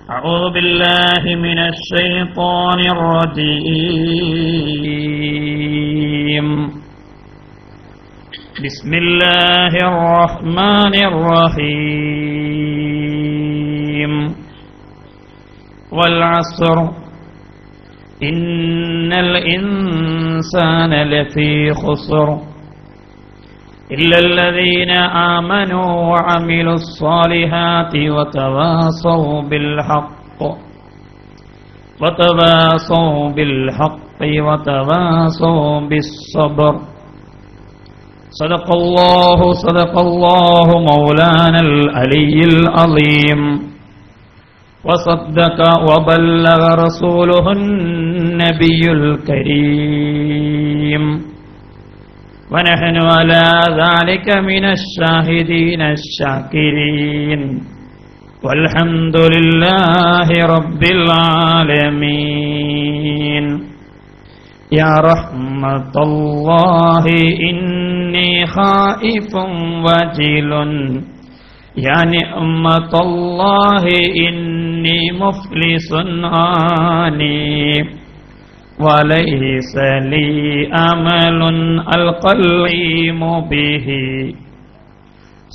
أعوذ بالله من الشيطان الرجيم. بسم الله الرحمن الرحيم. والعصر إن الإنسان لفي خسر إلا الذين آمنوا وعملوا الصالحات وتواصوا بالحق وتواصوا بالصبر. صدق الله مولانا العلي العظيم. وصدق وبلغ رسوله النبي الكريم. ونحن على ذلك من الشاهدين الشاكرين. والحمد لله رب العالمين. يا رحمة الله إني خائف وجل. يا نعمة الله إني مفلس آني. وليس لي أمل القليم به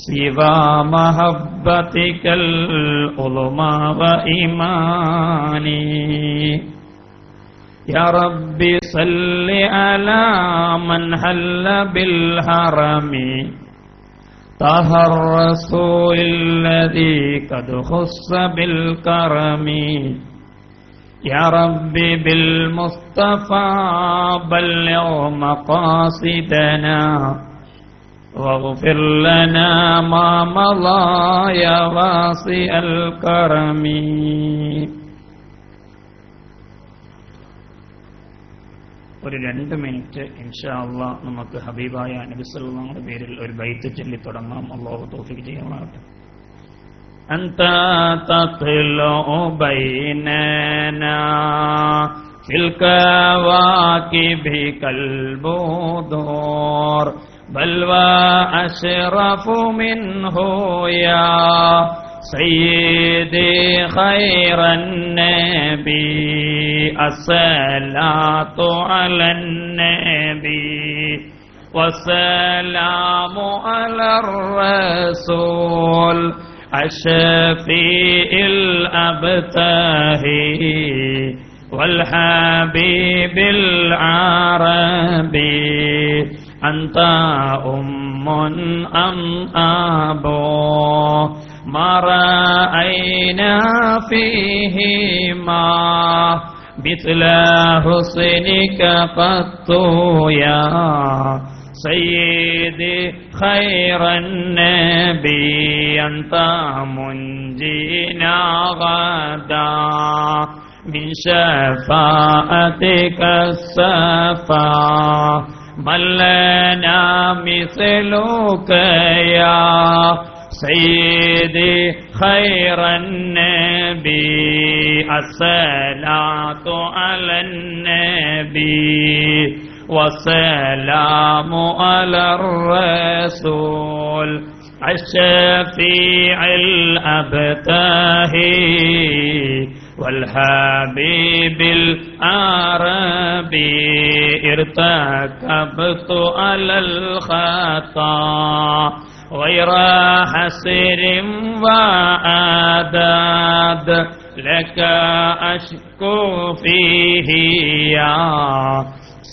سوى محبتك العظمى وإيماني. يا رب صل على من حل بالحرم طه الرسول الذي قد خص بالكرم. يا رب بالمصطفى بلغ مقاصدنا واغفر لنا ما مضى يا واسع الكرم. ഒരു 2 മിനിറ്റ് ഇൻഷാ അല്ലാഹ് നമുക്ക് ഹബീബായ നബി സല്ലല്ലാഹു അലൈഹി പേരിൽ ഒരു ബൈത്ത് ചൊല്ലി തുടങ്ങാം. അല്ലാഹു തൗഫീഖ് ചെയ്യുമാറാകട്ടെ. أنت تطلع بيننا في الكواكب كالبدور بل وأشرف منه يا سيدي خير النبي. الصلاة على النبي والسلام على الرسول الشفيع الأبتهي والحبيب العربي. أنت أم أم أبو ما رأينا فيهما مثل حسنك قط يا سيدي خير النبي. أنت منجينا غدا من شفاعتك السفا. من لنا مثلك يا سيدي خير النبي. الصلاة على النبي والسلام على الرسول الشفيع الأبتهي والحبيب العربي. ارتكبت على الخطا غير حسر وعداد لك أشكو فيه يا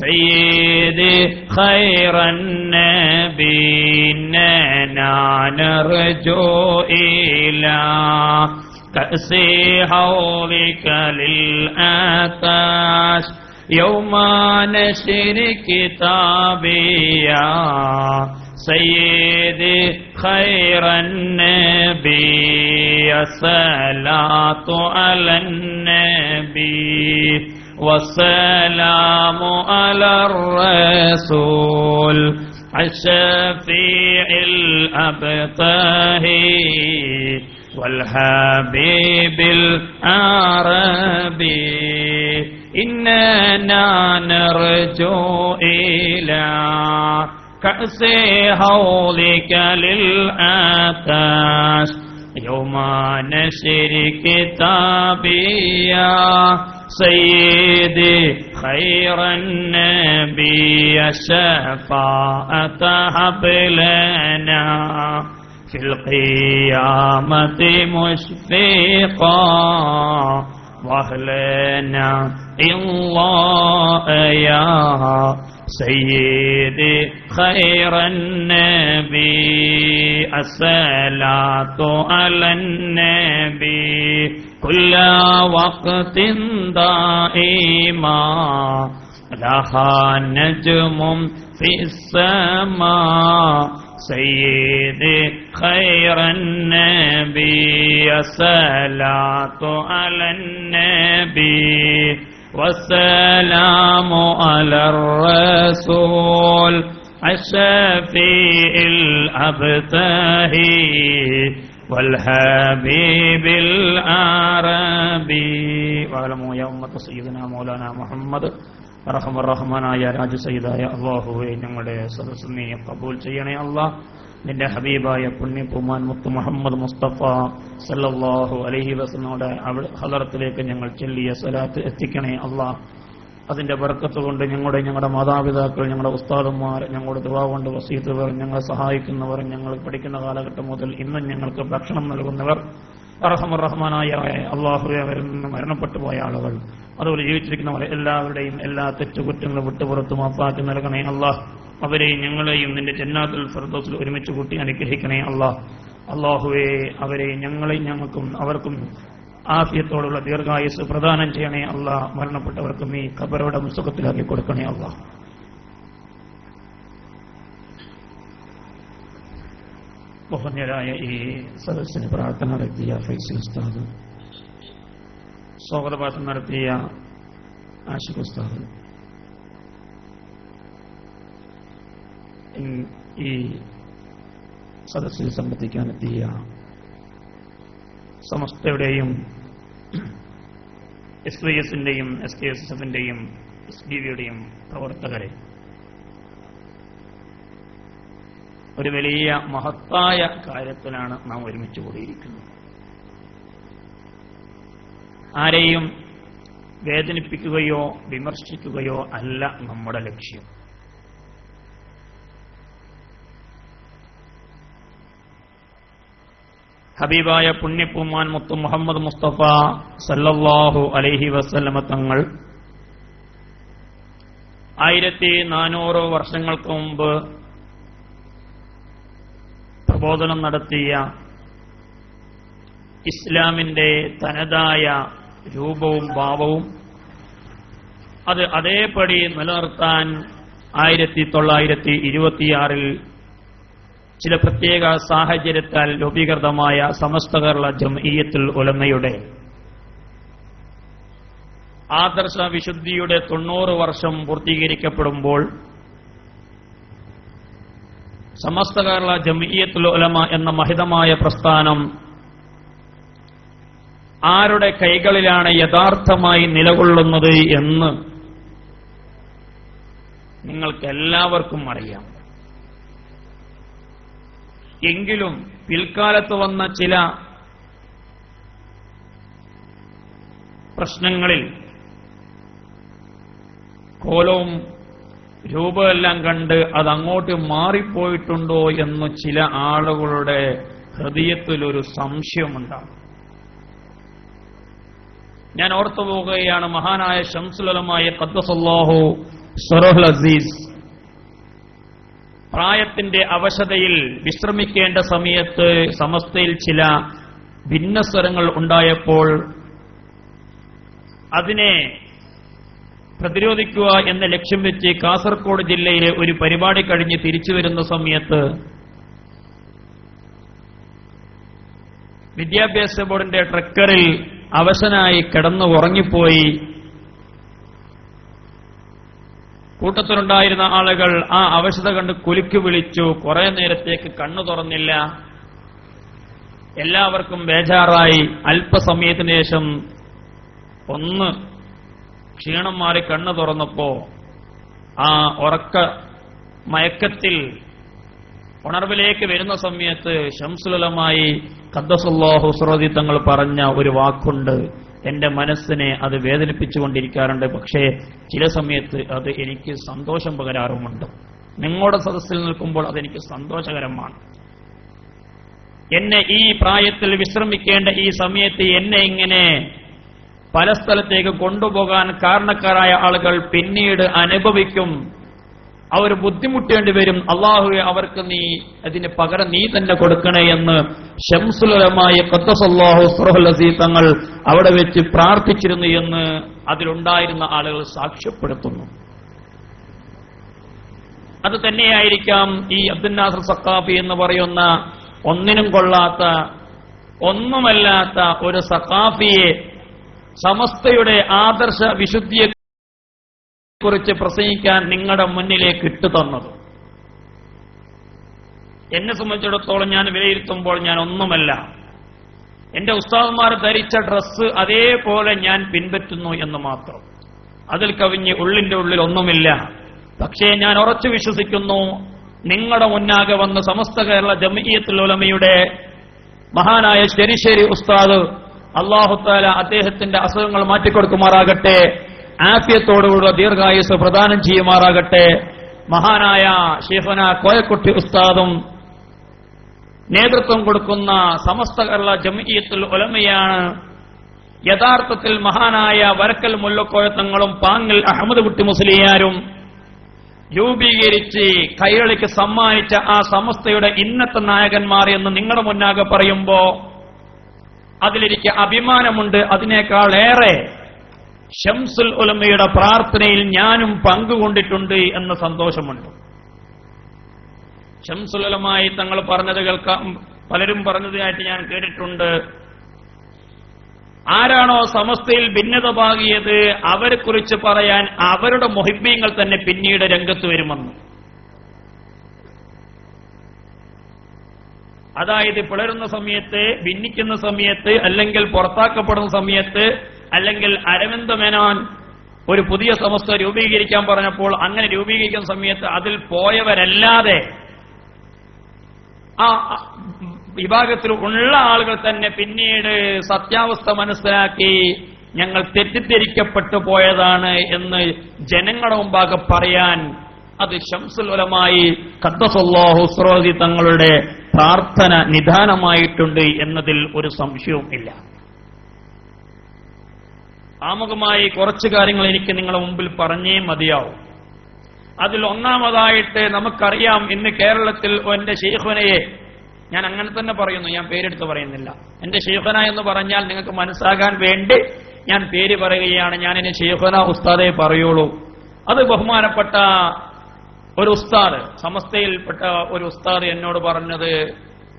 سيدي خير النبي. إننا نرجو إلى كأس حوضك للآتاش يوم نشر كتابي يا سيدي خير النبي. الصلاة على النبي والسلام على الرسول الشفيع الأبتهي والحبيب العربي. إننا نرجو إلى كأس حوضك للآتاش يوم نشر كتابي يا سيدي خير النبي الشفاعة هب لنا في القيامة مشفقا واهلنا الله يا سيدي خير النبي الصلاة على النبي كل وقت دائما لها نجم في السماء سيدي خير النبي الصلاة على النبي والسلام على الرسول الشفيع الأبتهي والحبيب العربي واعلموا يا أمة سيدنا مولانا محمد റഹ്മാനായ രാജസയ്യിദായ അല്ലാഹുവേ, ഞങ്ങളുടെ സദസ്സിനെ ഖബൂൽ ചെയ്യണേ അല്ലാഹ്. നിന്റെ ഹബീബായ പുണ്യപൂമാൻ മുത്ത് മുഹമ്മദ് മുസ്തഫ സല്ലല്ലാഹു അലൈഹി വസല്ലമയുടെ ഹദറത്തിലേക്ക് ഞങ്ങൾ ചൊല്ലിയ സ്വലാത്ത് എത്തിക്കണേ അല്ലാഹ്. അതിന്റെ ബർക്കത്ത് കൊണ്ട് ഞങ്ങളുടെ മാതാപിതാക്കൾ, ഞങ്ങളുടെ ഉസ്താദുമാർ, ഞങ്ങളുടെ ദുആ കൊണ്ട് വസീയത്തുകൾ, ഞങ്ങളെ സഹായിക്കുന്നവർ, ഞങ്ങൾ പഠിക്കുന്ന കാലഘട്ടം മുതൽ ഇന്നും ഞങ്ങൾക്ക് ഭക്ഷണം നൽകുന്നവർ, റഹ്മാനായ അല്ലാഹുവേ, മരണപ്പെട്ടു പോയ ആളുകൾ, അതുപോലെ ജീവിച്ചിരിക്കുന്നവർ എല്ലാവരുടെയും എല്ലാ തെറ്റുകുറ്റങ്ങളും വിട്ടുപുറത്ത് മാപ്പാക്കി നൽകണേ അല്ലാഹ്. അവരെയും ഞങ്ങളെയും നിന്റെ ജന്നാത്തുൽ ഫിർദൗസിൽ ഒരുമിച്ച് കൂട്ടി അനുഗ്രഹിക്കണേ അല്ലാഹ്. അല്ലാഹുവേ, അവരെയും ഞങ്ങളെയും ഞങ്ങൾക്കും അവർക്കും ആഫിയത്തോടുള്ള ദീർഘായുസ് പ്രദാനം ചെയ്യണേ അല്ലാഹ്. മരണപ്പെട്ടവർക്കും ഈ ഖബറോടെ സുഖത്തിലാക്കി കൊടുക്കണേ അല്ലാഹ്. ബഹുമാന്യരായ ഈ സദസ്സിന് പ്രാർത്ഥന നടത്തിയ ഫൈസൽ ഉസ്താദ്, സ്വാഗതഭാഷണം നടത്തിയ ആഷിഖ് ഉസ്താദ്, ഈ സദസ്സിൽ സംബന്ധിക്കാനെത്തിയ സമസ്തയുടെയും SYSന്റെയും SKSFന്റെയും SDVയുടെയും പ്രവർത്തകരെ, ഒരു വലിയ മഹത്തായ കാര്യത്തിലാണ് നാം ഒരുമിച്ച് കൂടിയിരിക്കുന്നത്. ആരെയും വേദനിപ്പിക്കുകയോ വിമർശിക്കുകയോ അല്ല നമ്മുടെ ലക്ഷ്യം. ഹബീബായ പുണ്യപൂമാൻ മുത്ത് മുഹമ്മദ് മുസ്തഫ സല്ലല്ലാഹു അലൈഹി വസല്ലമ തങ്ങൾ 1400 വർഷങ്ങൾക്ക് മുമ്പ് പ്രബോധനം നടത്തിയ ഇസ്ലാമിന്റെ തനതായ രൂപവും ഭാവവും അത് അതേപടി നിലനിർത്താൻ 1926 ചില പ്രത്യേക സാഹചര്യത്താൽ രൂപീകൃതമായ സമസ്ത കേരള ജംഇയ്യത്തുൽ ഉലമയുടെ ആദർശ വിശുദ്ധിയുടെ 90 വർഷം പൂർത്തീകരിക്കപ്പെടുമ്പോൾ സമസ്ത കേരള ജംഇയ്യത്തുൽ ഉലമ എന്ന മഹിതമായ പ്രസ്ഥാനം ആരുടെ കൈകളിലാണ് യഥാർത്ഥമായി നിലകൊള്ളുന്നത് എന്ന് നിങ്ങൾക്കെല്ലാവർക്കും അറിയാം. എങ്കിലും പിൽക്കാലത്ത് വന്ന ചില പ്രശ്നങ്ങളിൽ കോലവും രൂപമെല്ലാം കണ്ട് അതങ്ങോട്ട് മാറിപ്പോയിട്ടുണ്ടോ എന്ന് ചില ആളുകളുടെ ഹൃദയത്തിലൊരു സംശയമുണ്ടാകും. ഞാൻ ഓർത്തു പോവുകയാണ്, മഹാനായ ശംസുൽ ഉലമായ ഖദ്ദസല്ലാഹു സിറഹുൽ അസീസ് പ്രായത്തിന്റെ അവശതയിൽ വിശ്രമിക്കേണ്ട സമയത്ത് സമസ്തയിൽ ചില ഭിന്നസ്വരങ്ങൾ ഉണ്ടായപ്പോൾ അതിനെ പ്രതിരോധിക്കുക എന്ന ലക്ഷ്യം വെച്ച് കാസർഗോഡ് ജില്ലയിലെ ഒരു പരിപാടി കഴിഞ്ഞ് തിരിച്ചു വരുന്ന സമയത്ത് വിദ്യാഭ്യാസ ബോർഡിന്റെ ട്രക്കറിൽ അവശനായി കിടന്നു ഉറങ്ങിപ്പോയി. കൂട്ടത്തിലുണ്ടായിരുന്ന ആളുകൾ ആ അവശത കണ്ട് കുലുക്കി വിളിച്ചു. കുറെ നേരത്തേക്ക് കണ്ണു തുറന്നില്ല. എല്ലാവർക്കും ബേജാറായി. അല്പസമയത്തിന് ശേഷം ഒന്ന് ക്ഷീണം മാറി കണ്ണു തുറന്നപ്പോ ആ ഉറക്ക മയക്കത്തിൽ ഉണർവിലേക്ക് വരുന്ന സമയത്ത് ശംസുൽ ഉലമായി ഖദ്ദസല്ലാഹു സിറഹു തങ്ങൾ പറഞ്ഞ ഒരു വാക്കുണ്ട്. എന്റെ മനസ്സിനെ അത് വേദനിപ്പിച്ചുകൊണ്ടിരിക്കാറുണ്ട്, പക്ഷേ ചില സമയത്ത് അത് എനിക്ക് സന്തോഷം പകരാറുമുണ്ട്. നിങ്ങളുടെ സദസ്സിൽ നിൽക്കുമ്പോൾ അതെനിക്ക് സന്തോഷകരമാണ്. എന്നെ ഈ പ്രായത്തിൽ വിശ്രമിക്കേണ്ട ഈ സമയത്ത് എന്നെ ഇങ്ങനെ പല സ്ഥലത്തേക്ക് കൊണ്ടുപോകാൻ കാരണക്കാരായ ആളുകൾ പിന്നീട് അനുഭവിക്കും, അവർ ബുദ്ധിമുട്ടേണ്ടി വരും. അള്ളാഹുവേ, അവർക്ക് നീ അതിന് പകരം നീ തന്നെ കൊടുക്കണേ എന്ന് ശംസുൽ ഉലമായ ഖദ്ദസല്ലാഹു സിറഹുൽ അസീസ് തങ്ങൾ അവിടെ വെച്ച് പ്രാർത്ഥിച്ചിരുന്നു എന്ന് അതിലുണ്ടായിരുന്ന ആളുകൾ സാക്ഷ്യപ്പെടുത്തുന്നു. അത് തന്നെയായിരിക്കാം ഈ അബ്ദുൽ നാസർ സഖാഫി എന്ന് പറയുന്ന ഒന്നിനും കൊള്ളാത്ത ഒന്നുമല്ലാത്ത ഒരു സഖാഫിയെ സമസ്തയുടെ ആദർശ വിശുദ്ധിയെ കുറിച്ച് പ്രസംഗിക്കാൻ നിങ്ങളുടെ മുന്നിലേക്ക് ഇട്ടുതന്നത്. എന്നെ സംബന്ധിച്ചിടത്തോളം ഞാൻ വിലയിരുത്തുമ്പോൾ ഞാൻ ഒന്നുമല്ല, എന്റെ ഉസ്താദന്മാർ ധരിച്ച ഡ്രസ്സ് അതേപോലെ ഞാൻ പിൻപറ്റുന്നു എന്ന് മാത്രം. അതിൽ കവിഞ്ഞ് ഉള്ളിന്റെ ഉള്ളിൽ ഒന്നുമില്ല. പക്ഷേ ഞാൻ ഉറച്ചു വിശ്വസിക്കുന്നു, നിങ്ങളുടെ മുന്നാകെ വന്ന് സമസ്ത കേരള ജംഇയ്യത്തുൽ ഉലമയുടെ മഹാനായ ശരിശരി ഉസ്താദ് അല്ലാഹു തആല അദ്ദേഹത്തിന്റെ അസുഖങ്ങൾ മാറ്റിക്കൊടുക്കുമാറാകട്ടെ, ആഫിയത്തോടുകൂടി ദീർഘായുസ് പ്രദാനം ചെയ്യുമാറാകട്ടെ. മഹാനായ ശൈഖുന കോയക്കുട്ടി ഉസ്താദും നേതൃത്വം കൊടുക്കുന്ന സമസ്ത കേരള ജംഇയ്യത്തുൽ ഉലമയാണ് യഥാർത്ഥത്തിൽ മഹാനായ വരക്കൽ മുല്ലക്കോയ തങ്ങളും പാങ്ങിൽ അഹമ്മദ് കുട്ടി മുസ്ലിയാരും രൂപീകരിച്ച് കൈരളിക്ക് സമ്മാനിച്ച ആ സമസ്തയുടെ ഇന്നത്തെ നായകന്മാർ എന്ന് നിങ്ങളുടെ മുന്നാകെ പറയുമ്പോ അതിലെനിക്ക് അഭിമാനമുണ്ട്. അതിനേക്കാൾ ഏറെ ശംസുൽ ഉലമയുടെ പ്രാർത്ഥനയിൽ ഞാനും പങ്കുകൊണ്ടിട്ടുണ്ട് എന്ന സന്തോഷമുണ്ട്. ശംസുൽ ഉലമായി തങ്ങൾ പറഞ്ഞത് കേൾക്കാം, പലരും പറഞ്ഞതായിട്ട് ഞാൻ കേട്ടിട്ടുണ്ട്. ആരാണോ സമസ്തയിൽ ഭിന്നത പാകിയത് അവരെ കുറിച്ച് പറയാൻ അവരുടെ മുഹിബ്ബീങ്ങൾ തന്നെ പിന്നീട് രംഗത്ത് വരുമെന്ന്. അതായത് പിളരുന്ന സമയത്ത്, ഭിന്നിക്കുന്ന സമയത്ത്, അല്ലെങ്കിൽ പുറത്താക്കപ്പെടുന്ന സമയത്ത്, അല്ലെങ്കിൽ അരവിന്ദ് മേനോൻ ഒരു പുതിയ സമസ്ത രൂപീകരിക്കാൻ പറഞ്ഞപ്പോൾ അങ്ങനെ രൂപീകരിക്കുന്ന സമയത്ത് അതിൽ പോയവരല്ലാതെ ആ വിഭാഗത്തിൽ ഉള്ള ആളുകൾ തന്നെ പിന്നീട് സത്യാവസ്ഥ മനസ്സിലാക്കി ഞങ്ങൾ തെറ്റിദ്ധരിക്കപ്പെട്ടു പോയതാണ് എന്ന് ജനങ്ങളുടെ മുമ്പാകെ പറയാൻ അത് ശംസുൽ ഉലമായി ഖദ്ദസല്ലാഹു സിറഹു തങ്ങളുടെ പ്രാർത്ഥന നിദാനമായിട്ടുണ്ട് എന്നതിൽ ഒരു സംശയവും ഇല്ല. ആമുഖമായി കുറച്ചു കാര്യങ്ങൾ എനിക്ക് നിങ്ങളുടെ മുമ്പിൽ പറഞ്ഞേ മതിയാവും. അതിൽ ഒന്നാമതായിട്ട് നമുക്കറിയാം, ഇന്ന് കേരളത്തിൽ എന്റെ ശൈഖുനയെ, ഞാൻ അങ്ങനെ തന്നെ പറയുന്നു, ഞാൻ പേരെടുത്ത് പറയുന്നില്ല, എന്റെ ശൈഖുന എന്ന് പറഞ്ഞാൽ നിങ്ങൾക്ക് മനസ്സാകാൻ വേണ്ടി ഞാൻ പേര് പറയുകയാണ്. ഞാൻ ഇനി ശൈഖുന ഉസ്താദേ പറയുള്ളൂ. അത് ബഹുമാനപ്പെട്ട ഒരു ഉസ്താദ്, സമസ്തയിൽപ്പെട്ട ഒരു ഉസ്താദ് എന്നോട് പറഞ്ഞത്,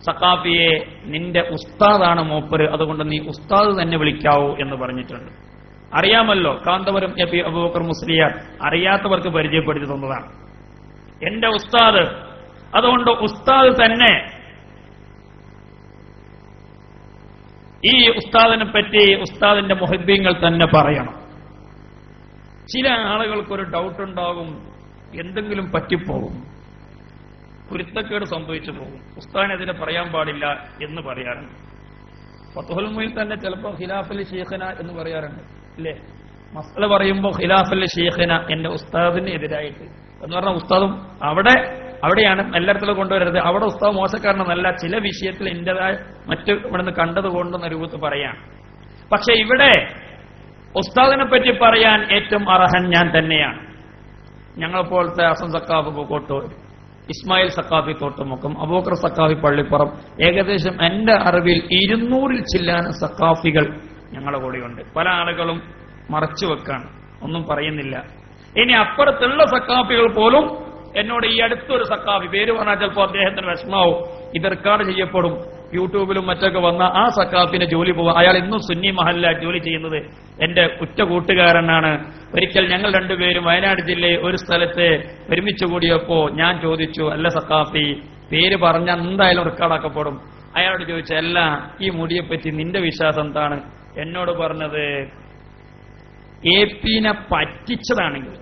സഖാഫിയെ നിന്റെ ഉസ്താദാണ് മൂപ്പര്, അതുകൊണ്ട് നീ ഉസ്താദ് തന്നെ വിളിക്കാവൂ എന്ന് പറഞ്ഞിട്ടുണ്ട്. അറിയാമല്ലോ, കാന്തപുരം എ പി അബൂബക്കർ മുസ്ലിയാർ അറിയാത്തവർക്ക് പരിചയപ്പെടുത്തി തന്നതാണ് എന്റെ ഉസ്താദ്. അതുകൊണ്ട് ഉസ്താദ് തന്നെ, ഈ ഉസ്താദിനെ പറ്റി ഉസ്താദിന്റെ മുഹിബ്ബീങ്ങൾ തന്നെ പറയണം. ചില ആളുകൾക്കൊരു ഡൗട്ട് ഉണ്ടാകും, എന്തെങ്കിലും പറ്റിപ്പോകും, കുരുത്തക്കേട് സംഭവിച്ചു പോകും, ഉസ്താദിനെതിരെ പറയാൻ പാടില്ല എന്ന് പറയാറുണ്ട്. ഫത്ഹുൽ മുഈൻ തന്നെ ചിലപ്പോൾ ഖിലാഫുൽ ശൈഖിന എന്ന് പറയാറുണ്ട്, അല്ലേ? മസ്അല പറയുമ്പോൾ ഖിലാഫുൽ ശൈഖിന, എന്റെ ഉസ്താദിന് എതിരായിട്ട് എന്ന് പറഞ്ഞാൽ ഉസ്താദും അവിടെയാണ് എല്ലായിടത്തിലും കൊണ്ടുവരരുത്. അവിടെ ഉസ്താദ് മോശക്കാരനെന്നല്ല, ചില വിഷയത്തിൽ എന്റേതായ മറ്റ് ഇവിടുന്ന് കണ്ടത് കൊണ്ടെന്ന രൂപത്തിൽ പറയാം. പക്ഷെ ഇവിടെ ഉസ്താദിനെ പറ്റി പറയാൻ ഏറ്റവും അർഹൻ ഞാൻ തന്നെയാണ്. ഞങ്ങളെപ്പോലത്തെ ഹസൻ സഖാഫി കോട്ടൂർ, ഇസ്മായിൽ സഖാഫി തോട്ടുമുക്കം, അബൂബക്കർ സഖാഫി പള്ളിപ്പുറം, ഏകദേശം എന്റെ അറിവിൽ 200-ൽ ചില്ലാന സഖാഫികൾ ഞങ്ങളുടെ കൂടെയുണ്ട്. പല ആളുകളും മറച്ചു വെക്കാണ്, ഒന്നും പറയുന്നില്ല. ഇനി അപ്പുറത്തുള്ള സഖാഫികൾ പോലും എന്നോട്, ഈ അടുത്തൊരു സഖാഫി, പേര് പറഞ്ഞാൽ ചിലപ്പോൾ അദ്ദേഹത്തിന് വിഷമാവും, ഇത് റെക്കോർഡ് ചെയ്യപ്പെടും, യൂട്യൂബിലും മറ്റൊക്കെ വന്ന ആ സഖാഫിന്റെ ജോലി പോവാം. അയാൾ ഇന്നും സുന്നി മഹല്ല ജോലി ചെയ്യുന്നത് എന്റെ ഉറ്റ കൂട്ടുകാരനാണ്. ഒരിക്കൽ ഞങ്ങൾ രണ്ടുപേരും വയനാട് ജില്ലയിൽ ഒരു സ്ഥലത്ത് ഒരുമിച്ച് കൂടിയപ്പോ ഞാൻ ചോദിച്ചു, അല്ല സഖാഫി, പേര് പറഞ്ഞാൽ എന്തായാലും റെക്കോർഡാക്കപ്പെടും. അയാളോട് ചോദിച്ചു, അല്ല ഈ മുടിയെപ്പറ്റി നിന്റെ വിശ്വാസം എന്താണ്? എന്നോട് പറഞ്ഞത്, എപിനെ പറ്റിച്ചതാണെങ്കിൽ,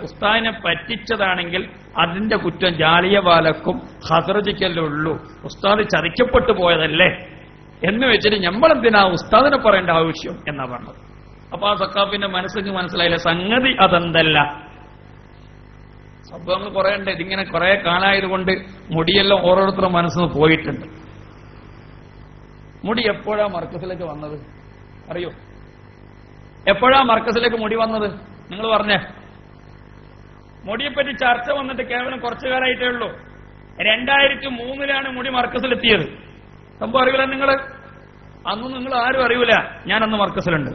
ഉസ്താദിനെ പറ്റിച്ചതാണെങ്കിൽ അതിന്റെ കുറ്റം ജാലിയവാലക്കും ഹസ്രജിക്കല്ലേ ഉള്ളൂ. ഉസ്താദ് ചതിക്കപ്പെട്ടു പോയതല്ലേ എന്ന് വെച്ചിട്ട് നമ്മളെന്തിനാ ഉസ്താദിനെ പറയേണ്ട ആവശ്യം എന്നാ പറഞ്ഞത്. അപ്പൊ ആ സക്കാഫിന്റെ മനസ്സിന് മനസ്സിലായില്ല, സംഗതി അതെന്തല്ല. സംഭവങ്ങൾ കുറെ ഉണ്ട്. ഇതിങ്ങനെ കുറെ കാലായതുകൊണ്ട് മുടിയെല്ലാം ഓരോരുത്തരുടെ മനസ്സിന് പോയിട്ടുണ്ട്. മുടി എപ്പോഴാ മർക്കസിലേക്ക് വന്നത് അറിയോ? എപ്പോഴാ മർക്കസിലേക്ക് മുടി വന്നത്? നിങ്ങൾ പറഞ്ഞേ. മുടിയെപ്പറ്റി ചർച്ച വന്നിട്ട് കേവലം കുറച്ചു കാലമായിട്ടേ ഉള്ളൂ. 2003 മുടി മർക്കസിലെത്തിയത്. സംഭവം അറിയില്ല നിങ്ങൾ? അന്ന് നിങ്ങൾ ആരും അറിയൂല. ഞാനന്ന് മർക്കസിലുണ്ട്.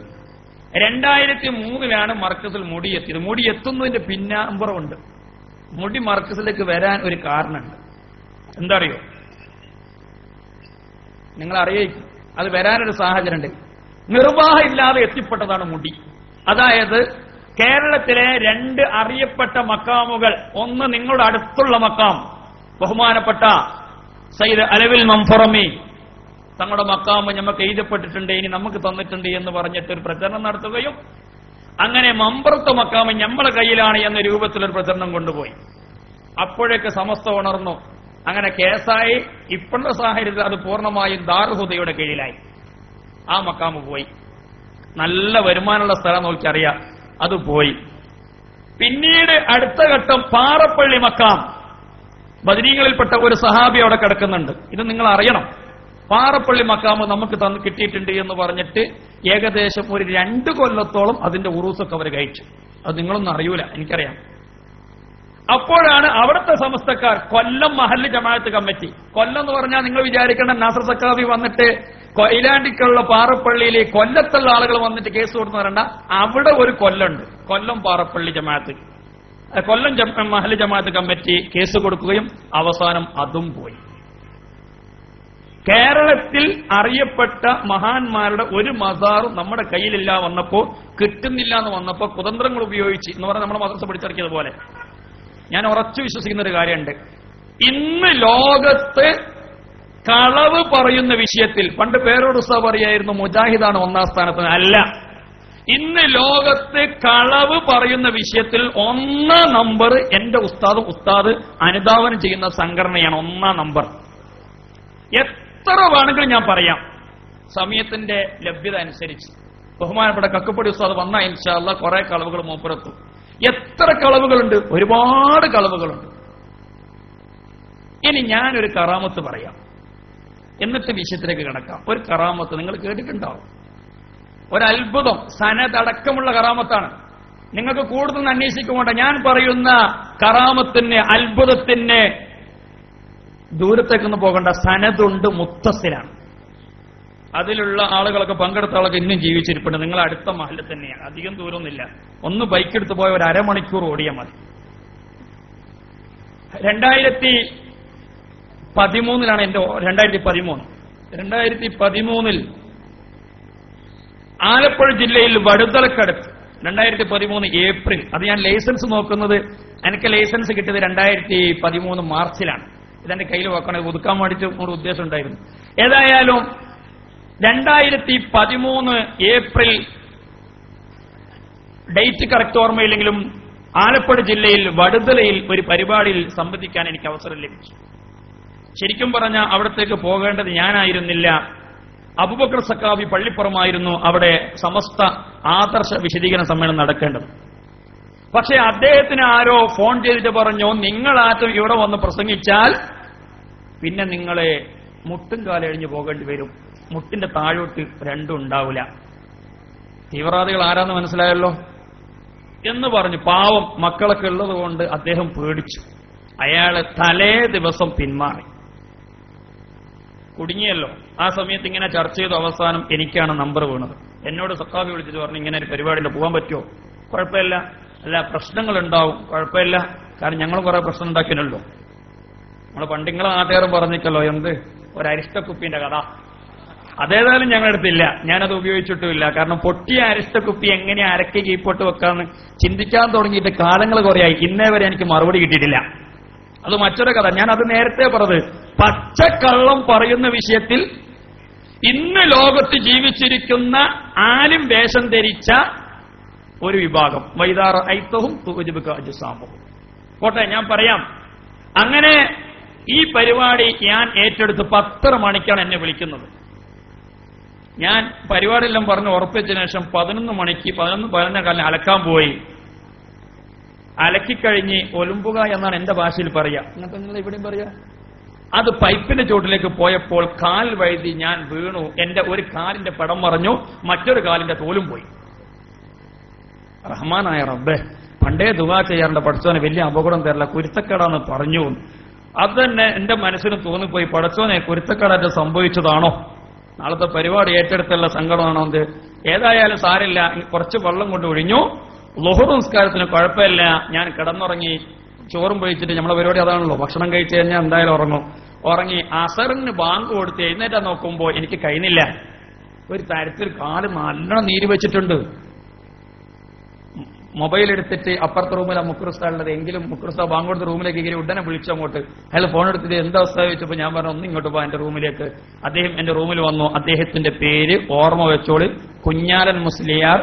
2003 മർക്കസിൽ മുടി എത്തിയത്. മുടി എത്തുന്നതിന്റെ പിന്നാമ്പുറമുണ്ട്. മുടി മർക്കസിലേക്ക് വരാൻ ഒരു കാരണമുണ്ട്. എന്താ അറിയോ? നിങ്ങൾ അറിയിക്കും. അത് വരാനൊരു സാഹചര്യമുണ്ട്. നിർവാഹമില്ലാതെ എത്തിപ്പെട്ടതാണ് മുടി. അതായത് കേരളത്തിലെ 2 അറിയപ്പെട്ട മക്കാമുകൾ, ഒന്ന് നിങ്ങളുടെ അടുത്തുള്ള മക്കാം, ബഹുമാനപ്പെട്ട സയ്യിദ് അലവിൽ മംഫറമി തങ്ങളുടെ മക്കാമ് നമുക്ക് എഴുതപ്പെട്ടിട്ടുണ്ട്, ഇനി നമുക്ക് തന്നിട്ടുണ്ട് എന്ന് പറഞ്ഞിട്ട് ഒരു പ്രചരണം നടത്തുകയും അങ്ങനെ മമ്പറത്തെ മക്കാമ് നമ്മളെ കയ്യിലാണ് എന്ന രൂപത്തിലൊരു പ്രചരണം കൊണ്ടുപോയി. അപ്പോഴേക്ക് സമസ്ത ഉണർന്നു. അങ്ങനെ കേസായി. ഇപ്പോഴുള്ള സാഹചര്യത്തിൽ അത് പൂർണ്ണമായും ദാറുഹുദയുടെ കീഴിലായി. ആ മക്കാമ് പോയി. നല്ല വരുമാനമുള്ള സ്ഥലം നോക്കിയറിയാം. അത് പോയി. പിന്നീട് അടുത്ത ഘട്ടം പാറപ്പള്ളി മക്കാം, ബദരീങ്ങളിൽപ്പെട്ട ഒരു സഹാബി അവിടെ കിടക്കുന്നുണ്ട്. ഇത് നിങ്ങൾ അറിയണം. പാറപ്പള്ളി മക്കാമ് നമുക്ക് തന്ന് കിട്ടിയിട്ടുണ്ട് എന്ന് പറഞ്ഞിട്ട് ഏകദേശം ഒരു 2 കൊല്ലത്തോളം അതിന്റെ ഉറൂസൊക്കെ അവർ കഴിച്ചു. അത് നിങ്ങളൊന്നും അറിയൂല, എനിക്കറിയാം. അപ്പോഴാണ് അവിടുത്തെ സമസ്തക്കാർ, കൊല്ലം മഹല്ല് ജമാഅത്ത് കമ്മിറ്റി, കൊല്ലം എന്ന് പറഞ്ഞാൽ നിങ്ങൾ വിചാരിക്കേണ്ട നാസർ സക്കാഫി വന്നിട്ട് കൊയിലാണ്ടിക്കുള്ള പാറപ്പള്ളിയിലെ കൊല്ലത്തുള്ള ആളുകൾ വന്നിട്ട് കേസ് കൊടുത്തു പറയണ്ട. അവിടെ ഒരു കൊല്ലുണ്ട്, കൊല്ലം പാറപ്പള്ളി ജമാഅത്ത്, കൊല്ലം മഹല്ല് ജമാഅത്ത് കമ്മിറ്റി കേസ് കൊടുക്കുകയും അവസാനം അതും പോയി. കേരളത്തിൽ അറിയപ്പെട്ട മഹാന്മാരുടെ ഒരു മസാറും നമ്മുടെ കയ്യിലില്ല വന്നപ്പോ, കിട്ടുന്നില്ല എന്ന് വന്നപ്പോ കുതന്ത്രങ്ങൾ ഉപയോഗിച്ച് എന്ന് പറഞ്ഞാൽ നമ്മുടെ മദ്രസ പിടിച്ചിറക്കിയതുപോലെ, ഞാൻ ഉറച്ചു വിശ്വസിക്കുന്ന ഒരു കാര്യമുണ്ട്. ഇന്ന് ലോകത്ത് കളവ് പറയുന്ന വിഷയത്തിൽ, പണ്ട് പേരോട് ഉസ്താദ് പറയായിരുന്നു മുജാഹിദാണ് 1ാം സ്ഥാനത്ത്. അല്ല, ഇന്ന് ലോകത്ത് കളവ് പറയുന്ന വിഷയത്തിൽ 1ാം നമ്പർ എന്റെ ഉസ്താദ് അനുധാവനം ചെയ്യുന്ന സംഘടനയാണ് 1ാം നമ്പർ. എത്ര വേണമെങ്കിലും ഞാൻ പറയാം, സമയത്തിന്റെ ലഭ്യത അനുസരിച്ച്. ബഹുമാനപ്പെട്ട കക്കപ്പൊടി ഉസ്താദ് വന്ന ഇൻഷാ അല്ലാഹ് കുറെ കളവുകൾ മൂപ്പുറത്തും. എത്ര കളവുകളുണ്ട്? ഒരുപാട് കളവുകളുണ്ട്. ഇനി ഞാനൊരു കറാമത്ത് പറയാം, എന്നിട്ട് വിഷയത്തിലേക്ക് കിടക്കാം. ഒരു കറാമത്ത് നിങ്ങൾ കേട്ടിട്ടുണ്ടാവും. ഒരത്ഭുതം, സനദടക്കമുള്ള കറാമത്താണ്. നിങ്ങൾക്ക് കൂടുതൽ അന്വേഷിക്കുകൊണ്ട് ഞാൻ പറയുന്ന കറാമത്തിന്, അത്ഭുതത്തിന് ദൂരത്തേക്കൊന്നും പോകേണ്ട. സനദുണ്ട്, മുത്തസിലാണ്. അതിലുള്ള ആളുകളൊക്കെ, പങ്കെടുത്ത ആളൊക്കെ ഇന്നും ജീവിച്ചിരിപ്പുണ്ട്. നിങ്ങൾ അടുത്ത മഹലിൽ തന്നെയാണ്, അധികം ദൂരമൊന്നുമില്ല. ഒന്ന് ബൈക്കെടുത്ത് പോയ ഒരു അരമണിക്കൂർ ഓടിയാൽ മതി. 2013 എന്റെ 2013 ആലപ്പുഴ ജില്ലയിൽ വടുതലക്കടുത്ത് 2013 ഏപ്രിൽ, അത് ഞാൻ ലൈസൻസ് നോക്കുന്നത്, എനിക്ക് ലൈസൻസ് കിട്ടിയത് 2013 മാർച്ചിലാണ്. ഇതെന്റെ കയ്യിൽ വെക്കണം, ഒതുക്കാൻ വേണ്ടിയിട്ട് ഒരു ഉദ്ദേശം ഉണ്ടായിരുന്നു. ഏതായാലും 2013 ഏപ്രിൽ, ഡേറ്റ് കറക്റ്റ് ഓർമ്മയില്ലെങ്കിലും ആലപ്പുഴ ജില്ലയിൽ വടുതലയിൽ ഒരു പരിപാടിയിൽ സംബന്ധിക്കാൻ എനിക്ക് അവസരം ലഭിച്ചു. ശരിക്കും പറഞ്ഞാൽ അവിടത്തേക്ക് പോകേണ്ടത് ഞാനായിരുന്നില്ല, അബൂബക്കർ സക്കാഫി പള്ളിപ്പുറമായിരുന്നു അവിടെ സമസ്ത ആദർശ വിശദീകരണ സമ്മേളനം നടക്കേണ്ടത്. പക്ഷേ അദ്ദേഹത്തിന് ആരോ ഫോൺ ചെയ്തിട്ട് പറഞ്ഞു, നിങ്ങളാറ്റും ഇവിടെ വന്ന് പ്രസംഗിച്ചാൽ പിന്നെ നിങ്ങളെ മുട്ടും കാലഴിഞ്ഞു പോകേണ്ടി വരും, മുട്ടിന്റെ താഴോട്ട് രണ്ടും ഉണ്ടാവില്ല. തീവ്രവാദികൾ ആരാന്ന് മനസ്സിലായല്ലോ എന്ന് പറഞ്ഞു. പാവം മക്കളൊക്കെ ഉള്ളത് കൊണ്ട് അദ്ദേഹം പേടിച്ചു. അയാള് തലേ ദിവസം പിന്മാറി. കുടുങ്ങിയല്ലോ. ആ സമയത്ത് ഇങ്ങനെ ചർച്ച ചെയ്ത അവസാനം എനിക്കാണ് നമ്പർ വീണത്. എന്നോട് സക്കാഫി വിളിച്ചിട്ട് പറഞ്ഞു, ഇങ്ങനെ ഒരു പരിപാടിയിൽ പോകാൻ പറ്റുമോ? കുഴപ്പമില്ല. അല്ല, പ്രശ്നങ്ങൾ ഉണ്ടാവും, കുഴപ്പമില്ല, കാരണം ഞങ്ങൾ കുറെ പ്രശ്നം ഉണ്ടാക്കിയല്ലോ. നമ്മള് പണ്ടിങ്ങളെ നാട്ടുകാരും പറഞ്ഞിട്ടല്ലോ എന്ത് ഒരു അരിഷ്ടക്കുപ്പിന്റെ കഥ. അതേതായാലും ഞങ്ങളെടുത്തില്ല, ഞാനത് ഉപയോഗിച്ചിട്ടുമില്ല. കാരണം പൊട്ടിയ അരിഷ്ടക്കുപ്പി എങ്ങനെ അരക്ക് കീപ്പോട്ട് വെക്കാന്ന് ചിന്തിക്കാൻ തുടങ്ങിയിട്ട് കാലങ്ങൾ കുറയായി. ഇന്നേ വരെ എനിക്ക് മറുപടി കിട്ടിയിട്ടില്ല. അത് മറ്റൊരു കഥ. ഞാൻ അത് നേരത്തെ പറഞ്ഞത്, പച്ചക്കള്ളം പറയുന്ന വിഷയത്തിൽ ഇന്ന് ലോകത്ത് ജീവിച്ചിരിക്കുന്ന ആലിം വേഷം ധരിച്ച ഒരു വിഭാഗം, വൈദാറ ഐത്തവും അജസാമും. പോട്ടെ, ഞാൻ പറയാം. അങ്ങനെ ഈ പരിപാടി ഞാൻ ഏറ്റെടുത്ത് 10 മണിക്കാണ് എന്നെ വിളിക്കുന്നത്. ഞാൻ പരിപാടിയെല്ലാം പറഞ്ഞ് ഉറപ്പിച്ചതിന് ശേഷം 11 കാലിന് അലക്കാൻ പോയി. അലക്കിക്കഴിഞ്ഞ് ഒലുമ്പുക എന്നാണ് എന്റെ ഭാഷയിൽ പറയാ, അങ്ങനത്തെ നിങ്ങൾ ഇവിടെയും പറയാ. അത് പൈപ്പിന്റെ ചോട്ടിലേക്ക് പോയപ്പോൾ കാൽ വഴുതി ഞാൻ വീണു. എന്റെ ഒരു കാലിന്റെ പടം മറഞ്ഞു, മറ്റൊരു കാലിന്റെ തോലും പോയി. റഹ്മാനായ റബ്ബേ, പണ്ടേ ദുആ ചെയ്യാറുണ്ട്, പടച്ചോനെ വലിയ അപകടം തരില്ല, കുരുത്തക്കേടാന്ന് പറഞ്ഞു. അത് തന്നെ എന്റെ മനസ്സിന് തോന്നിപ്പോയി, പടച്ചോനെ കുരുത്തക്കേടായിട്ട് സംഭവിച്ചതാണോ, നാളത്തെ പരിപാടി ഏറ്റെടുത്തുള്ള സങ്കടമാണോ എന്ത്. ഏതായാലും സാരില്ല, കുറച്ച് വെള്ളം കൊണ്ട് ഒഴിഞ്ഞു. ളുഹുർ നിസ്കാരത്തിന് കുഴപ്പമില്ല, ഞാൻ കിടന്നുറങ്ങി. ചോറും കഴിച്ചിട്ട് നമ്മളെ പരിപാടി അതാണല്ലോ, ഭക്ഷണം കഴിച്ചു കഴിഞ്ഞാൽ എന്തായാലും ഉറങ്ങി. അസറിന് ബാങ്ക് കൊടുത്ത് എഴുന്നേറ്റാ നോക്കുമ്പോൾ എനിക്ക് കഴിഞ്ഞില്ല. ഒരു തരത്തിൽ കാല് നല്ലോണം നീര് വെച്ചിട്ടുണ്ട്. മൊബൈൽ എടുത്തിട്ട് അപ്പുറത്തെ റൂമിൽ മുക്രുസ്താളുള്ളത്, എങ്കിലും മുക്രുസ്ത ബാങ്ക് കൊടുത്ത റൂമിലേക്ക് ഇങ്ങനെ ഉടനെ വിളിച്ചങ്ങോട്ട്. അയാൾ ഫോൺ എടുത്തിട്ട് എന്താ അവസ്ഥ ചോദിച്ചപ്പോൾ ഞാൻ പറഞ്ഞു, ഒന്ന് ഇങ്ങോട്ട് പോ എന്റെ റൂമിലേക്ക്. അദ്ദേഹം എന്റെ റൂമിൽ വന്നു. അദ്ദേഹത്തിന്റെ പേര് ഓർമ്മ വെച്ചോളി, കുഞ്ഞാലൻ മുസ്ലിയാർ,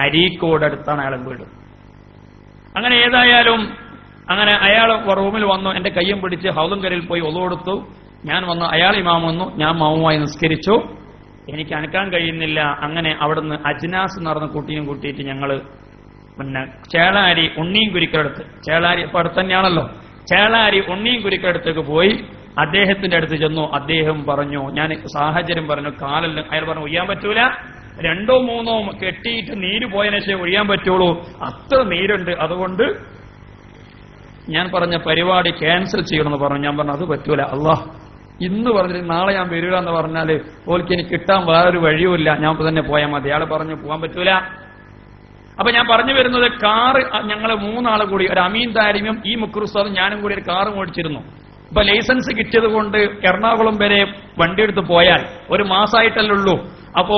അരീക്കോട് അടുത്താണ് അയാളെ വീട്. അങ്ങനെ ഏതായാലും അങ്ങനെ അയാൾ റൂമിൽ വന്നു, എന്റെ കയ്യും പിടിച്ച് ഹൗലും കരയിൽ പോയി ഒളു കൊടുത്തു. ഞാൻ വന്നു, അയാൾ ഇമാം വന്നു, ഞാൻ മാമുമായി നിസ്കരിച്ചു. എനിക്ക് അനക്കാൻ കഴിയുന്നില്ല. അങ്ങനെ അവിടുന്ന് അജ്നാസ് എന്ന് പറഞ്ഞ കുട്ടിയും കൂട്ടിയിട്ട് ഞങ്ങള് പിന്നെ ചേളാരി ഉണ്ണിയും കുരിക്കടുത്ത്, ചേളാരി ഇപ്പൊ അടുത്ത് തന്നെയാണല്ലോ, ചേളാരി ഉണ്ണിയും കുരിക്കടുത്തേക്ക് പോയി. അദ്ദേഹത്തിന്റെ അടുത്ത് ചെന്നു. അദ്ദേഹം പറഞ്ഞു, ഞാൻ സാഹചര്യം പറഞ്ഞു, കാലെല്ലാം അയാൾ പറഞ്ഞു ഒയ്യാൻ പറ്റൂല, 2 or 3 കെട്ടിയിട്ട് നീര് പോയതിനു ശേഷം ഒഴിയാൻ പറ്റുള്ളൂ, അത്ര നീരുണ്ട്, അതുകൊണ്ട് ഞാൻ പറഞ്ഞ പരിപാടി ക്യാൻസൽ ചെയ്യണമെന്ന് പറഞ്ഞു. ഞാൻ പറഞ്ഞു അത് പറ്റൂല, അള്ളാഹ് ഇന്ന് പറഞ്ഞിട്ട് നാളെ ഞാൻ വരില്ല എന്ന് പറഞ്ഞാല് ഓൾക്ക് എനിക്ക് കിട്ടാൻ വേറൊരു വഴിയുമില്ല, ഞാൻ തന്നെ പോയാൽ മതി. അയാൾ പറഞ്ഞു പോകാൻ പറ്റൂല. അപ്പൊ ഞാൻ പറഞ്ഞു വരുന്നത്, കാറ് ഞങ്ങൾ 3 ആൾ കൂടി, ഒരു അമീൻ താരിമും ഈ മുക്രുസ്താദും ഞാനും കൂടി ഒരു കാറ് മേടിച്ചിരുന്നു. ഇപ്പൊ ലൈസൻസ് കിട്ടിയത് കൊണ്ട് എറണാകുളം വരെ വണ്ടിയെടുത്ത് പോയാൽ 1 മാസമായിട്ടല്ലേ ഉള്ളൂ. അപ്പോ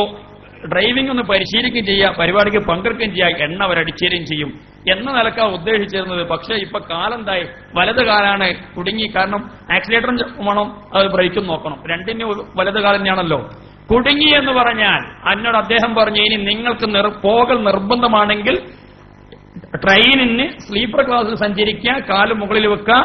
ഡ്രൈവിംഗ് ഒന്ന് പരിശീലിക്കുകയും ചെയ്യാം, പരിപാടിക്ക് പങ്കെടുക്കുകയും ചെയ്യാം, എണ്ണ അവരടിച്ചേരുകയും ചെയ്യും എന്ന നിലക്കാ ഉദ്ദേശിച്ചിരുന്നത്. പക്ഷെ ഇപ്പൊ കാലെന്തായി, വലത് കാലാണ് കുടുങ്ങി. കാരണം ആക്സിലേറ്ററും വേണം, അത് ബ്രേക്കും നോക്കണം, രണ്ടിനും വലത് കാലം തന്നെയാണല്ലോ. കുടുങ്ങി എന്ന് പറഞ്ഞാൽ എന്നോട് അദ്ദേഹം പറഞ്ഞു, ഇനി നിങ്ങൾക്ക് പോകൽ നിർബന്ധമാണെങ്കിൽ ട്രെയിനിന് സ്ലീപ്പർ ക്ലാസ്സിൽ സഞ്ചരിക്കുക, കാല് മുകളിൽ വെക്കുക,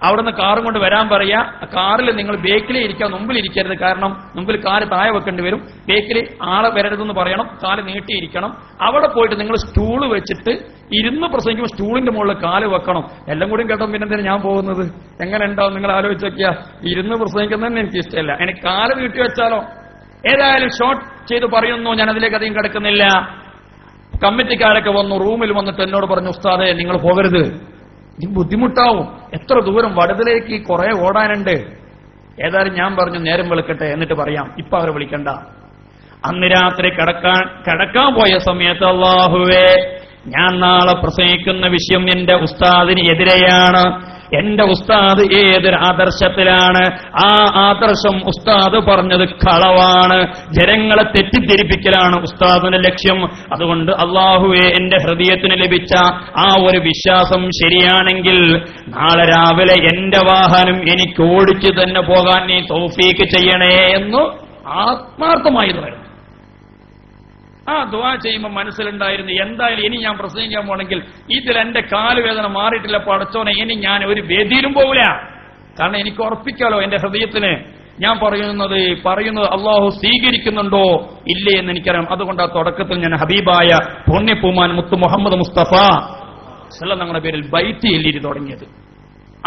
അവിടുന്ന് കാറും കൊണ്ട് വരാൻ പറയാ. കാറിൽ നിങ്ങൾ ബേക്കിലേ ഇരിക്കുക, മുമ്പിൽ ഇരിക്കരുത്, കാരണം മുമ്പിൽ കാല് താഴെ വെക്കേണ്ടി വരും. ബേക്കിൽ ആളെ വരരുതെന്ന് പറയണം, കാല് നീട്ടിയിരിക്കണം. അവിടെ പോയിട്ട് നിങ്ങൾ സ്റ്റൂള് വെച്ചിട്ട് ഇരുന്ന് പ്രസംഗിക്കുമ്പോൾ സ്റ്റൂളിന്റെ മുകളിൽ കാല് വെക്കണം. എല്ലാം കൂടി കേട്ടോ, പിന്നെന്തിനാ ഞാൻ പോകുന്നത്, എങ്ങനെ ഉണ്ടാവും നിങ്ങൾ ആലോചിച്ച് നോക്കിയാ. ഇരുന്ന് പ്രസംഗിക്കുന്നതന്നെ എനിക്ക് ഇഷ്ടമല്ല, എനിക്ക് കാല് നീട്ടി വെച്ചാലോ. ഏതായാലും ഷോർട്ട് ചെയ്ത് പറയുന്നു, ഞാൻ അതിലേക്ക് അധികം കിടക്കുന്നില്ല. കമ്മിറ്റിക്കാരൊക്കെ വന്നു, റൂമിൽ വന്നിട്ട് എന്നോട് പറഞ്ഞു, ഉസ്താദേ നിങ്ങൾ പോകരുത്, ഇത് ബുദ്ധിമുട്ടാവും, എത്ര ദൂരം വടതിലേക്ക് കുറെ ഓടാനുണ്ട്. ഏതായാലും ഞാൻ പറഞ്ഞു നേരം വെളുക്കട്ടെ എന്നിട്ട് പറയാം, ഇപ്പൊ അവരെ വിളിക്കണ്ട. അന്ന് രാത്രി കിടക്കാൻ പോയ സമയത്ത്, അല്ലാഹുവേ ഞാൻ നാളെ പ്രസംഗിക്കുന്ന വിഷയം എന്റെ ഉസ്താദിന് എതിരെയാണ്. എന്റെ ഉസ്താദ് ഏതൊരു ആദർശത്തിലാണ്, ആ ആദർശം ഉസ്താദ് പറഞ്ഞത് കളവാണ്, ജനങ്ങളെ തെറ്റിദ്ധരിപ്പിക്കലാണ് ഉസ്താദിന്റെ ലക്ഷ്യം. അതുകൊണ്ട് അല്ലാഹുവേ എന്റെ ഹൃദയത്തിന് ലഭിച്ച ആ ഒരു വിശ്വാസം ശരിയാണെങ്കിൽ നാളെ രാവിലെ എന്റെ വാഹനം എനിക്ക് ഓടിച്ചു തന്നെ പോകാൻ നീ തൗഫീക്ക് ചെയ്യണേ എന്ന് ആത്മാർത്ഥമായി പറയുന്നു. ആ ദുആ ചെയ്യുമ്പോൾ മനസ്സിലുണ്ടായിരുന്നു, എന്തായാലും ഇനി ഞാൻ പ്രസംഗിക്കാൻ പോണെങ്കിൽ ഇതിൽ എന്റെ കാലുവേദന മാറിയിട്ടില്ല പടച്ചോനെ, ഇനി ഞാൻ ഒരു വേദിയിലും പോകില്ല. കാരണം എനിക്ക് ഉറപ്പിക്കാലോ എന്റെ ഹൃദയത്തിന് ഞാൻ പറയുന്നത് അള്ളാഹു സ്വീകരിക്കുന്നുണ്ടോ ഇല്ലേ എന്ന് എനിക്കറിയാം. അതുകൊണ്ട് ആ തുടക്കത്തിൽ ഞാൻ ഹബീബായ പുണ്യപൂമാൻ മുത്ത് മുഹമ്മദ് മുസ്തഫ ഞങ്ങളുടെ പേരിൽ ബൈത്ത് എല്ലിരി തുടങ്ങിയത്.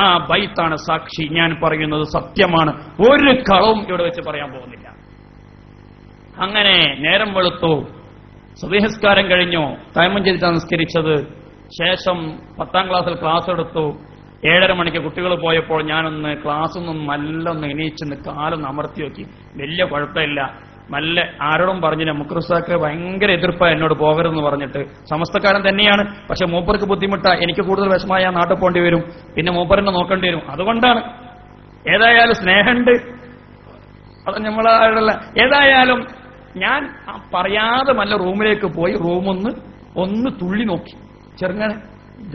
ആ ബൈത്താണ് സാക്ഷി, ഞാൻ പറയുന്നത് സത്യമാണ്, ഒരു കളവും ഇവിടെ വെച്ച് പറയാൻ പോകുന്നില്ല. അങ്ങനെ നേരം വെളുത്തു, സുബഹിസ്കാരം കഴിഞ്ഞു, തയമ്മം ചെയ്തിട്ടാണ് നിസ്കരിച്ചത്. ശേഷം 10ാം ക്ലാസ്സിൽ ക്ലാസ് എടുത്തു. 7:30 മണിക്ക് കുട്ടികൾ പോയപ്പോൾ ഞാനൊന്ന് ക്ലാസ്സിൽ നിന്നും നല്ലൊന്ന് എണീച്ചെന്ന് കാലൊന്ന് അമർത്തി നോക്കി. വലിയ കുഴപ്പമില്ല, നല്ല ആരോടും പറഞ്ഞില്ല. മുക്രുസാക്ക് ഭയങ്കര എതിർപ്പാണ് എന്നോട് പോകരുതെന്ന് പറഞ്ഞിട്ട്. സമസ്തക്കാരൻ തന്നെയാണ്, പക്ഷെ മൂപ്പർക്ക് ബുദ്ധിമുട്ടാ, എനിക്ക് കൂടുതൽ വിഷമമായ നാട്ടിൽ പോകേണ്ടി വരും, പിന്നെ മൂപ്പറിനെ നോക്കേണ്ടി വരും. അതുകൊണ്ടാണ്. ഏതായാലും സ്നേഹമുണ്ട്, അത് നമ്മളല്ല. ഏതായാലും ഞാൻ പറയാതെ നല്ല റൂമിലേക്ക് പോയി, റൂമൊന്ന് തുള്ളി നോക്കി. ചെറുങ്ങനെ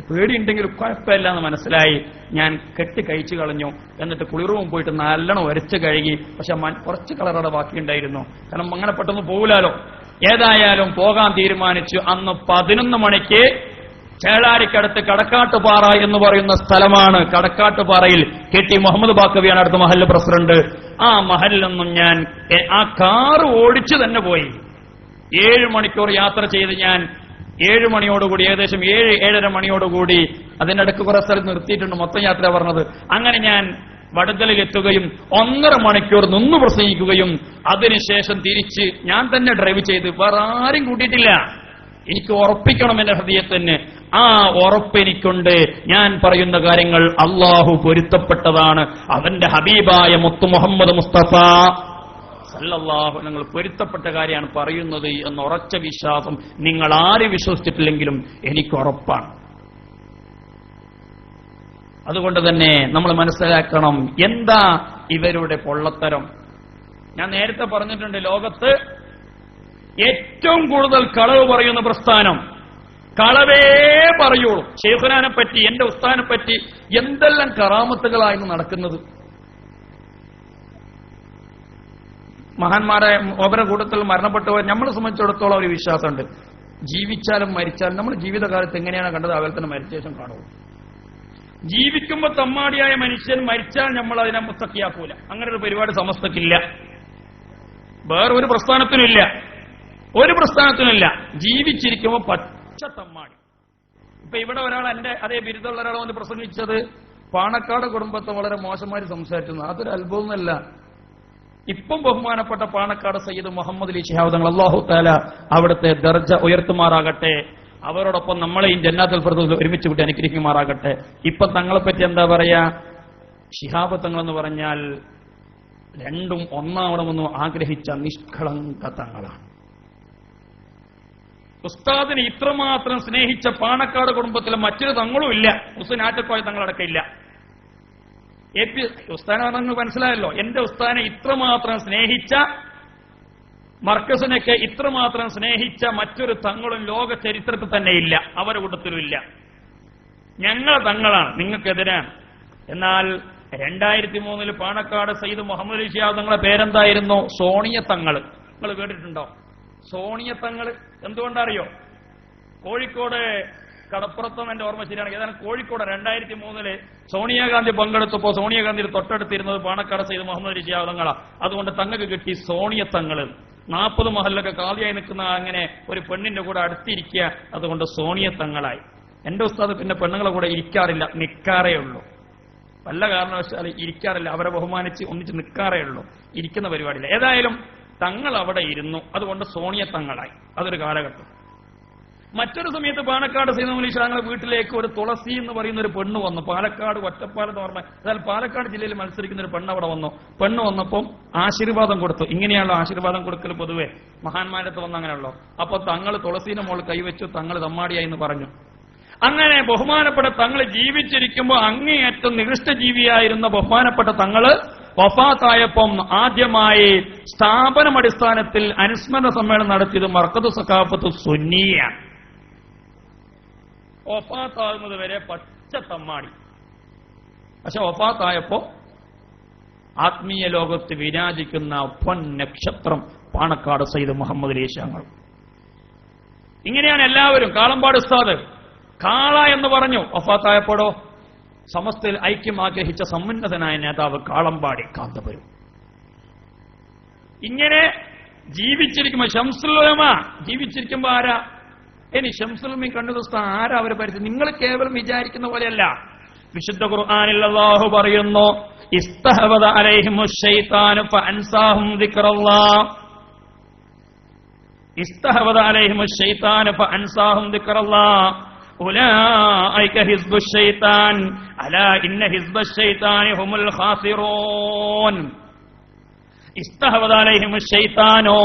പേടിയുണ്ടെങ്കിലും കുഴപ്പമില്ല എന്ന് മനസ്സിലായി. ഞാൻ കെട്ടി കഴിച്ചു കളഞ്ഞു. എന്നിട്ട് കുളിറൂം പോയിട്ട് നല്ലോണം ഉരച്ച് കഴുകി. പക്ഷെ കുറച്ച് കളറോടെ ബാക്കിയുണ്ടായിരുന്നു, കാരണം അങ്ങനെ പെട്ടെന്ന് പോകില്ലാലോ. ഏതായാലും പോകാൻ തീരുമാനിച്ചു. അന്ന് 11 മണിക്ക് ചേളാരിക്കടുത്ത് കടക്കാട്ടുപാറ എന്ന് പറയുന്ന സ്ഥലമാണ്. കടക്കാട്ടുപാറയിൽ കെ ടി മുഹമ്മദ് ബാക്കവിയാണ് അടുത്ത മഹല്ല് പ്രസിഡന്റ്. ആ മഹലിൽ നിന്നും ഞാൻ ആ കാറ് ഓടിച്ചു തന്നെ പോയി. 7 മണിക്കൂർ യാത്ര ചെയ്ത് ഞാൻ 7 മണിയോടുകൂടി, ഏകദേശം 7-7:30 മണിയോടുകൂടി, അതിനിടയ്ക്ക് കുറെ സ്ഥലത്ത് നിർത്തിയിട്ടുണ്ട്, മൊത്തം യാത്ര പറഞ്ഞത്. അങ്ങനെ ഞാൻ വടുതലിൽ എത്തുകയും 1.5 മണിക്കൂർ നിന്ന് പ്രസംഗിക്കുകയും അതിനുശേഷം തിരിച്ച് ഞാൻ തന്നെ ഡ്രൈവ് ചെയ്ത്, വേറെ ആരും കൂട്ടിയിട്ടില്ല. എനിക്ക് ഉറപ്പിക്കണം എന്റെ ഹൃദയത്തിന്, ആ ഉറപ്പെനിക്കുണ്ട്. ഞാൻ പറയുന്ന കാര്യങ്ങൾ അള്ളാഹു പൊരുത്തപ്പെട്ടതാണ്, അവന്റെ ഹബീബായ മുത്തു മുഹമ്മദ് മുസ്തഫ സല്ലല്ലാഹു നിങ്ങൾ പൊരുത്തപ്പെട്ട കാര്യമാണ് പറയുന്നത് എന്ന ഉറച്ച വിശ്വാസം നിങ്ങൾ ആര് വിശ്വസിച്ചിട്ടില്ലെങ്കിലും എനിക്ക് ഉറപ്പാണ്. അതുകൊണ്ട് തന്നെ നമ്മൾ മനസ്സിലാക്കണം എന്താ ഇവരുടെ പൊള്ളത്തരം. ഞാൻ നേരത്തെ പറഞ്ഞിട്ടുണ്ട്, ലോകത്ത് ഏറ്റവും കൂടുതൽ കളവ് പറയുന്ന പ്രസ്ഥാനം കളവേ പറയുള്ളൂ. ശൈഖുനാനെ പറ്റി, എന്റെ ഉസ്താദിനെ പറ്റി എന്തെല്ലാം കറാമത്തുകളായിരുന്നു നടക്കുന്നത്. മഹാന്മാരെ അവരുടെ കൂട്ടത്തിൽ മരണപ്പെട്ടവർ നമ്മളെ സംബന്ധിച്ചിടത്തോളം ഒരു വിശ്വാസമുണ്ട്, ജീവിച്ചാലും മരിച്ചാലും നമ്മൾ ജീവിതകാലത്ത് എങ്ങനെയാണ് കണ്ടത് അതുപോലെ തന്നെ മരിച്ച ശേഷം കാണുള്ളൂ. ജീവിക്കുമ്പോൾ തമ്മാടിയായ മനുഷ്യൻ മരിച്ചാൽ നമ്മൾ അതിനെ മുത്തക്കിയാക്കൂല. അങ്ങനെ ഒരു പരിപാടി സമസ്തക്കില്ല, വേറൊരു പ്രസ്ഥാനത്തിനുമില്ല, ഒരു പ്രസ്ഥാനത്തിനുമില്ല. ജീവിച്ചിരിക്കുമ്പോൾ പച്ച തമ്മാടി. ഇപ്പൊ ഇവിടെ ഒരാൾ എന്റെ അതേ ബിരുദമുള്ള ഒരാൾ വന്ന് പ്രസംഗിച്ചത് പാണക്കാട് കുടുംബത്തെ വളരെ മോശമായി സംസാരിച്ചു. അതൊരു അത്ഭുതമല്ല. ഇപ്പം ബഹുമാനപ്പെട്ട പാണക്കാട് സയ്യിദ് മുഹമ്മദ് അലി ശിഹാബ് തങ്ങൾ അല്ലാഹു തആല അവിടുത്തെ ദർജ ഉയർത്തുമാറാകട്ടെ, അവരോടൊപ്പം നമ്മളെയും ജന്നാത്തുൽ ഫിർദൗസിൽ ഒരുമിച്ച് വിട്ട് അനുഗ്രഹിക്കുമാറാകട്ടെ. ഇപ്പൊ തങ്ങളെപ്പറ്റി എന്താ പറയാ, ശിഹാബ് തങ്ങൾ എന്ന് പറഞ്ഞാൽ രണ്ടും ഒന്നാവണമെന്ന് ആഗ്രഹിച്ച നിഷ്കളങ്ക തങ്ങളാണ്. ഉസ്താദിനെ ഇത്രമാത്രം സ്നേഹിച്ച പാണക്കാട് കുടുംബത്തിലെ മറ്റൊരു തങ്ങളും ഇല്ല. ഹുസൈൻ ആറ്റക്കോയ തങ്ങളടക്കം ഇല്ല. ഉസ്താനെ പറഞ്ഞാൽ മനസ്സിലായല്ലോ. എന്റെ ഉസ്താനെ ഇത്രമാത്രം സ്നേഹിച്ച, മർക്കസിനൊക്കെ ഇത്രമാത്രം സ്നേഹിച്ച മറ്റൊരു തങ്ങളും ലോക ചരിത്രത്തിൽ തന്നെ ഇല്ല, അവരുടെ കൂട്ടത്തിലും ഇല്ല. ഞങ്ങൾ തങ്ങളാണ്, നിങ്ങൾക്കെതിരാണ്. എന്നാൽ 2003 പാണക്കാട് സയ്യിദ് മുഹമ്മദ് അലി ശിഹാബ് തങ്ങളെ പേരെന്തായിരുന്നു? സോണിയ തങ്ങൾ. നിങ്ങൾ കേട്ടിട്ടുണ്ടോ സോണിയ തങ്ങൾ? എന്തുകൊണ്ടറിയോ? കോഴിക്കോട് കടപ്പുറത്തും എന്റെ ഓർമ്മ ശരിയാണെങ്കിൽ ഏതാണ് കോഴിക്കോട് 2003 സോണിയാഗാന്ധി പങ്കെടുത്തപ്പോൾ സോണിയാഗാന്ധിയുടെ തൊട്ടടുത്തിരുന്നത് പാണക്കാട് സയ്യിദ് മുഹമ്മദ് അലി ശിഹാബ് തങ്ങളാ. അതുകൊണ്ട് തങ്ങൾക്ക് കിട്ടി സോണിയ തങ്ങൾ. 40 മഹലിലൊക്കെ കാലിയായി നിൽക്കുന്ന അങ്ങനെ ഒരു പെണ്ണിന്റെ കൂടെ അടുത്തിരിക്കുക, അതുകൊണ്ട് സോണിയ തങ്ങളായി. എന്റെ ഉസ്താദ് പിന്നെ പെണ്ണുങ്ങളെ കൂടെ ഇരിക്കാറില്ല, നിൽക്കാറേ ഉള്ളൂ. വല്ല കാരണവശാൽ ഇരിക്കാറില്ല, അവരെ ബഹുമാനിച്ച് ഒന്നിച്ച് നിൽക്കാറേ ഉള്ളൂ, ഇരിക്കുന്ന പരിപാടിയില്ല. ഏതായാലും തങ്ങൾ അവിടെ ഇരുന്നു, അതുകൊണ്ട് സോണിയ തങ്ങളായി. അതൊരു കാലഘട്ടം. മറ്റൊരു സമയത്ത് പാണക്കാട് സയ്യിദ് അലി ശിഹാബ് തങ്ങളുടെ വീട്ടിലേക്ക് ഒരു തുളസി എന്ന് പറയുന്ന ഒരു പെണ്ണ് വന്നു. പാലക്കാട് ഒറ്റപ്പാലം എന്ന് പറഞ്ഞാൽ അതായത് പാലക്കാട് ജില്ലയിൽ മത്സരിക്കുന്ന ഒരു പെണ്ണ് അവിടെ വന്നു. പെണ്ണ് വന്നപ്പം ആശീർവാദം കൊടുത്തു. ഇങ്ങനെയാണല്ലോ ആശീർവാദം കൊടുക്കൽ പൊതുവെ, മഹാന്മാരത്ത് വന്ന അങ്ങനെയുള്ളൂ. അപ്പൊ തങ്ങൾ തുളസീന്റെ മോൾ കൈവച്ചു, തങ്ങൾ തമ്മാടിയായി എന്ന് പറഞ്ഞു. അങ്ങനെ ബഹുമാനപ്പെട്ട തങ്ങൾ ജീവിച്ചിരിക്കുമ്പോൾ അങ്ങേയറ്റം നികൃഷ്ടജീവിയായിരുന്ന ബഹുമാനപ്പെട്ട തങ്ങള് വഫാത്തായപ്പം ആദ്യമായി സ്ഥാപനമടിസ്ഥാനത്തിൽ അനുസ്മരണ സമ്മേളനം നടത്തിയത് മർക്കദു സഖാഫത്ത് സുന്നിയാണ്. വഫാത്താകുന്നത് വരെ പച്ച തമ്മാടി. പക്ഷെ വഫാത്തായപ്പോ ആത്മീയ ലോകത്ത് വിരാജിക്കുന്ന പൊൻ നക്ഷത്രം പാണക്കാട് സയ്യിദ് മുഹമ്മദ് അലി ശിഹാബ്. ഇങ്ങനെയാണ് എല്ലാവരും. കാളമ്പാട് ഉസ്താദ് കാള എന്ന് പറഞ്ഞു. വഫാത്തായപ്പോഴോ സമസ്തയിൽ ഐക്യം ആഗ്രഹിച്ച സമുന്നതനായ നേതാവ് കാളമ്പാടി കാന്തപുരം. ഇങ്ങനെ ജീവിച്ചിരിക്കുമ്പോ ശംസുൽ ഉലമ ജീവിച്ചിരിക്കുമ്പോ ആരാ? ഇനി ശംസുൽ ഉലമ കണ്ടു ദിവസം ആരാ അവരെ പരിചയം? നിങ്ങൾ കേവലം വിചാരിക്കുന്ന പോലെയല്ല. വിശുദ്ധ ഖുർആനിൽ അല്ലാഹു പറയുന്നു, ഇസ്തഹവദ അലൈഹിമുശ് ശൈത്താനു ഫഅൻസാഹും ദിക്റല്ലാഹ്. ഇസ്തഹവദ അലൈഹിമുശ് ശൈത്താനു ഫഅൻസാഹും ദിക്റല്ലാഹ് ഉലൈക ഹിസ്ബുശ് ശൈത്താൻ അലാ ഇന്ന ഹിസ്ബശ് ശൈത്താനി ഹുമുൽ ഖാസിറൂൻ. ഇസ്തഹവദ അലൈഹിമുശ് ശൈത്താനോ,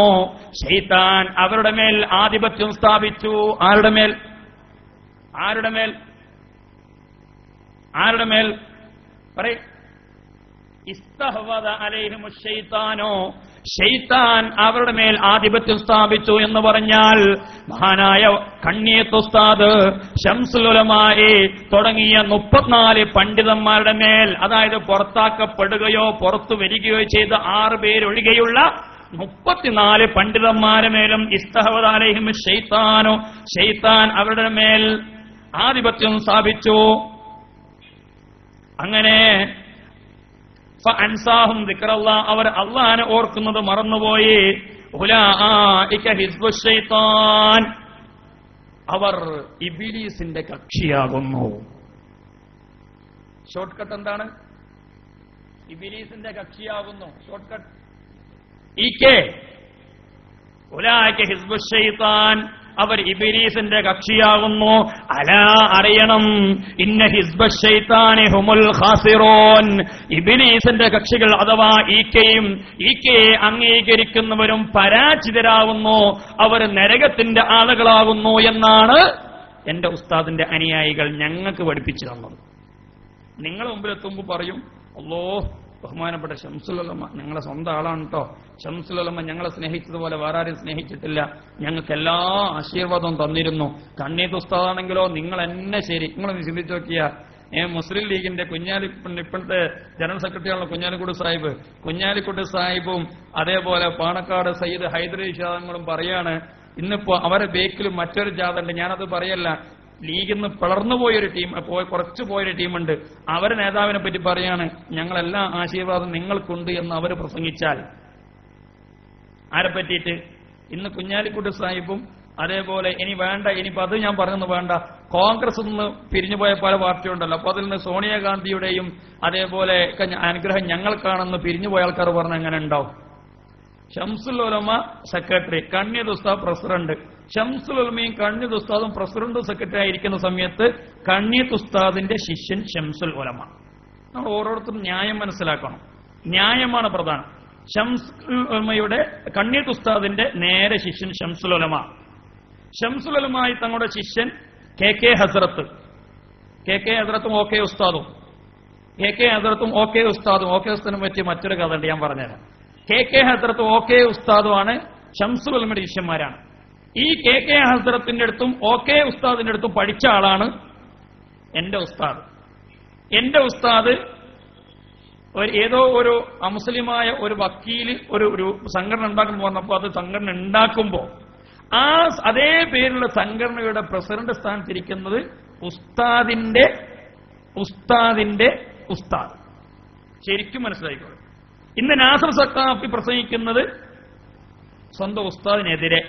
ശൈത്താൻ അവരുടെ മേൽ ആധിപത്യം സ്ഥാപിച്ചു. ആരുടെ മേൽ? ആരുടെ മേൽ? ആരുടെ മേൽ പറയ്. ഇസ്തഹവദ അലൈഹിമുശ് ശൈത്താനോ, ശൈത്താൻ അവരുടെ മേൽ ആധിപത്യം സ്ഥാപിച്ചു എന്ന് പറഞ്ഞാൽ മഹാനായ കണ്ണിയത്ത് ഉസ്താദ്, ശംസുൽ ഉലമാഇ തുടങ്ങിയ 34 പണ്ഡിതന്മാരുടെ മേൽ, അതായത് പുറത്താക്കപ്പെടുകയോ പുറത്തു വരികയോ ചെയ്ത 6 പേരൊഴികെയുള്ള 34 പണ്ഡിതന്മാരുടെ മേലും ഇസ്തഹവദ അലൈഹിമുശ് ശൈത്താനോ, ശൈത്താൻ അവരുടെ മേൽ ആധിപത്യം സ്ഥാപിച്ചു. അങ്ങനെ ഫഅൻസാഹും ദിക്റല്ലാഹ്, അവർ അല്ലാഹനെ ഓർക്കുന്നത് മറന്നുപോയി. ഉലൈക ഹിസ്ബുശ് ശൈത്താൻ, അവർ ഇബ്ലീസിന്റെ കക്ഷിയാകുന്നു. ഷോർട്ട് കട്ട് എന്താണ്? ഇബ്ലീസിന്റെ കക്ഷിയാകുന്നു. ഷോർട്ട് കട്ട് ഉലൈക ഹിസ്ബുശ് ശൈത്താൻ, അവർ ഇബ്ലീസിന്റെ കക്ഷിയാകുന്നു. അലാ, അറിയണം, ഇന്ന ഹിസ്ബശ് ശൈത്താനി ഹുമുൽ ഖാസിറൂൻ, ഇബ്ലീസിന്റെ കക്ഷികൾ അഥവാ ഈക്കയെ അംഗീകരിക്കുന്നവരും പരാജിതരാകുന്നു, അവർ നരകത്തിന്റെ ആളുകളാകുന്നു എന്നാണ് എന്റെ ഉസ്താദിന്റെ അനുയായികൾ ഞങ്ങൾക്ക് പഠിപ്പിച്ചു തന്നത്. നിങ്ങളെ മുമ്പിലെത്തുമ്പോൾ പറയും, അല്ലോ ബഹുമാനപ്പെട്ട ശംസുൽ ഉലമ ഞങ്ങളെ സ്വന്തം ആളാണ് കേട്ടോ, ശംസുൽ ഉലമ ഞങ്ങളെ സ്നേഹിച്ചതുപോലെ വേറെ ആരും സ്നേഹിച്ചിട്ടില്ല, ഞങ്ങൾക്ക് എല്ലാ ആശീർവാദവും തന്നിരുന്നു. കണ്ണീത്ത് ഉസ്താദാണെങ്കിലോ നിങ്ങൾ എന്നെ ശരി. നിങ്ങളൊന്ന് ചിന്തിച്ചു നോക്കിയ മുസ്ലിം ലീഗിന്റെ ഇപ്പോഴത്തെ ജനറൽ സെക്രട്ടറിയാണല്ലോ കുഞ്ഞാലിക്കുട്ടി സാഹിബും അതേപോലെ പാണക്കാട് സയ്യിദ് ഹൈദരലി ഷാദങ്ങളും പറയാണ്, ഇന്നിപ്പോ അവരെ ബേക്കിൽ മറ്റൊരു ജാഥ ഉണ്ട്. ഞാനത് പറയല്ല, ലീഗിൽ നിന്ന് പിളർന്നുപോയൊരു ടീം, കുറച്ചു പോയൊരു ടീമുണ്ട്. അവരെ നേതാവിനെ പറ്റി പറയാണ്, ഞങ്ങളെല്ലാ ആശീർവാദം നിങ്ങൾക്കുണ്ട് എന്ന് അവർ പ്രസംഗിച്ചാൽ ആരെ പറ്റിയിട്ട്? ഇന്ന് കുഞ്ഞാലിക്കുട്ടി സാഹിബും അതേപോലെ ഇനിയിപ്പോ അത് ഞാൻ പറഞ്ഞെന്ന് വേണ്ട, കോൺഗ്രസ് നിന്ന് പിരിഞ്ഞുപോയ പല പാർട്ടിയുണ്ടല്ലോ, അപ്പൊ അതിൽ നിന്ന് സോണിയാഗാന്ധിയുടെയും അതേപോലെ അനുഗ്രഹം ഞങ്ങൾക്കാണെന്ന് പിരിഞ്ഞുപോയ ആൾക്കാർ പറഞ്ഞ എങ്ങനെ ഉണ്ടാവും? ഷംസുൽ ഉലമ സെക്രട്ടറി, കണ്ണിയത്ത് ഉസ്താദ് പ്രസിഡന്റ്. ഷംസുൽ ഉലമയും കണ്ണിയത്ത് ഉസ്താദും പ്രസിഡന്റും സെക്രട്ടറി ആയിരിക്കുന്ന സമയത്ത് കണ്ണിയത്ത് ഉസ്താദിന്റെ ശിഷ്യൻ ഷംസുൽ ഉലമ. നമ്മൾ ഓരോരുത്തരും ന്യായം മനസ്സിലാക്കണം, ന്യായമാണ് പ്രധാനം. ഷംസുൽ ഉലമയുടെ കണ്ണിയത്ത് ഉസ്താദിന്റെ നേരെ ശിഷ്യൻ ഷംസുൽ ഉലമ. ഷംസുൽ ഉലമായി തങ്ങളുടെ ശിഷ്യൻ കെ കെ ഹസ്രത്തും ഓക്കെ ഉസ്താദും ഓക്കെ ഉസ്താദിനെ പറ്റി മറ്റൊരു കഥ ഉണ്ട്, ഞാൻ പറഞ്ഞുതരാം. കെ കെ ഹസ്രത്തും ഓക്കെ ഉസ്താദുമാണ് ഷംസുൽ ഉലമയുടെ ശിഷ്യന്മാരാണ്. ഈ കെ കെ ഹസ്രത്തിന്റെ അടുത്തും ഓക്കെ ഉസ്താദിന്റെ അടുത്തും പഠിച്ച ആളാണ് എന്റെ ഉസ്താദ്. എന്റെ ഉസ്താദ് ഏതോ ഒരു അമുസ്ലിമായ ഒരു വക്കീല് ഒരു സംഘടന ഉണ്ടാക്കുമ്പോൾ വന്നപ്പോൾ അത് സംഘടന ഉണ്ടാക്കുമ്പോൾ അതേ പേരുള്ള സംഘടനയുടെ പ്രസിഡന്റ് സ്ഥാനത്തിരിക്കുന്നത് ഉസ്താദിന്റെ ഉസ്താദ്. ശരിക്കും മനസ്സിലായിക്കോളൂ. ഇന്ന് നാസർ സഖാഫി പ്രസംഗിക്കുന്നത് സ്വന്തം ഉസ്താദിനെതിരെ.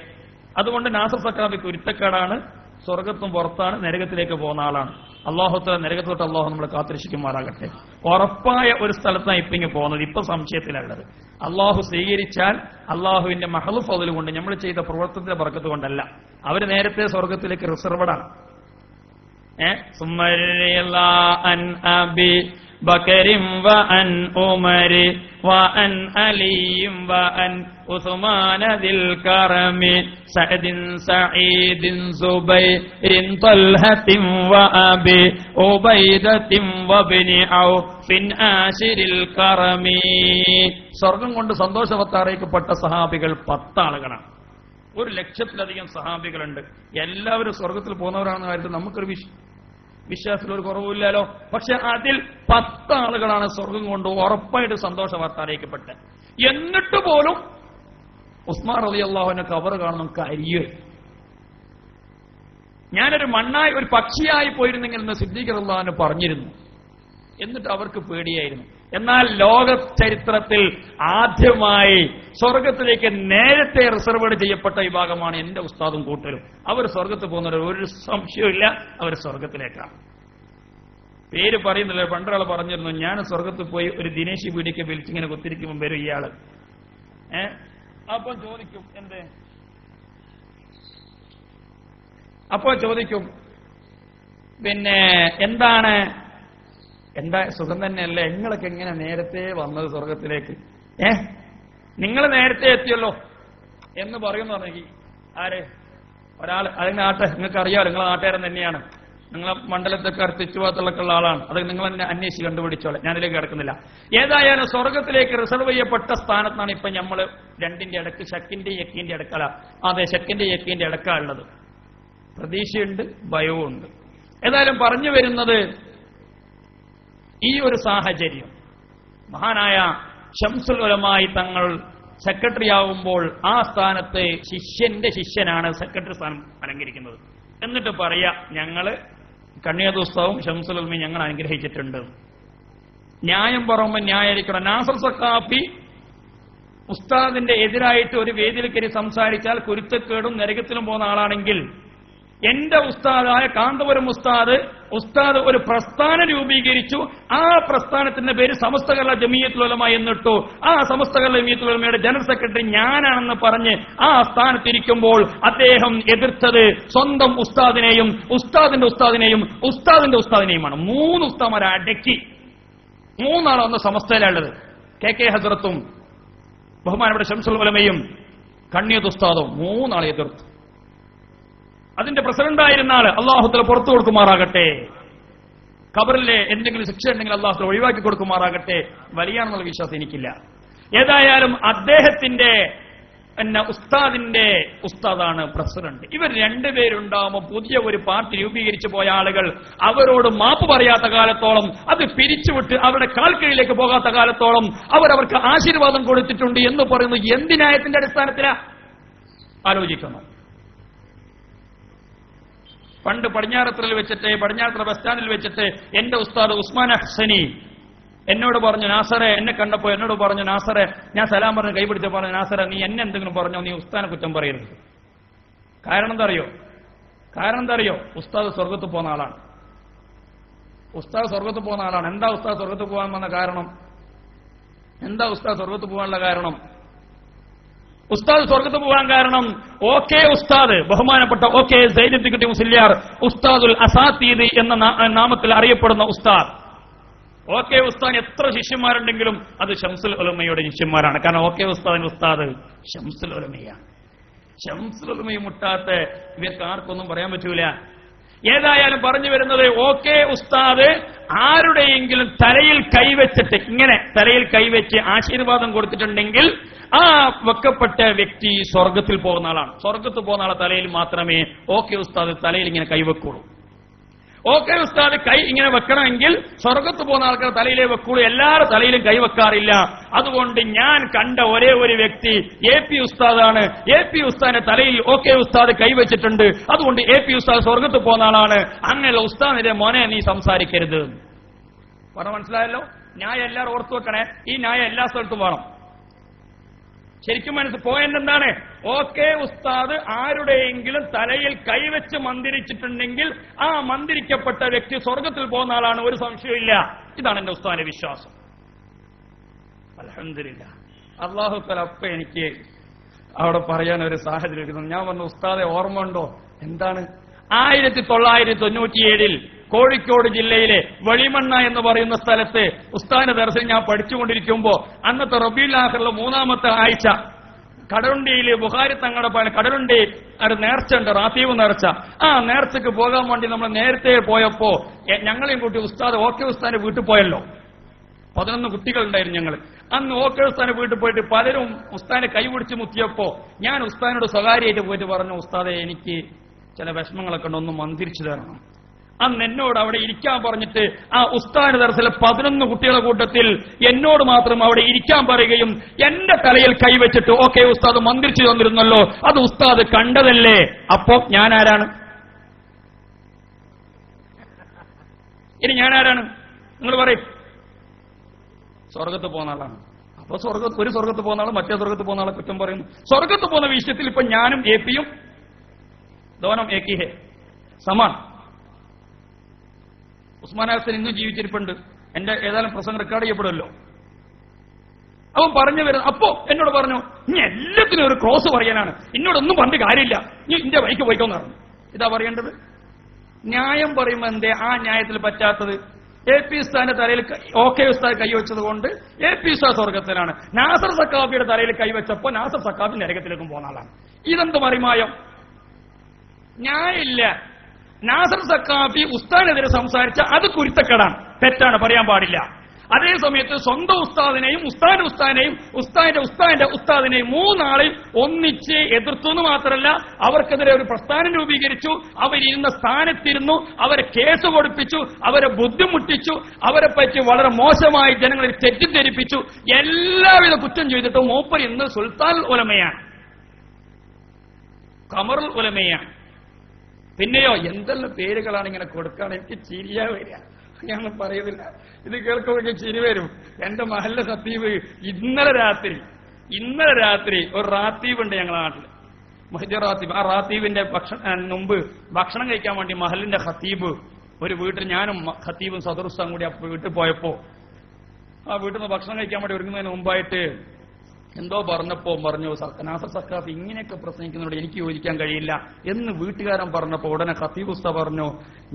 അതുകൊണ്ട് നാസർ സഖാഫി കുരുത്തക്കേടാണ്, സ്വർഗത്തും പുറത്താണ്, നരകത്തിലേക്ക് പോകുന്ന ആളാണ്. അള്ളാഹുത്തല നരകത്തോട്ട് അള്ളാഹു നമ്മൾ കാത്തിരക്ഷിക്കുമാറാകട്ടെ. ഉറപ്പായ ഒരു സ്ഥലത്താണ് ഇപ്പൊ ഇങ്ങനെ പോകുന്നത്, ഇപ്പൊ സംശയത്തിലുള്ളത്. അള്ളാഹു സ്വീകരിച്ചാൽ അള്ളാഹുവിന്റെ മഹളു ഫضل കൊണ്ട്, നമ്മൾ ചെയ്ത പ്രവർത്തനത്തിന്റെ ബർക്കത്ത് കൊണ്ടല്ല. അവര് നേരത്തെ സ്വർഗത്തിലേക്ക് റിസർവഡാണ്. ബക്കറിം വഅൻ ഉമരി വഅൻ അലിയും വഅൻ ഉസ്മാന ദിൽ കറമി സഅദിൻ സഈദിൻ സുബൈരിൻ തൽഹത്തിൻ വഅബി ഉബൈദത്തിൻ വബ്നി ഔഫിൻ ആശിരിൽ കറമി. സ്വർഗം കൊണ്ട് സന്തോഷവത്താറിയിക്കപ്പെട്ട സഹാബികൾ 10 ആളുകളാണ്. 1,00,000-ലധികം സഹാബികളുണ്ട്. എല്ലാവരും സ്വർഗത്തിൽ പോകുന്നവരാണെന്ന കാര്യത്തിൽ നമുക്കൊരു വിശ്വാസത്തിൽ ഒരു കുറവില്ലല്ലോ. പക്ഷെ അതിൽ 10 ആളുകളാണ് സ്വർഗം കൊണ്ട് ഉറപ്പായിട്ട് സന്തോഷ വാർത്ത അറിയിക്കപ്പെട്ടത്. എന്നിട്ട് പോലും ഉസ്മാൻ റളിയല്ലാഹുവിന്റെ ഖബർ കാണുന്ന കരിയർ. ഞാനൊരു മണ്ണായി ഒരു പക്ഷിയായി പോയിരുന്നെങ്കിൽ എന്ന് സിദ്ദീഖ് റളിയല്ലാഹു പറഞ്ഞിരുന്നു. എന്നിട്ട് അവർക്ക് പേടിയായിരുന്നു. എന്നാൽ ലോക ചരിത്രത്തിൽ ആദ്യമായി സ്വർഗത്തിലേക്ക് നേരത്തെ റിസർവേഡ് ചെയ്യപ്പെട്ട വിഭാഗമാണ് എന്റെ ഉസ്താദും കൂട്ടരും. അവർ സ്വർഗത്ത് പോകുന്നവർ ഒരു സംശയമില്ല, അവർ സ്വർഗത്തിലേക്കാണ്. പേര് പറയുന്നില്ല. പണ്ടൊരാൾ പറഞ്ഞിരുന്നു, ഞാൻ സ്വർഗത്ത് പോയി ഒരു ദിനേശി പീടിക്ക് വിളിച്ചിങ്ങനെ കുത്തിരിക്കുമ്പോൾ വരും ഇയാള്. അപ്പോൾ ചോദിക്കും എന്തേ, അപ്പോൾ ചോദിക്കും പിന്നെ എന്താ സുഖം തന്നെയല്ലേ, നിങ്ങളൊക്കെ എങ്ങനെ നേരത്തെ വന്നത് സ്വർഗത്തിലേക്ക്? നിങ്ങൾ നേരത്തെ എത്തിയല്ലോ എന്ന് പറയുമെന്ന് പറഞ്ഞെങ്കിൽ ആര്? ഒരാൾ അതിന്റെ നിങ്ങൾക്ക് അറിയാമല്ലോ, നിങ്ങളെ നാട്ടുകാരൻ തന്നെയാണ്, നിങ്ങളെ മണ്ഡലത്തൊക്കെ ചുറ്റുപാടത്തുള്ള ആളാണ്. അത് നിങ്ങൾ തന്നെ അന്വേഷിച്ച് കണ്ടുപിടിച്ചോളെ, ഞാനിലേക്ക് കിടക്കുന്നില്ല. ഏതായാലും സ്വർഗത്തിലേക്ക് റിസർവ് ചെയ്യപ്പെട്ട സ്ഥാനത്താണ് ഇപ്പൊ നമ്മൾ രണ്ടിന്റെ ഇടക്ക്, ശക്കിന്റെ യക്കീന്റെ ഇടക്കല. അതെ, ശക്കിന്റെ യക്കീന്റെ ഇടക്കാളുള്ളത്. പ്രതീക്ഷയുണ്ട്, ഭയവും ഉണ്ട്. ഏതായാലും പറഞ്ഞു വരുന്നത്, ഈ ഒരു സാഹചര്യം മഹാനായ ശംസുൽ ഉലമായി തങ്ങൾ സെക്രട്ടറി ആവുമ്പോൾ ആ സ്ഥാനത്ത് ശിഷ്യനാണ് സെക്രട്ടറി സ്ഥാനം അലങ്കരിക്കുന്നത്. എന്നിട്ട് പറയാ, ഞങ്ങള് കണ്ണിയത്ത് ഉസ്താദും ശംസുൽ ഉലമയും ഞങ്ങൾ അനുഗ്രഹിച്ചിട്ടുണ്ട്. ന്യായം പറയുമ്പോൾ ന്യായീകരിക്കണം. നാസർ സഖാഫി ഉസ്താദിന്റെ എതിരായിട്ട് ഒരു വേദിയിൽ കയറി സംസാരിച്ചാൽ കുരുത്തക്കേടും നരകത്തിലും പോകുന്ന ആളാണെങ്കിൽ, എന്റെ ഉസ്താദായ കാന്തപുരം ഉസ്താദ് ഒരു പ്രസ്ഥാനം രൂപീകരിച്ചു. ആ പ്രസ്ഥാനത്തിന്റെ പേര് സമസ്ത കേരള ജമിയത്തുൽ ഉലമ എന്നിട്ടു. ആ സമസ്ത കേരള ജമിയത്തുൽ ഉലമയുടെ ജനറൽ സെക്രട്ടറി ഞാനാണെന്ന് പറഞ്ഞ് ആ സ്ഥാനത്തിരിക്കുമ്പോൾ അദ്ദേഹം എതിർത്തത് സ്വന്തം ഉസ്താദിനെയും ഉസ്താദിന്റെ ഉസ്താദിനെയുമാണ്. 3 ഉസ്താദന്മാരെ അടക്കി 3 ആളൊന്ന് സമസ്തയിലുള്ളത്. കെ ഹസ്രത്തും ബഹുമാനപ്പെട്ട ശംസുൽ ഉലമയും കണ്ണിയത്ത് ഉസ്താദും 3 ആളെ എതിർത്തു. അതിന്റെ പ്രസിഡന്റായിരുന്ന ആള് അല്ലാഹു തആല പുറത്തു കൊടുക്കുമാറാകട്ടെ. ഖബറിലെ എന്തെങ്കിലും ശിക്ഷ ഉണ്ടെങ്കിൽ അല്ലാഹു തആല ഒഴിവാക്കി കൊടുക്കുമാറാകട്ടെ. വലിയാണെന്നുള്ള വിശ്വാസം എനിക്കില്ല. ഏതായാലും അദ്ദേഹത്തിന്റെ ഉസ്താദിന്റെ ഉസ്താദാണ് പ്രസിഡന്റ്. ഇവർ 2 പേരുണ്ടാവുമ്പോൾ പുതിയ ഒരു പാർട്ടി രൂപീകരിച്ചു പോയ ആളുകൾ അവരോട് മാപ്പ് പറയാത്ത കാലത്തോളം, അത് പിരിച്ചുവിട്ട് അവരുടെ കാൽക്കീഴിലേക്ക് പോകാത്ത കാലത്തോളം അവർക്ക് ആശീർവാദം കൊടുത്തിട്ടുണ്ട് എന്ന് പറയുന്നത് എന്തിനായത്തിന്റെ അടിസ്ഥാനത്തിലാ ആലോചിക്കണം. പണ്ട് പടിഞ്ഞാറത്തറ ബസ് സ്റ്റാൻഡിൽ വെച്ചിട്ട് എന്റെ ഉസ്താദ് ഉസ്മാൻ ഹസനി എന്നോട് പറഞ്ഞു, നാസറെ, എന്നെ കണ്ടപ്പോ എന്നോട് പറഞ്ഞു, നാസറെ, ഞാൻ സലാം പറഞ്ഞ് കൈപിടിച്ച പറഞ്ഞു, നാസറെ നീ എന്നെ എന്തെങ്കിലും പറഞ്ഞോ, നീ ഉസ്താദിനെ കുറ്റം പറയരുത്. കാരണം എന്താ അറിയോ? ഉസ്താദ് സ്വർഗത്ത് പോകുന്ന ആളാണ്. എന്താ ഉസ്താദ് സ്വർഗത്ത് പോകാൻ വന്ന കാരണം? ഉസ്താദ് സ്വർഗത്ത് പോകാൻ കാരണം ഓക്കെ ഉസ്താദ്, ബഹുമാനപ്പെട്ട ഓക്കെ സൈനുദ്ദീൻ മുസ്ലിയാർ ഉസ്താദുൽ അസാത്തീദ് എന്ന നാമത്തിൽ അറിയപ്പെടുന്ന ഉസ്താദ്. ഓക്കെ ഉസ്താദ് എത്ര ശിഷ്യന്മാരുണ്ടെങ്കിലും അത് ശംസുൽ ഉലമയുടെ ശിഷ്യന്മാരാണ്. കാരണം ഓക്കെ ഉസ്താദ് ശംസുൽ ഉലമയാണ്. ശംസുൽ ഉലമയും മുട്ടാത്ത ഇവർക്ക് ആർക്കൊന്നും പറയാൻ പറ്റൂല. ഏതായാലും പറഞ്ഞു വരുന്നത്, ഓക്കെ ഉസ്താദ് ആരുടെയെങ്കിലും തലയിൽ കൈവച്ച് ആശീർവാദം കൊടുത്തിട്ടുണ്ടെങ്കിൽ ആ വെക്കപ്പെട്ട വ്യക്തി സ്വർഗത്തിൽ പോകുന്ന ആളാണ്. സ്വർഗത്ത് പോകുന്ന ആളെ തലയിൽ മാത്രമേ ഓക്കെ ഉസ്താദ് തലയിൽ ഇങ്ങനെ കൈവെക്കുള്ളൂ. ഓക്കെ ഉസ്താദ് കൈ ഇങ്ങനെ വെക്കണമെങ്കിൽ സ്വർഗത്ത് പോകുന്ന ആൾക്കാർ തലയിലേ വെക്കുള്ളൂ, എല്ലാവരുടെ തലയിലും കൈവെക്കാറില്ല. അതുകൊണ്ട് ഞാൻ കണ്ട ഒരേ ഒരു വ്യക്തി AP ഉസ്താദാണ്. AP ഉസ്താദിന്റെ തലയിൽ ഓക്കെ ഉസ്താദ് കൈവച്ചിട്ടുണ്ട്. അതുകൊണ്ട് AP ഉസ്താദ് സ്വർഗത്ത് പോകുന്ന ആളാണ്. അങ്ങനെയുള്ള ഉസ്താദിന്റെ മോനെ നീ സംസാരിക്കരുത്. പറഞ്ഞ മനസ്സിലായല്ലോ? ന്യായം എല്ലാവരും ഓർത്തു വെക്കണേ. ഈ ന്യായം എല്ലാ സ്ഥലത്തും വേണം. ശരിക്കും പോയിന്റ് എന്താണ്? ഓക്കെ ഉസ്താദ് ആരുടെയെങ്കിലും തലയിൽ കൈവച്ച് മന്ദിരിച്ചിട്ടുണ്ടെങ്കിൽ ആ മന്ദിരിക്കപ്പെട്ട വ്യക്തി സ്വർഗത്തിൽ പോകുന്ന ആളാണ്, ഒരു സംശയമില്ല. ഇതാണ് എന്റെ ഉസ്താദിന്റെ വിശ്വാസം. അൽഹംദുലില്ലാഹ്. അല്ലാഹു തആല അപ്പ എനിക്ക് അവിടെ പറയാൻ ഒരു സാഹചര്യം. ഞാൻ പറഞ്ഞു, ഉസ്താദെ ഓർമ്മ ഉണ്ടോ? എന്താണ്? 1997 കോഴിക്കോട് ജില്ലയിലെ വെളിമണ്ണ എന്ന് പറയുന്ന സ്ഥലത്ത് ഉസ്താദിന്റെ ദർശനം ഞാൻ പഠിച്ചുകൊണ്ടിരിക്കുമ്പോ അന്നത്തെ റബീഉൽ ആഖിറിലെ 3-ാമത്തെ ആഴ്ച കടലുണ്ടിയിൽ ബുഖാരി തങ്ങളുടെ കടലുണ്ടി ഒരു നേർച്ച ഉണ്ട്, റാത്തീവ് നേർച്ച. ആ നേർച്ചക്ക് പോകാൻ വേണ്ടി നമ്മൾ നേരത്തെ പോയപ്പോ ഞങ്ങളെയും കൂട്ടി ഉസ്താദ് ഓക്കെ ഉസ്താദിന്റെ വീട്ടിൽ പോയല്ലോ. 11 കുട്ടികളുണ്ടായിരുന്നു ഞങ്ങൾ. അന്ന് ഓക്കെ ഉസ്താദിന്റെ വീട്ടിൽ പോയിട്ട് പലരും ഉസ്താദിനെ കൈപിടിച്ച് മുത്തിയപ്പോ ഞാൻ ഉസ്താദിനോട് സ്വകാര്യമായിട്ട് പോയിട്ട് പറഞ്ഞു, ഉസ്താദെ എനിക്ക് ചില വിഷമങ്ങളൊക്കെ ഉണ്ടൊന്ന് മന്ദിരിച്ചു തരണം. അന്ന് എന്നോട് അവിടെ ഇരിക്കാൻ പറഞ്ഞിട്ട് ആ ഉസ്താദിന്റെ ദർശനം 11 കുട്ടികളുടെ കൂട്ടത്തിൽ എന്നോട് മാത്രം അവിടെ ഇരിക്കാൻ പറയുകയും എന്റെ തലയിൽ കൈവച്ചിട്ട് ഓക്കെ ഉസ്താദ് മന്ദിരിച്ചു തന്നിരുന്നല്ലോ, അത് ഉസ്താദ് കണ്ടതല്ലേ? അപ്പോ ഞാൻ ആരാണ്? ഇനി ഞാൻ ആരാണ്? നിങ്ങൾ പറയും. സ്വർഗത്ത് പോകുന്ന ആളാണ്. അപ്പൊ ഒരു സ്വർഗത്ത് പോകുന്ന ആൾ മറ്റേ സ്വർഗത്ത് പോകുന്ന ആളെ കുറ്റം പറയുന്നു. സ്വർഗത്ത് പോകുന്ന വിഷയത്തിൽ ഇപ്പൊ ഞാനും AP-യും ദോനം ഏകി ഹേ സമാൻ. ഉസ്മാൻ ഹസൻ ഇന്നും ജീവിച്ചിരിപ്പുണ്ട്. എന്റെ ഏതായാലും പ്രസംഗം റെക്കോർഡ് ചെയ്യപ്പെടുമല്ലോ. അവൻ പറഞ്ഞു വരുന്നത്. അപ്പോ എന്നോട് പറഞ്ഞു, ഇനി എല്ലാത്തിനും ഒരു ക്രോസ് പറയാനാണ്, എന്നോടൊന്നും പറഞ്ഞ കാര്യമില്ല, നീ ഇന്റെ വഴിക്ക് പോയിക്കോന്ന് പറഞ്ഞു. ഇതാ പറയേണ്ടത്. ന്യായം പറയുമ്പോ എന്തേ ആ ന്യായത്തിൽ പറ്റാത്തത്? AP ഉസ്താദിന്റെ തലയിൽ ഓക്കെ ഉസ്താദ് കൈവച്ചത് കൊണ്ട് AP ഉസ്താദ് സ്വർഗത്തിലാണ്. നാസർ സക്കാഫിയുടെ തലയിൽ കൈവച്ചപ്പോ നാസർ സക്കാഫി നരകത്തിലേക്കും പോകുന്ന ആളാണ്. ഇതെന്ത് മറിമായം? ന്യായമില്ല. നാസർ സക്കാഫി ഉസ്താദിനെതിരെ സംസാരിച്ച അത് കുരുത്തക്കേടാണ്, തെറ്റാണ്, പറയാൻ പാടില്ല. അതേ സമയത്ത് സ്വന്തം ഉസ്താദിനെയും ഉസ്താദിന്റെ ഉസ്താദിനെയും 3 ആളെയും ഒന്നിച്ച് എതിർത്തു എന്ന് മാത്രമല്ല, അവർക്കെതിരെ ഒരു പ്രസ്ഥാനം രൂപീകരിച്ചു. അവരിരുന്ന സ്ഥാനത്തിരുന്നു, അവരെ കേസ് കൊടുപ്പിച്ചു, അവരെ ബുദ്ധിമുട്ടിച്ചു, അവരെ പറ്റി വളരെ മോശമായി ജനങ്ങളിൽ തെറ്റിദ്ധരിപ്പിച്ചു. എല്ലാവിധ കുറ്റം ചെയ്തിട്ടും മൂപ്പർ ഇന്ന് സുൽത്താൻ ഉലമയാണ്, ഖമറുൽ ഉലമയാണ്. പിന്നെയോ എന്തെല്ലാം പേരുകളാണ് ഇങ്ങനെ കൊടുക്കാൻ എനിക്ക് ചിരിയാ വരിക. ഞാൻ പറയുന്നില്ല, ഇത് കേൾക്കുമ്പോൾ ചിരി വരും. എന്റെ മഹല്ല് ഖത്തീബ് ഇന്നലെ രാത്രി ഒരു റാത്തീബ് ഉണ്ട് ഞങ്ങളുടെ നാട്ടിൽ, മഹ്ദി റാത്തീബ്. ആ റാത്തീബിന്റെ മുമ്പ് ഭക്ഷണം കഴിക്കാൻ വേണ്ടി മഹലിന്റെ ഖത്തീബ് ഒരു വീട്ടിൽ, ഞാനും ഖത്തീബും സദറുസ്താം കൂടി വീട്ടിൽ പോയപ്പോ ആ വീട്ടിൽ നിന്ന് ഭക്ഷണം കഴിക്കാൻ വേണ്ടി ഒരുങ്ങുന്നതിന് മുമ്പായിട്ട് എന്തോ പറഞ്ഞു, നാസർ സഖാഫി ഇങ്ങനെയൊക്കെ പ്രസംഗിക്കുന്നതോട് എനിക്ക് യോജിക്കാൻ കഴിയില്ല എന്ന് വീട്ടുകാരൻ പറഞ്ഞപ്പോ ഉടനെ ഖത്തീബ് ഉസ്താദ് പറഞ്ഞു,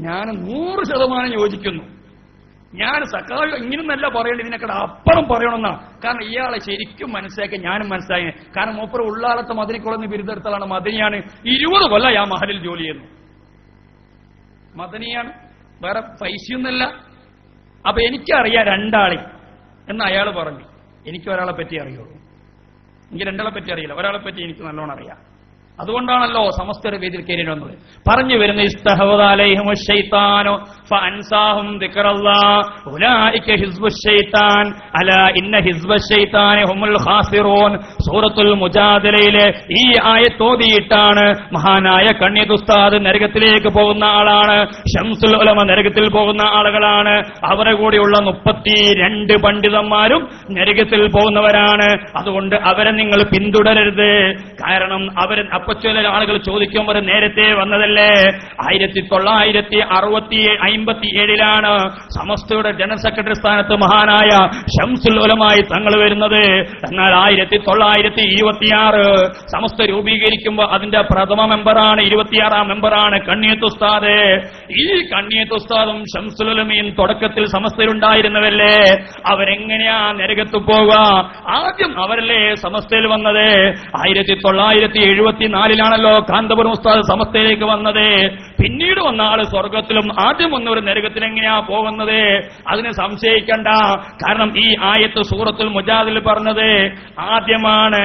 ഞാൻ 100% യോജിക്കുന്നു. ഞാൻ സഖാഫി ഇങ്ങനെയൊന്നല്ല പറയേണ്ടത്, ഇതിനൊക്കെ അപ്പുറം പറയണമെന്നാണ്. കാരണം ഇയാളെ ശരിക്കും മനസ്സിലാക്കി ഞാനും മനസ്സിലായി. കാരണം മൂപ്പർ ഉള്ളാലത്തെ മദനിക്കുളന്ന് ബിരുദെടുത്തതാണ്. മദനിയാണ്, 20 കൊല്ലം ആ മഹലിൽ ജോലി ചെയ്യുന്നു. മദനിയാണ്, വേറെ പൈസയൊന്നുമല്ല. അപ്പൊ എനിക്കറിയാം 2 ആളെ എന്ന് അയാൾ പറഞ്ഞു. എനിക്ക് ഒരാളെ പറ്റി അറിയുള്ളൂ, എനിക്ക് 2 ആളെ പറ്റി അറിയില്ല. ഒരാളെ പറ്റി എനിക്ക് നല്ലോണം അറിയാം. അതുകൊണ്ടാണല്ലോ സമസ്തയുടെ വേദിയിൽ കയറി വന്നത്. പറഞ്ഞു വരുന്ന സൂറത്തുൽ മുജാദിലയിലെ ഈ ആയത്തോതിയിട്ടാണ് മഹാനായ കണ്ണിയത്ത് ഉസ്താദ് നരകത്തിലേക്ക് പോകുന്ന ആളാണ്. ശംസുൽ ഉലമ നരകത്തിൽ പോകുന്ന ആളുകളാണ്. അവരെ കൂടിയുള്ള 32 പണ്ഡിതന്മാരും നരകത്തിൽ പോകുന്നവരാണ്. അതുകൊണ്ട് അവരെ നിങ്ങൾ പിന്തുടരരുത്. കാരണം അവരെ അപ്പൊ ചില ആളുകൾ ചോദിക്കുമ്പോൾ നേരത്തെ വന്നതല്ലേ. 1957 സമസ്തയുടെ ജനറൽ സെക്രട്ടറി സ്ഥാനത്ത് മഹാനായ ശംസുൽ ഉലമായി തങ്ങൾ വരുന്നത്. എന്നാൽ 1926 സമസ്ത രൂപീകരിക്കുമ്പോൾ അതിന്റെ പ്രഥമ മെമ്പറാണ്, 26ാം മെമ്പറാണ് കണ്ണിയത്ത് ഉസ്താദ്. ഈ കണ്ണിയത്ത് ഉസ്താദും ശംസുൽ ഉലമയും തുടക്കത്തിൽ സമസ്തയിലുണ്ടായിരുന്നവല്ലേ. അവരെങ്ങനെയാ നരകത്ത് പോവുക? ആദ്യം അവരല്ലേ സമസ്തയിൽ വന്നത്. 1974 കാന്തപുരം ഉസ്താദ് സമസ്തയിലേക്ക് വന്നത്. പിന്നീട് വന്ന ആള് സ്വർഗത്തിലും ആദ്യം വന്നൊരു നരകത്തിൽ എങ്ങനെയാ പോകുന്നത്? അതിന് സംശയിക്കണ്ട. കാരണം ഈ ആയത്ത് സൂറത്തുൽ മുജാദിൽ പറഞ്ഞത് ആദ്യമാണ്.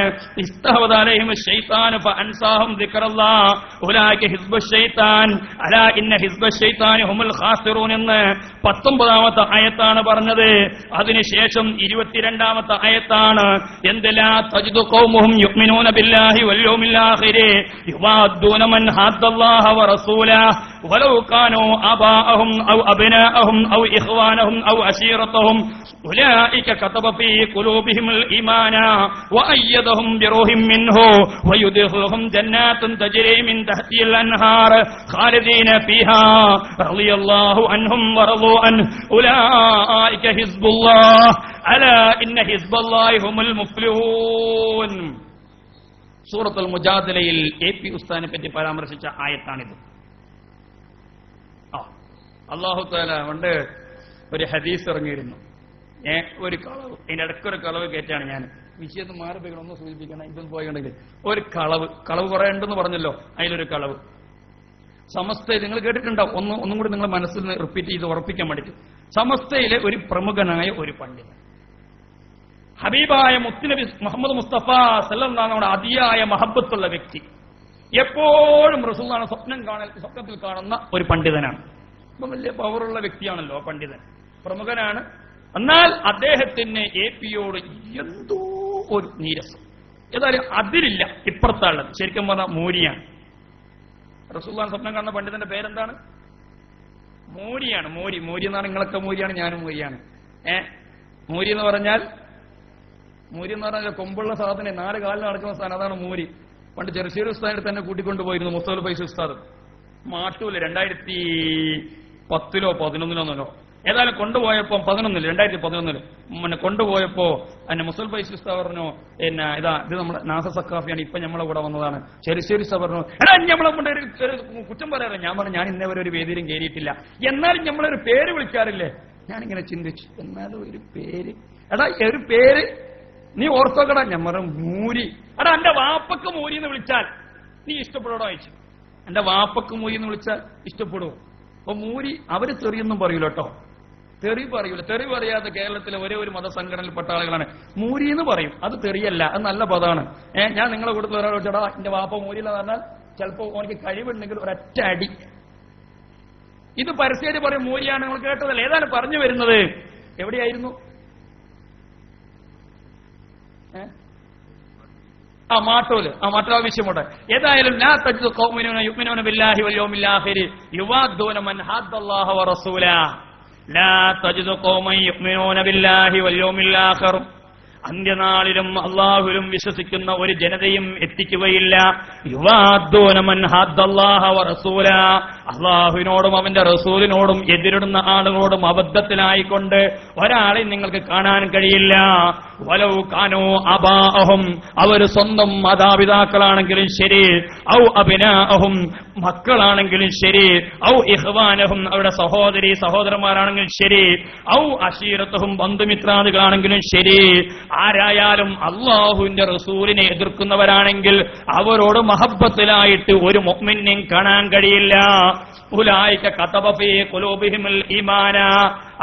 എന്ന് 19ാമത്തെ ആയത്താണ് പറഞ്ഞത്. അതിനുശേഷം 22ാമത്തെ ആയത്താണ്. എന്തെല്ലാ തജിദു ഖൗമുഹും യുഅ്മിനൂന ബില്ലാഹി വൽ യൗമിൽ ആഖിരി യുവാദ്ദൂന മൻ ഹദ്ദല്ലാഹ വറസൂലഹു വലൗ കാനൂ ആബാഅഹും ഔ അബ്നാഅഹും ഔ ഇഖ്വാനഹും ഔ അശീറതഹും ഉലൈക കതബ ഫീ ഖുലൂബിഹിമുൽ ഈമാന വഅയ്യദഹും ബിറൂഹിൻ മിൻഹു വയുദ്ഖിലുഹും ജന്നാത്തുൻ തജ്രി മിൻ തഹ്തിഹിൽ അൻഹാർ ഖാലിദീന ഫീഹാ റളിയല്ലാഹു അൻഹും വറളൂ അൻ ഉലൈക ഹിസ്ബുല്ലാഹ് അലാ ഇന്ന ഹിസ്ബല്ലാഹി ഹുമുൽ മുഫ്ലിഹൂൻ. സൂറത്തുൽ മുജാദിലയിൽ AP ഉസ്താദിനെ പറ്റി പരാമർശിച്ച ആയത്താണിത്. അല്ലാഹു തആല കൊണ്ട് ഒരു ഹദീസ് ഇറങ്ങിയിരുന്നു. ഒരു കളവ്, അതിന്റെ ഇടയ്ക്കൊരു കളവ് കേട്ടാണ് ഞാൻ വിഷയത്തിൽ മാറിപ്പോയി ഒന്ന് സൂചിപ്പിക്കണം. ഇതൊന്നും പോയിട്ടുണ്ടെങ്കിൽ ഒരു കളവ് കുറെ ഉണ്ടെന്ന് പറഞ്ഞല്ലോ, അതിലൊരു കളവ് സമസ്തയിൽ നിങ്ങൾ കേട്ടിട്ടുണ്ടാവും. ഒന്നും കൂടി നിങ്ങൾ മനസ്സിൽ നിന്ന് റിപ്പീറ്റ് ചെയ്ത് ഉറപ്പിക്കാൻ വേണ്ടിയിട്ട്. സമസ്തയിലെ ഒരു പ്രമുഖനായ ഒരു പണ്ഡിതൻ, ഹബീബായ മുത്തുനബി മുഹമ്മദ് മുസ്തഫ സല്ലല്ലാഹു അലൈഹി വസല്ലം അതിയായ മഹബത്തുള്ള വ്യക്തി, എപ്പോഴും റസൂലുള്ളാഹിനെ സ്വപ്നത്തിൽ കാണുന്ന ഒരു പണ്ഡിതനാണ്. ഇപ്പം വലിയ പവറുള്ള വ്യക്തിയാണല്ലോ പണ്ഡിതൻ, പ്രമുഖനാണ്. എന്നാൽ അദ്ദേഹത്തിന് APയോട് എന്തോ ഒരു നീരസം. ഏതായാലും അതിലില്ല, ഇപ്പുറത്താളുള്ളത് ശരിക്കും പറഞ്ഞാൽ മൂരിയാണ്. റസൂലുള്ളാഹിനെ സ്വപ്നം കാണുന്ന പണ്ഡിതന്റെ പേരെന്താണ്? മൂരിയാണ്. മൂരി എന്നാണ്. നിങ്ങളൊക്കെ മൂരിയാണ്, ഞാനും മൂരിയാണ്. മൂരി എന്ന് പറഞ്ഞാൽ കൊമ്പുള്ള സാധനം, 4 കാലിൽ നടക്കുന്ന സാധനം, അതാണ് മൂരി. പണ്ട് ചെറുശ്ശേരി ഉസ്താദിനെ തന്നെ കൂട്ടിക്കൊണ്ടു പോയിരുന്നു മുസ്തഫൽ ഫൈസി ഉസ്താദ്. മാട്ടൂല് 2010 11 ഏതായാലും കൊണ്ടുപോയപ്പോ 2011 കൊണ്ടുപോയപ്പോ എന്നെ മുസ്തഫൽ ഫൈസി ഉസ്താദ് പറഞ്ഞു, ഇത് നമ്മുടെ നാസർ സഖാഫിയാണ്, ഇപ്പൊ നമ്മളെ കൂടെ വന്നതാണ്. ചെറുശ്ശേരി ഉസ്താദ് പറഞ്ഞു, എടാ നമ്മളെ കൊണ്ട് ഒരു കുറ്റം പറയാറില്ല. ഞാൻ പറഞ്ഞു, ഞാൻ ഇന്നേവരെ ഒരു വേദിയിലും കയറിയിട്ടില്ല, എന്നാലും നമ്മളൊരു പേര് വിളിക്കാറില്ലേ? ഞാനിങ്ങനെ ചിന്തിച്ചു, എന്നാലും ഒരു പേര്, എടാ ഒരു പേര് നീ ഓർത്തോക്കടാ. ഞാൻ പറഞ്ഞു മൂരി. എടാ എന്റെ വാപ്പക്ക് മൂരി എന്ന് വിളിച്ചാൽ നീ ഇഷ്ടപ്പെടോടോ അയച്ചു. എന്റെ വാപ്പക്ക് മൂരി എന്ന് വിളിച്ചാൽ ഇഷ്ടപ്പെടുവോ? അപ്പൊ മൂരി അവര് തെറിയൊന്നും പറയൂല കേട്ടോ, തെറി പറയൂല. തെറി പറയാതെ കേരളത്തിലെ ഒരേ ഒരു മതസംഘടനയിൽപ്പെട്ട ആളുകളാണ്. മൂരി എന്ന് പറയും, അത് തെറിയല്ല, അത് നല്ല പദമാണ്. ഞാൻ നിങ്ങളെ കൂട്ടത്തിൽ ഒരാൾ ചോടാ എന്റെ വാപ്പ മൂരിയില്ലെന്ന് പറഞ്ഞാൽ ചിലപ്പോ എനിക്ക് കഴിവുണ്ടെങ്കിൽ ഒരൊറ്റ അടി. ഇത് പരസ്യമായിട്ട് പറയും മൂരിയാണ്, നിങ്ങൾ കേട്ടതല്ലേ? ഏതാണ് പറഞ്ഞു വരുന്നത്? എവിടെയായിരുന്നു? മാട്ടോല് ആവശ്യമുണ്ട്. ഏതായാലും ലാ തജ്ദു ഖൗമൻ യുഅ്മിനൂന ബില്ലാഹി വൽ യൗമിൽ ആഖിരി യുവാദ്ദൂന മൻ ഹദ്ദല്ലാഹ വറസൂലഹു. ലാ തജിദു ഖൗമൻ യുഅ്മിനൂന ബില്ലാഹി വൽ യൗമിൽ ആഖിർ, അന്ത്യനാളിലും അള്ളാഹുവിലും വിശ്വസിക്കുന്ന ഒരു ജനതയും എത്തിക്കുകയില്ല. യുവാദ്ദൂന മൻ ഹദ്ദല്ലാഹ വറസൂല, അള്ളാഹുവിനോടും അവന്റെ റസൂലിനോടും എതിരിടുന്ന ആളുകളോടും അബദ്ധത്തിലായിക്കൊണ്ട് ഒരാളെ നിങ്ങൾക്ക് കാണാൻ കഴിയില്ല. വലൗ കാനൂ അബാഅഹും, അവർ സ്വന്തം മാതാപിതാക്കളാണെങ്കിലും ശരി, ഔ അബ്നാഅഹും, മക്കളാണെങ്കിലും ശരി, ഔ ഇഖ്വാനഹും, അവരുടെ സഹോദരി സഹോദരന്മാരാണെങ്കിലും ശരി, ഔ അശീറത്തുഹും, ബന്ധുമിത്രാദികളാണെങ്കിലും ശരി, ആരായാലും അള്ളാഹുവിന്റെ റസൂലിനെ എതിർക്കുന്നവരാണെങ്കിൽ അവരോട് മഹബ്ബത്തിലായിട്ട് ഒരു മുഅ്മിനെയും കാണാൻ കഴിയില്ല. ഉലൈക കതബ ഫീ ഖുലൂബിഹിൽ ഈമാന,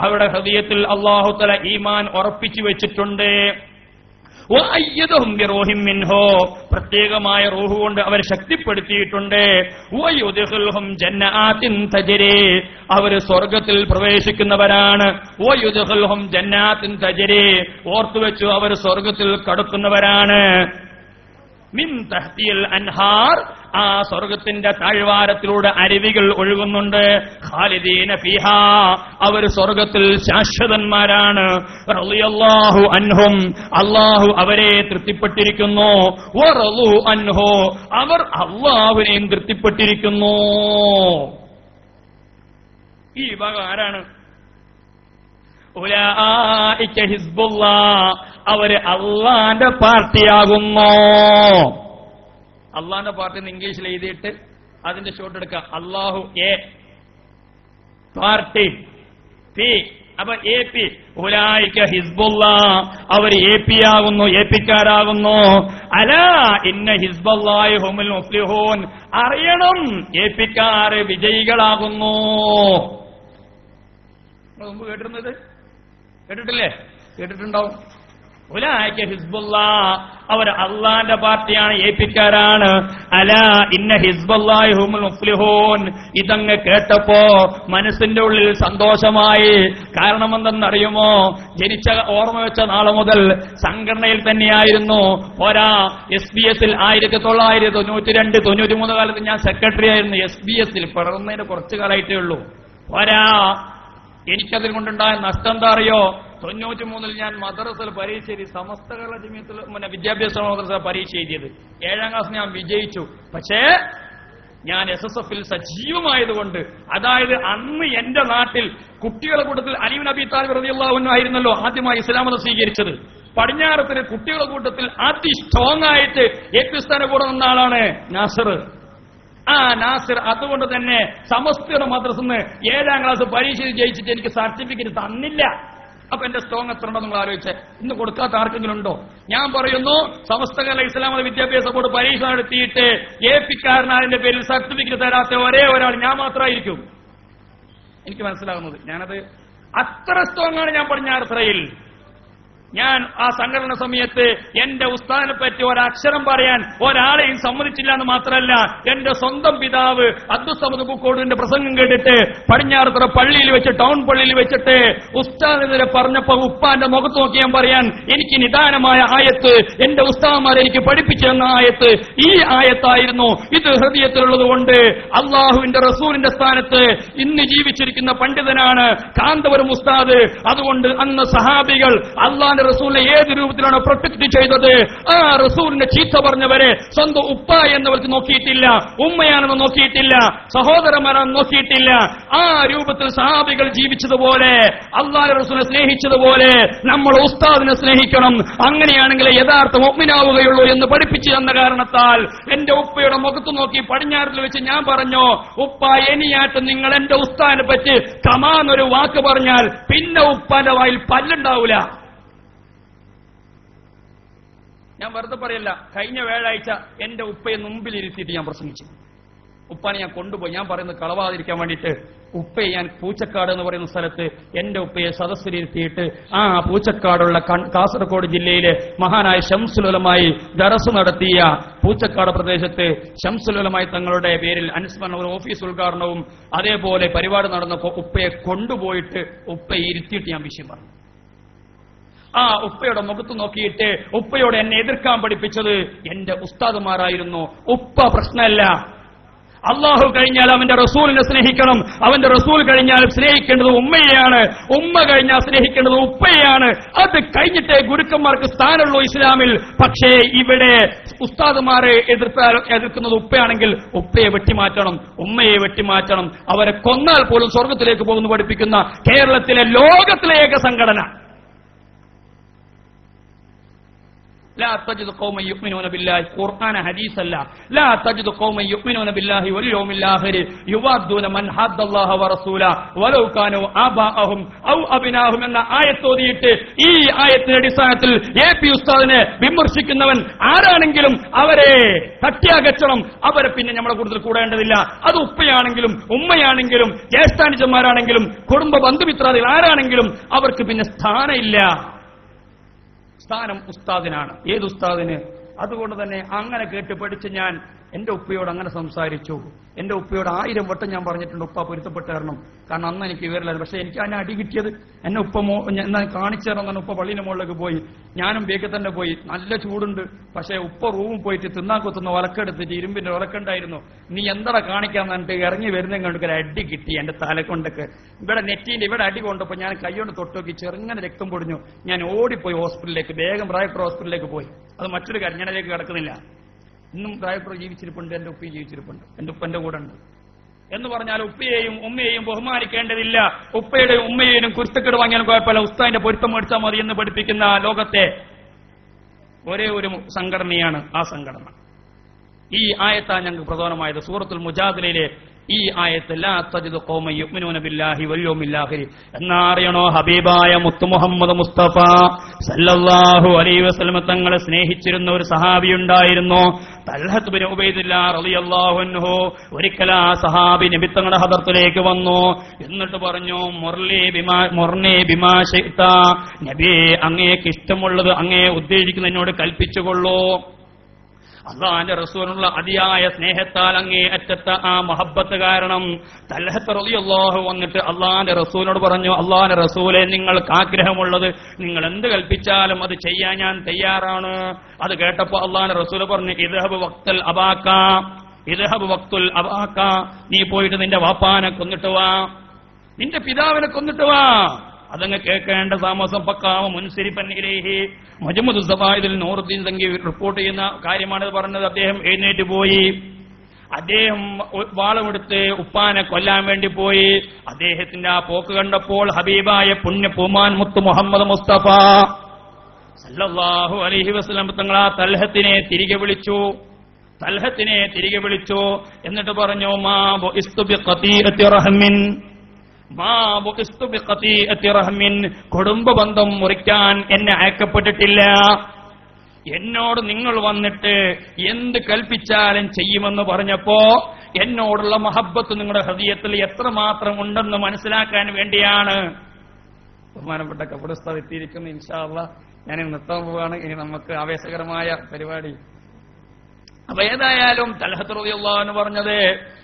അവരുടെ ഹൃദയത്തിൽ അല്ലാഹു തആല ഈമാൻ ഉറപ്പിച്ചു വെച്ചിട്ടുണ്ട്. വഅയ്യദഹും ബിറൂഹിൻ മിൻഹു, പ്രത്യേകമായ റൂഹ് കൊണ്ട് അവർ ശക്തിപ്പെടുത്തിയിട്ടുണ്ട്. വയുദ്ഖിലുഹും ജന്നാത്തിൻ തജ്രി, അവർ സ്വർഗ്ഗത്തിൽ പ്രവേശിക്കുന്നവരാണ്. വയുദ്ഖിലുഹും ജന്നാത്തിൻ തജ്രി, ഓർത്തുവെച്ചു അവർ സ്വർഗ്ഗത്തിൽ കടക്കുന്നവരാണ്. മിൻ തഹ്തിൽ അൻഹാർ, ആ സ്വർഗത്തിന്റെ താഴ്വാരത്തിലൂടെ അരുവികൾ ഒഴുകുന്നുണ്ട്. ഖാലിദീന ഫീഹാ, അവർ സ്വർഗത്തിൽ ശാശ്വതന്മാരാണ്. റളിയല്ലാഹു അൻഹും, അല്ലാഹു അവരെ തൃപ്തിപ്പെട്ടിരിക്കുന്നു. വറളു അൻഹു, അവർ അല്ലാഹുവിനെയും തൃപ്തിപ്പെട്ടിരിക്കുന്നു. ഈ വക ആരാണ്? ഉലൈക ഹിസ്ബുല്ലാഹ്, അവര് അള്ളാന്റെ പാർട്ടിയാകുന്നു. അള്ളാന്റെ പാർട്ടി എന്ന് ഇംഗ്ലീഷിൽ എഴുതിയിട്ട് അതിന്റെ ഷോട്ട് എടുക്കുക. അള്ളാഹു എ, പാർട്ടി പി, അപ്പൊ എ പി. ഉലൈക ഹിസ്ബുല്ലാഹ്, അവർ എ പി ആകുന്നു, എ പിക്കാരാകുന്നു. അലാ ഇന്ന ഹിസ്ബല്ലാഹി ഹുമുൽ മുഫ്ലിഹൂൻ, അറിയണം എ പിക്കാർ വിജയികളാകുന്നു. മുമ്പ് കേട്ടിരുന്നത് കേട്ടിട്ടില്ലേ? കേട്ടിട്ടുണ്ടാവും. ഉലൈക ഹിസ്ബുല്ലാഹ്, അവർ അള്ളാന്റെ പാർട്ടിയാണ്, എ പിക്കാരാണ്. അലാ ഇന്ന ഹിസ്ബല്ലാഹി ഹുമുൽ മുഫ്ലിഹൂൻ, ഇതങ്ങ് കേട്ടപ്പോ മനസ്സിന്റെ ഉള്ളിൽ സന്തോഷമായി. കാരണം എന്തെന്നറിയുമോ? ജനിച്ച ഓർമ്മ വെച്ച നാളെ മുതൽ സംഘടനയിൽ തന്നെയായിരുന്നു. പോരാ, SBS-ൽ 1992, 93 കാലത്ത് ഞാൻ സെക്രട്ടറി ആയിരുന്നു. SBS-ൽ പിറന്നതിന് കുറച്ചു കാലമായിട്ടേ ഉള്ളൂ. പോരാ, എനിക്കതിൽ കൊണ്ടുണ്ടായ നഷ്ടം എന്താ അറിയോ? 93-ൽ ഞാൻ മദ്രസയിൽ പരീക്ഷ എഴുതി. സമസ്ത കേരള ജമിയത്തുൽ വിദ്യാഭ്യാസ മദ്രസ പരീക്ഷ എഴുതിയത്. 7ാം ക്ലാസ് ഞാൻ വിജയിച്ചു. പക്ഷേ ഞാൻ SSF-ൽ സജീവമായതുകൊണ്ട്, അതായത് അന്ന് എന്റെ നാട്ടിൽ കുട്ടികളുടെ കൂട്ടത്തിൽ അലി ഇബ്നു അബീ താലിബ് റളിയല്ലാഹു അൻഹു ആയിരുന്നല്ലോ ആദ്യമായി ഇസ്ലാം മതം സ്വീകരിച്ചത്. പടിഞ്ഞാറത്തിന് കുട്ടികളുടെ കൂട്ടത്തിൽ അതിസ്ട്രോങ് ആയിട്ട് ഏകസ്ഥാന കൂടെ നിന്ന ആളാണ് നാസർ. ആ നാസിർ അതുകൊണ്ട് തന്നെ സമസ്തയുടെ മദ്രസന്ന് 7ാം ക്ലാസ് പരീക്ഷ ജയിച്ചിട്ട് എനിക്ക് സർട്ടിഫിക്കറ്റ് തന്നില്ല. അപ്പൊ എന്റെ സ്ട്രോങ് എത്ര ഉണ്ടോ നിങ്ങൾ ആലോചിച്ച്. ഇന്ന് കൊടുക്കാത്ത ആർക്കെങ്കിലും ഉണ്ടോ? ഞാൻ പറയുന്നു, സമസ്ത കേരള ഇസ്ലാം മത വിദ്യാഭ്യാസ ബോർഡ് പരീക്ഷ നടത്തിയിട്ട് എ പിക്കാരനായതിന്റെ പേരിൽ സർട്ടിഫിക്കറ്റ് തരാത്ത ഒരേ ഒരാൾ ഞാൻ മാത്രമായിരിക്കും. എനിക്ക് മനസ്സിലാകുന്നത്. ഞാനത് അത്ര സ്ട്രോങ് ആണ്. ഞാൻ പടിഞ്ഞാറത്തറയിൽ ഞാൻ ആ സംഘടന സമയത്ത് എന്റെ ഉസ്താദിനെ പറ്റി ഒരക്ഷരം പറയാൻ ഒരാളെയും സമ്മതിച്ചില്ല എന്ന് മാത്രമല്ല, എന്റെ സ്വന്തം പിതാവ് അബ്ദുസ്സമദ് പൂക്കോടിന്റെ പ്രസംഗം കേട്ടിട്ട് പടിഞ്ഞാറത്തറ പള്ളിയിൽ വെച്ച്, ടൗൺ പള്ളിയിൽ വെച്ചിട്ട് ഉസ്താദിനെതിരെ പറഞ്ഞപ്പോ ഉപ്പാന്റെ മുഖത്ത് നോക്കി ഞാൻ പറയാൻ, എനിക്ക് നിദാനമായ ആയത്ത് എന്റെ ഉസ്താദന്മാർ എനിക്ക് പഠിപ്പിച്ചു തന്ന ആയത്ത് ഈ ആയത്തായിരുന്നു. ഇത് ഹൃദയത്തിലുള്ളത് കൊണ്ട് അള്ളാഹുവിന്റെ റസൂലിന്റെ സ്ഥാനത്ത് ഇന്ന് ജീവിച്ചിരിക്കുന്ന പണ്ഡിതനാണ് കാന്തപുരം ഉസ്താദ്. അതുകൊണ്ട് അന്ന് സഹാബികൾ അള്ളാഹ് റസൂലിനെ ഏത് രൂപത്തിലാണ് പ്രൊട്ടക്ട് ചെയ്തത്? ആ റസൂലിന്റെ ചീത്ത പറഞ്ഞവരെ സ്വന്തം ഉപ്പ എന്നവർക്ക് നോക്കിയിട്ടില്ല, ഉമ്മയാണെന്ന് നോക്കിയിട്ടില്ല, സഹോദരന്മാരാണെന്ന് നോക്കിയിട്ടില്ല. ആ രൂപത്തിൽ സഹാബികൾ ജീവിച്ചതുപോലെ, അള്ളാഹുവിന്റെ റസൂലിനെ സ്നേഹിച്ചതുപോലെ നമ്മൾ ഉസ്താദിനെ സ്നേഹിക്കണം. അങ്ങനെയാണെങ്കിൽ യഥാർത്ഥ മുഅ്മിനാവുകയുള്ളൂ എന്ന് പഠിപ്പിച്ചു തന്ന കാരണത്താൽ എന്റെ ഉപ്പയുടെ മുഖത്ത് നോക്കി പടിഞ്ഞാറിൽ വെച്ച് ഞാൻ പറഞ്ഞു, ഉപ്പ ഇനിയായിട്ട് നിങ്ങൾ എന്റെ ഉസ്താദിനെ പറ്റി കമാന്നൊരു വാക്ക് പറഞ്ഞാൽ പിന്നെ ഉപ്പാന്റെ വായിൽ പല്ലുണ്ടാവൂല. ഞാൻ വെറുതെ പറയല്ല. കഴിഞ്ഞ വ്യാഴാഴ്ച എന്റെ ഉപ്പയെ മുമ്പിലിരുത്തിയിട്ട് ഞാൻ പ്രസംഗിച്ചു. ഉപ്പാനെ ഞാൻ കൊണ്ടുപോയി. ഞാൻ പറയുന്നത് കളവാതിരിക്കാൻ വേണ്ടിയിട്ട് ഉപ്പയെ ഞാൻ പൂച്ചക്കാട് എന്ന് പറയുന്ന സ്ഥലത്ത് എന്റെ ഉപ്പയെ സദസ്സിലിരുത്തിയിട്ട് ആ പൂച്ചക്കാടുള്ള കാസർഗോഡ് ജില്ലയിലെ മഹാനായ ശംസുൽ ഉലമായി ദറസ് നടത്തിയ പൂച്ചക്കാട് പ്രദേശത്ത് ശംസുൽ ഉലമായി തങ്ങളുടെ പേരിൽ അനുസ്മരണ ഒരു ഓഫീസ് ഉദ്ഘാടനവും അതേപോലെ പരിപാടി നടന്നപ്പോൾ ഉപ്പയെ കൊണ്ടുപോയിട്ട് ഉപ്പയെ ഇരുത്തിയിട്ട് ഞാൻ വിഷയം പറഞ്ഞു. ആ ഉപ്പയുടെ മുഖത്ത് നോക്കിയിട്ട് ഉപ്പയോട് എന്നെ എതിർക്കാൻ പഠിപ്പിച്ചത് എന്റെ ഉസ്താദുമാരായിരുന്നു. ഉപ്പ പ്രശ്നമല്ല, അള്ളാഹു കഴിഞ്ഞാൽ അവന്റെ റസൂലിനെ സ്നേഹിക്കണം, അവന്റെ റസൂൽ കഴിഞ്ഞാൽ സ്നേഹിക്കേണ്ടത് ഉമ്മയെയാണ്, ഉമ്മ കഴിഞ്ഞാൽ സ്നേഹിക്കേണ്ടത് ഉപ്പയെയാണ്. അത് കഴിഞ്ഞിട്ടേ ഗുരുക്കന്മാർക്ക് സ്ഥാനമുള്ളൂ ഇസ്ലാമിൽ. പക്ഷേ ഇവിടെ ഉസ്താദുമാരെ എതിർക്കുന്നത് ഉപ്പയാണെങ്കിൽ ഉപ്പയെ വെട്ടിമാറ്റണം, ഉമ്മയെ വെട്ടിമാറ്റണം, അവരെ കൊന്നാൽ പോലും സ്വർഗത്തിലേക്ക് പോകുന്നു പഠിപ്പിക്കുന്ന കേരളത്തിലെ ലോകത്തിലെ ഏക സംഘടന. لا تجد قوما يؤمنون بالله قرآن حديث الله لا تجد قوما يؤمنون بالله واليوم الآخر يوادون من حد الله ورسوله ولو كانوا آباءهم أو أبناءهم എന്ന ആയത്ത് ഓതിയിട്ട് ഈ ആയത്തിന്റെ അടിസ്ഥാനത്തിൽ AP ഉസ്താദിനെ വിമർശിക്കുന്നവൻ ആരാണെങ്കിലും അവരെ തട്ടിയകറ്റണം. അവരെ പിന്നെ നമ്മളെ കൂടുതൽ കൂടേണ്ടതില്ല. അത് ഉപ്പയാണെങ്കിലും ഉമ്മയാണെങ്കിലും ജ്യേഷ്ഠാനുജന്മാരാണെങ്കിലും കുടുംബ ബന്ധുമിത്രാദികൾ ആരാണെങ്കിലും അവർക്ക് പിന്നെ സ്ഥാനമില്ല. സ്ഥാനം ഉസ്താദിനാണ്. ഏത് ഉസ്താദിന്? അതുകൊണ്ട് തന്നെ അങ്ങനെ കേട്ട് പഠിച്ച് ഞാൻ എന്റെ ഉപ്പയോട് അങ്ങനെ സംസാരിച്ചു. എന്റെ ഉപ്പയോട് 1000 വട്ടം ഞാൻ പറഞ്ഞിട്ടുണ്ട് ഉപ്പ പൊരുത്തപ്പെട്ട് തരണം, കാരണം അന്ന് എനിക്ക് വിവരമില്ലായിരുന്നു. പക്ഷെ എനിക്ക് അതിനെ അടി കിട്ടിയത് എന്നെ ഉപ്പ എന്നാ കാണിച്ചു തരണം തന്നെ. ഉപ്പ പള്ളിയുടെ മുകളിലേക്ക് പോയി, ഞാനും ബേക്ക് തന്നെ പോയി. നല്ല ചൂടുണ്ട്, പക്ഷെ ഉപ്പ റൂമിൽ പോയിട്ട് തിന്നാക്കൊത്തുന്ന ഒലക്കെടുത്തിട്ട് ഇരുമ്പിന്റെ ഒലക്കുണ്ടായിരുന്നു. നീ എന്താ കാണിക്കാന്ന് പറഞ്ഞിട്ട് ഇറങ്ങി വരുന്ന കണ്ടൊക്കെ അടി കിട്ടി എന്റെ തല കൊണ്ടൊക്കെ. ഇവിടെ നെറ്റിന്റെ ഇവിടെ അടി കൊണ്ടപ്പോ ഞാൻ കൈകൊണ്ട് തൊട്ടുനോക്കി, ചെറുങ്ങനെ രക്തം പൊടിഞ്ഞു. ഞാൻ ഓടിപ്പോയി ഹോസ്പിറ്റലിലേക്ക്, വേഗം റായപ്പുറ ഹോസ്പിറ്റലിലേക്ക് പോയി. അത് മറ്റൊരു കാര്യം, ഞാൻ അതിലേക്ക് കിടക്കുന്നില്ല. ഇന്നും റായപ്പുറ ജീവിച്ചിരിപ്പുണ്ട്, എന്റെ ഉപ്പയും ജീവിച്ചിരിപ്പുണ്ട്, എന്റെ ഉപ്പന്റെ കൂടെ ഉണ്ട്. എന്ന് പറഞ്ഞാൽ ഉപ്പയെയും ഉമ്മയെയും ബഹുമാനിക്കേണ്ടതില്ല. ഉപ്പയുടെയും ഉമ്മയെയും കുരുത്തക്കേട് വാങ്ങിയാലും കുഴപ്പമില്ല, ഉസ്താദിന്റെ പൊരുത്തം മേടിച്ചാൽ മതി എന്ന് പഠിപ്പിക്കുന്ന ലോകത്തെ ഒരേ ഒരു സംഘടനയാണ് ആ സംഘടന. ഈ ആയത്താണ് ഞങ്ങൾക്ക് പ്രധാനമായത്. സൂറത്തുൽ മുജാദിലയിലെ ഈ ആയത്ത് ലാ തജിദു ഖൗമൻ യുഅ്മിനൂന ബില്ലാഹി വൽ യൗമിൽ ആഖിർ എന്നറിയണോ ഹബീബായ മുത്തു മുഹമ്മദ് മുസ്തഫ സല്ലല്ലാഹു അലൈഹി വസല്ലം തങ്ങളെ സ്നേഹിച്ചിരുന്ന ഒരു സഹാബി ഉണ്ടായിരുന്നു, തൽഹത്ത് ബിൻ ഉബൈദില്ലാഹ് റളിയല്ലാഹു അൻഹു. ഒരിക്കൽ ആ സഹാബി നബി തങ്ങളുടെ ഹദറത്തിലേക്ക് വന്നു. എന്നിട്ട് പറഞ്ഞു, മുർനി ബിമാ ശിഅ്ത, നബിയേ അങ്ങേക്ക് ഇഷ്ടമുള്ളത് അങ്ങേ ഉദ്ദേശിക്കുന്ന എന്നോട് കൽപ്പിച്ചുകൊള്ളൂ. അള്ളാന്റെ റസൂലുള്ള അതിയായ സ്നേഹത്താൽ അങ്ങേ അറ്റത്ത ആ മഹബത്ത് കാരണം തൽഹത്ത് റളിയല്ലാഹു വന്നിട്ട് അള്ളാന്റെ റസൂലിനോട് പറഞ്ഞു, അള്ളാന്റെ റസൂലെ നിങ്ങൾക്ക് ആഗ്രഹമുള്ളത് നിങ്ങൾ എന്ത് കൽപ്പിച്ചാലും അത് ചെയ്യാൻ ഞാൻ തയ്യാറാണ്. അത് കേട്ടപ്പോ അള്ളാന്റെ റസൂൽ പറഞ്ഞു, ഇദ്ഹബ് വഖ്തുൽ അബാക, ഇദ്ഹബ് വഖ്തുൽ അബാക, നീ പോയിട്ട് നിന്റെ വാപ്പാനെ കൊന്നിട്ട് വാ, നിന്റെ പിതാവിനെ കൊന്നിട്ട് വാ. അതങ്ങ് കേൾക്കേണ്ട താമസം പക്കാവ മുൻസിരിപ്പൻ ഇലൈഹി മജ്മുദ് സവായിദിൽ നൂറുദ്ദീൻ സംഘി റിപ്പോർട്ട് ചെയ്യുന്ന കാര്യമാണിത് പറഞ്ഞത്. അദ്ദേഹം എഴുന്നേറ്റ് പോയി, അദ്ദേഹം വാളുമെടുത്ത് ഉപ്പാനെ കൊല്ലാൻ വേണ്ടി പോയി. അദ്ദേഹത്തിന്റെ ആ പോക്ക് കണ്ടപ്പോൾ ഹബീബായ പുണ്യ പൂമാൻ മുത്ത് മുഹമ്മദ് മുസ്തഫ സല്ലല്ലാഹു അലൈഹി വസല്ലം തങ്ങൾ ആ തൽഹത്തിനെ തിരികെ വിളിച്ചു. തൽഹത്തിനെ തിരികെ വിളിച്ചു. എന്നിട്ട് പറഞ്ഞു, മാ ബുഇസ്തു ബിഖതീഅത്തി റഹ്മിൻ, കുടുംബ ബന്ധം മുറിക്കാൻ എന്നെ അയക്കപ്പെട്ടിട്ടില്ല. എന്നോട് നിങ്ങൾ വന്നിട്ട് എന്ത് കൽപ്പിച്ചാലും ചെയ്യുമെന്ന് പറഞ്ഞപ്പോ എന്നോടുള്ള മഹബത്ത് നിങ്ങളുടെ ഹൃദയത്തിൽ എത്രമാത്രം ഉണ്ടെന്ന് മനസ്സിലാക്കാൻ വേണ്ടിയാണ്. ബഹുമാനപ്പെട്ട ഖബറുസ്താദ് എത്തിയിരിക്കുന്നു. ഇൻഷാ അല്ലാഹ് ഞാൻ നിർത്താൻ പോവുകയാണ്. ഇനി നമുക്ക് ആവേശകരമായ പരിപാടി. അപ്പൊ ഏതായാലും തൽഹത്ത് റളിയല്ലാഹു അൻഹു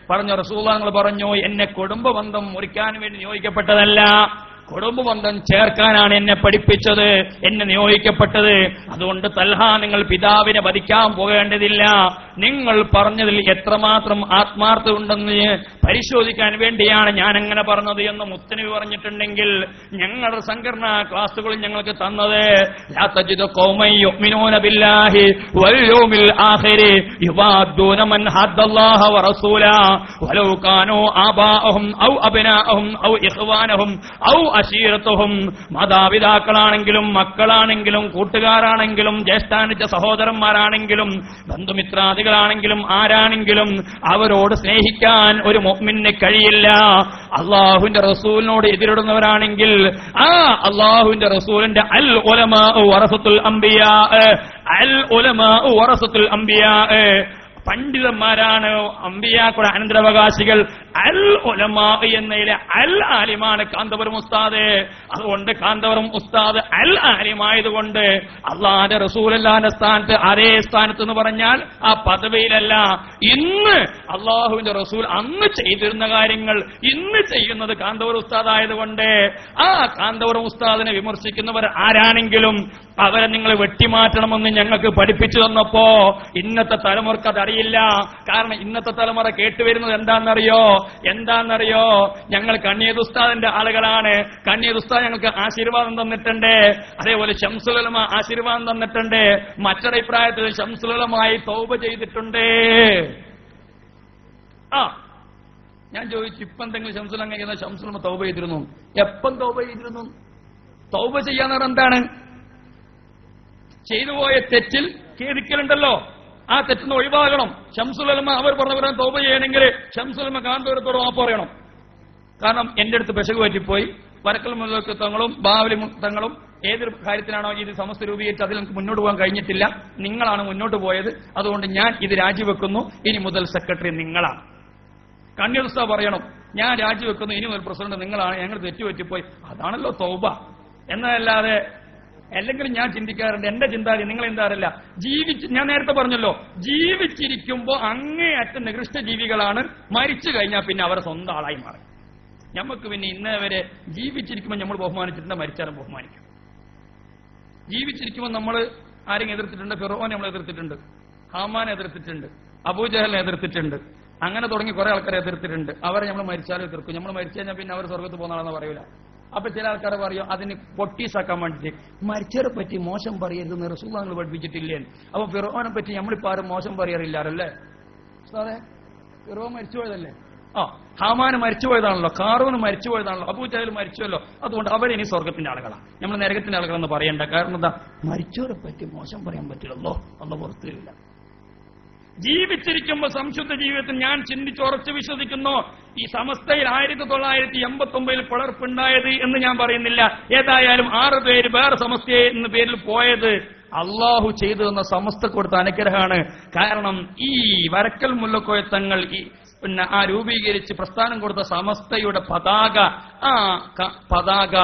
പറഞ്ഞു, റസൂലുള്ളാഹി നിങ്ങൾ പറഞ്ഞു എന്നെ കുടുംബ ബന്ധം മുറിക്കാൻ വേണ്ടി നിയോഗിക്കപ്പെട്ടതല്ല, കുടുംബബന്ധം ചേർക്കാനാണ് എന്നെ പഠിപ്പിച്ചത്, എന്നെ നിയോഗിക്കപ്പെട്ടത്. അതുകൊണ്ട് തൽഹ നിങ്ങൾ പിതാവിനെ വധിക്കാൻ പോകേണ്ടതില്ല. നിങ്ങൾ പറഞ്ഞതിൽ എത്രമാത്രം ആത്മാർത്ഥത ഉണ്ടെന്ന് പരിശോധിക്കാൻ വേണ്ടിയാണ് ഞാൻ അങ്ങനെ പറഞ്ഞത് എന്ന് മുത്തനബി പറഞ്ഞിട്ടുണ്ടെങ്കിൽ ഞങ്ങളുടെ സംഘടനാ ക്ലാസുകളിൽ ഞങ്ങൾക്ക് തന്നത് ലാ തജിദു ഖൗമൻ യുഅ്മിനൂന ബില്ലാഹി വൽ യൗമിൽ ആഖിർ യുവാദ്ദൂന മൻ ഹദ്ദല്ലാഹ വറസൂലഹു വലൗ കാനൂ ആബാഅഹും ഔ അബ്നാഅഹും ഔ ഇഖ്വാനഹും ഔ അശീറത്തുഹും. മാതാപിതാക്കളാണെങ്കിലും മക്കളാണെങ്കിലും കൂട്ടുകാരാണെങ്കിലും ജ്യേഷ്ഠാനുജ സഹോദരന്മാരാണെങ്കിലും ബന്ധുമിത്രാദികളാണെങ്കിലും ആരാണെങ്കിലും അവരോട് സ്നേഹിക്കാൻ ഒരു മുഅ്മിനിന് കഴിയില്ല. അല്ലാഹുവിന്റെ റസൂലിനോട് എതിരിടുന്നവരാണെങ്കിൽ ആ അല്ലാഹുവിന്റെ റസൂലിന്റെ അൽ ഉലമാഉ വറസത്തുൽ അംബിയാ, അൽ ഉലമാഉ വറസത്തുൽ അംബിയാ, പണ്ഡിതന്മാരാണ് അമ്പിയാക്കളുടെ അനന്തരാവകാശികൾ. അൽ ഉലമാ എന്നതിലെ അൽ ആലിമാണ് കാന്തപുരം ഉസ്താദ്. അതുകൊണ്ട് കാന്തപുരം ഉസ്താദ് അൽ ആലിമായതുകൊണ്ട് അള്ളാന്റെ റസൂലുള്ളാഹിന്റെ സ്ഥാനത്ത് അതേ സ്ഥാനത്ത് എന്ന് പറഞ്ഞാൽ ആ പദവിയിലല്ല. ഇന്ന് അള്ളാഹുവിന്റെ റസൂൽ അന്ന് ചെയ്തിരുന്ന കാര്യങ്ങൾ ഇന്ന് ചെയ്യുന്നത് കാന്തപുരം ഉസ്താദായതുകൊണ്ട് ആ കാന്തപുരം ഉസ്താദിനെ വിമർശിക്കുന്നവർ ആരാണെങ്കിലും അവരെ നിങ്ങൾ വെട്ടിമാറ്റണമെന്ന് ഞങ്ങൾക്ക് പഠിപ്പിച്ചു തന്നപ്പോ ഇന്നത്തെ തലമുറക്ക് അത് പാടില്ല. കാരണം ഇന്നത്തെ തലമുറ കേട്ടുവരുന്നത് എന്താണെന്നറിയോ? ഞങ്ങൾ കണ്ണീർ ഉസ്താദിന്റെ ആളുകളാണ്. കണ്ണീർ ഉസ്താദ് ഞങ്ങൾക്ക് ആശീർവാദം തന്നിട്ടുണ്ട്, അതേപോലെ ശംസുൽ ഉലമ ആശീർവാദം തന്നിട്ടുണ്ട്. മറ്റൊരഭിപ്രായത്തിൽ ശംസുൽ ഉലമായി തൗബ ചെയ്തിട്ടുണ്ട്. ഞാൻ ചോദിച്ചു, ഇപ്പം എന്തെങ്കിലും ശംസുൽ അങ്ങനെ ശംസുൽ ഉലമ തൗബ ചെയ്തിരുന്നു? എപ്പം തൗബ ചെയ്തിരുന്നു? തൗബ ചെയ്യാന്ന് പറഞ്ഞാൽ എന്താണ്? ചെയ്തുപോയ തെറ്റിൽ ഖേദിക്കലുണ്ടല്ലോ, ആ തെറ്റിന്ന് ഒഴിവാകണം. ശംസുൽ ഉലമ അവർ പറഞ്ഞവരാൻ തൗബ ചെയ്യണമെങ്കിൽ ശംസുൽ ഉലമ കാന്തപുരത്തോട് മാപ്പ് പറയണം. കാരണം എന്റെ അടുത്ത് പെശക് പറ്റിപ്പോയി, വരക്കൽ മുതലൊക്കെ തങ്ങളും ബാവലി തങ്ങളും ഏതൊരു കാര്യത്തിലാണോ ഇത് സമസ്ത രൂപീകരിച്ച് അതിൽ നമുക്ക് മുന്നോട്ട് പോകാൻ കഴിഞ്ഞിട്ടില്ല, നിങ്ങളാണ് മുന്നോട്ട് പോയത്, അതുകൊണ്ട് ഞാൻ ഇത് രാജിവെക്കുന്നു, ഇനി മുതൽ സെക്രട്ടറി നിങ്ങളാണ്. കണ്ണീർ ഉസ്താദ് പറയണം, ഞാൻ രാജിവെക്കുന്നു, ഇനി മുതൽ പ്രസിഡന്റ് നിങ്ങളാണ്, ഞങ്ങൾ തെറ്റുപറ്റിപ്പോയി. അതാണല്ലോ തൗബ. എന്നല്ലാതെ അല്ലെങ്കിൽ ഞാൻ ചിന്തിക്കാറുണ്ട്, എന്റെ ചിന്താഗതി നിങ്ങൾ എന്താറില്ല, ഞാൻ നേരത്തെ പറഞ്ഞല്ലോ, ജീവിച്ചിരിക്കുമ്പോൾ അങ്ങേയറ്റ നികൃഷ്ട ജീവികളാണ്, മരിച്ചു കഴിഞ്ഞാൽ പിന്നെ അവരെ സ്വന്തം ആളായി മാറും. നമുക്ക് പിന്നെ ഇന്നേ വരെ ജീവിച്ചിരിക്കുമ്പോൾ നമ്മൾ ബഹുമാനിച്ചിട്ടുണ്ട്, മരിച്ചാലും ബഹുമാനിക്കും. ജീവിച്ചിരിക്കുമ്പോൾ നമ്മൾ ആരെങ്കിലും എതിർത്തിട്ടുണ്ട്? ഫിറോനെ നമ്മൾ എതിർത്തിട്ടുണ്ട്, ഹാമാനെ എതിർത്തിട്ടുണ്ട്, അബൂജഹലിനെ എതിർത്തിട്ടുണ്ട്, അങ്ങനെ തുടങ്ങി കുറെ ആൾക്കാരെ എതിർത്തിട്ടുണ്ട്. അവരെ നമ്മൾ മരിച്ചാലും എതിർക്കും. നമ്മൾ മരിച്ചു കഴിഞ്ഞാൽ പിന്നെ അവർ സ്വർഗത്ത് പോകുന്നതാണെന്ന് പറയൂല. അപ്പൊ ചില ആൾക്കാരെ പറയും അതിന് പൊട്ടീസാക്കാൻ വേണ്ടിയിട്ട്, മരിച്ചവരെ പറ്റി മോശം പറയരുതെന്ന് റസൂലുള്ളാഹി നിങ്ങൾ പഠിപ്പിച്ചിട്ടില്ലേ? അപ്പൊ ഫിറോനെ പറ്റി നമ്മളിപ്പോ ആരും മോശം പറയാറില്ലാറല്ലേ? സാറേ, ഫിറോൻ മരിച്ചുപോയതല്ലേ? ഹാമാന് മരിച്ചുപോയതാണല്ലോ, കാറൂന് മരിച്ചുപോയതാണല്ലോ, അബൂജഹൽ മരിച്ചുവല്ലോ. അതുകൊണ്ട് അവരിനി സ്വർഗത്തിന്റെ ആളുകളാണ്, നമ്മൾ നരകത്തിന്റെ ആളുകളെന്ന് പറയണ്ട. കാരണം എന്താ? മരിച്ചവരെ പറ്റി മോശം പറയാൻ പറ്റില്ലല്ലോ, അന്ന് പുറത്തില്ല. ജീവിച്ചിരിക്കുമ്പോൾ സംശുദ്ധ ജീവിതത്തിൽ ഞാൻ ചിന്തിച്ചുറച്ച് വിശ്വസിക്കുന്നു, ഈ സമസ്തയിൽ 1989 പിളർപ്പുണ്ടായത് എന്ന് ഞാൻ പറയുന്നില്ല. ഏതായാലും 6 പേര് വേറെ സമസ്തയെ എന്ന പേരിൽ പോയത് അള്ളാഹു ചെയ്തു തന്ന സമസ്ത കൊടുത്ത അനുഗ്രഹമാണ്. കാരണം ഈ വരക്കൽ മുല്ലക്കോയ തങ്ങൾ പിന്നെ ആ രൂപീകരിച്ച് പ്രസ്ഥാനം കൊടുത്ത സമസ്തയുടെ പതാക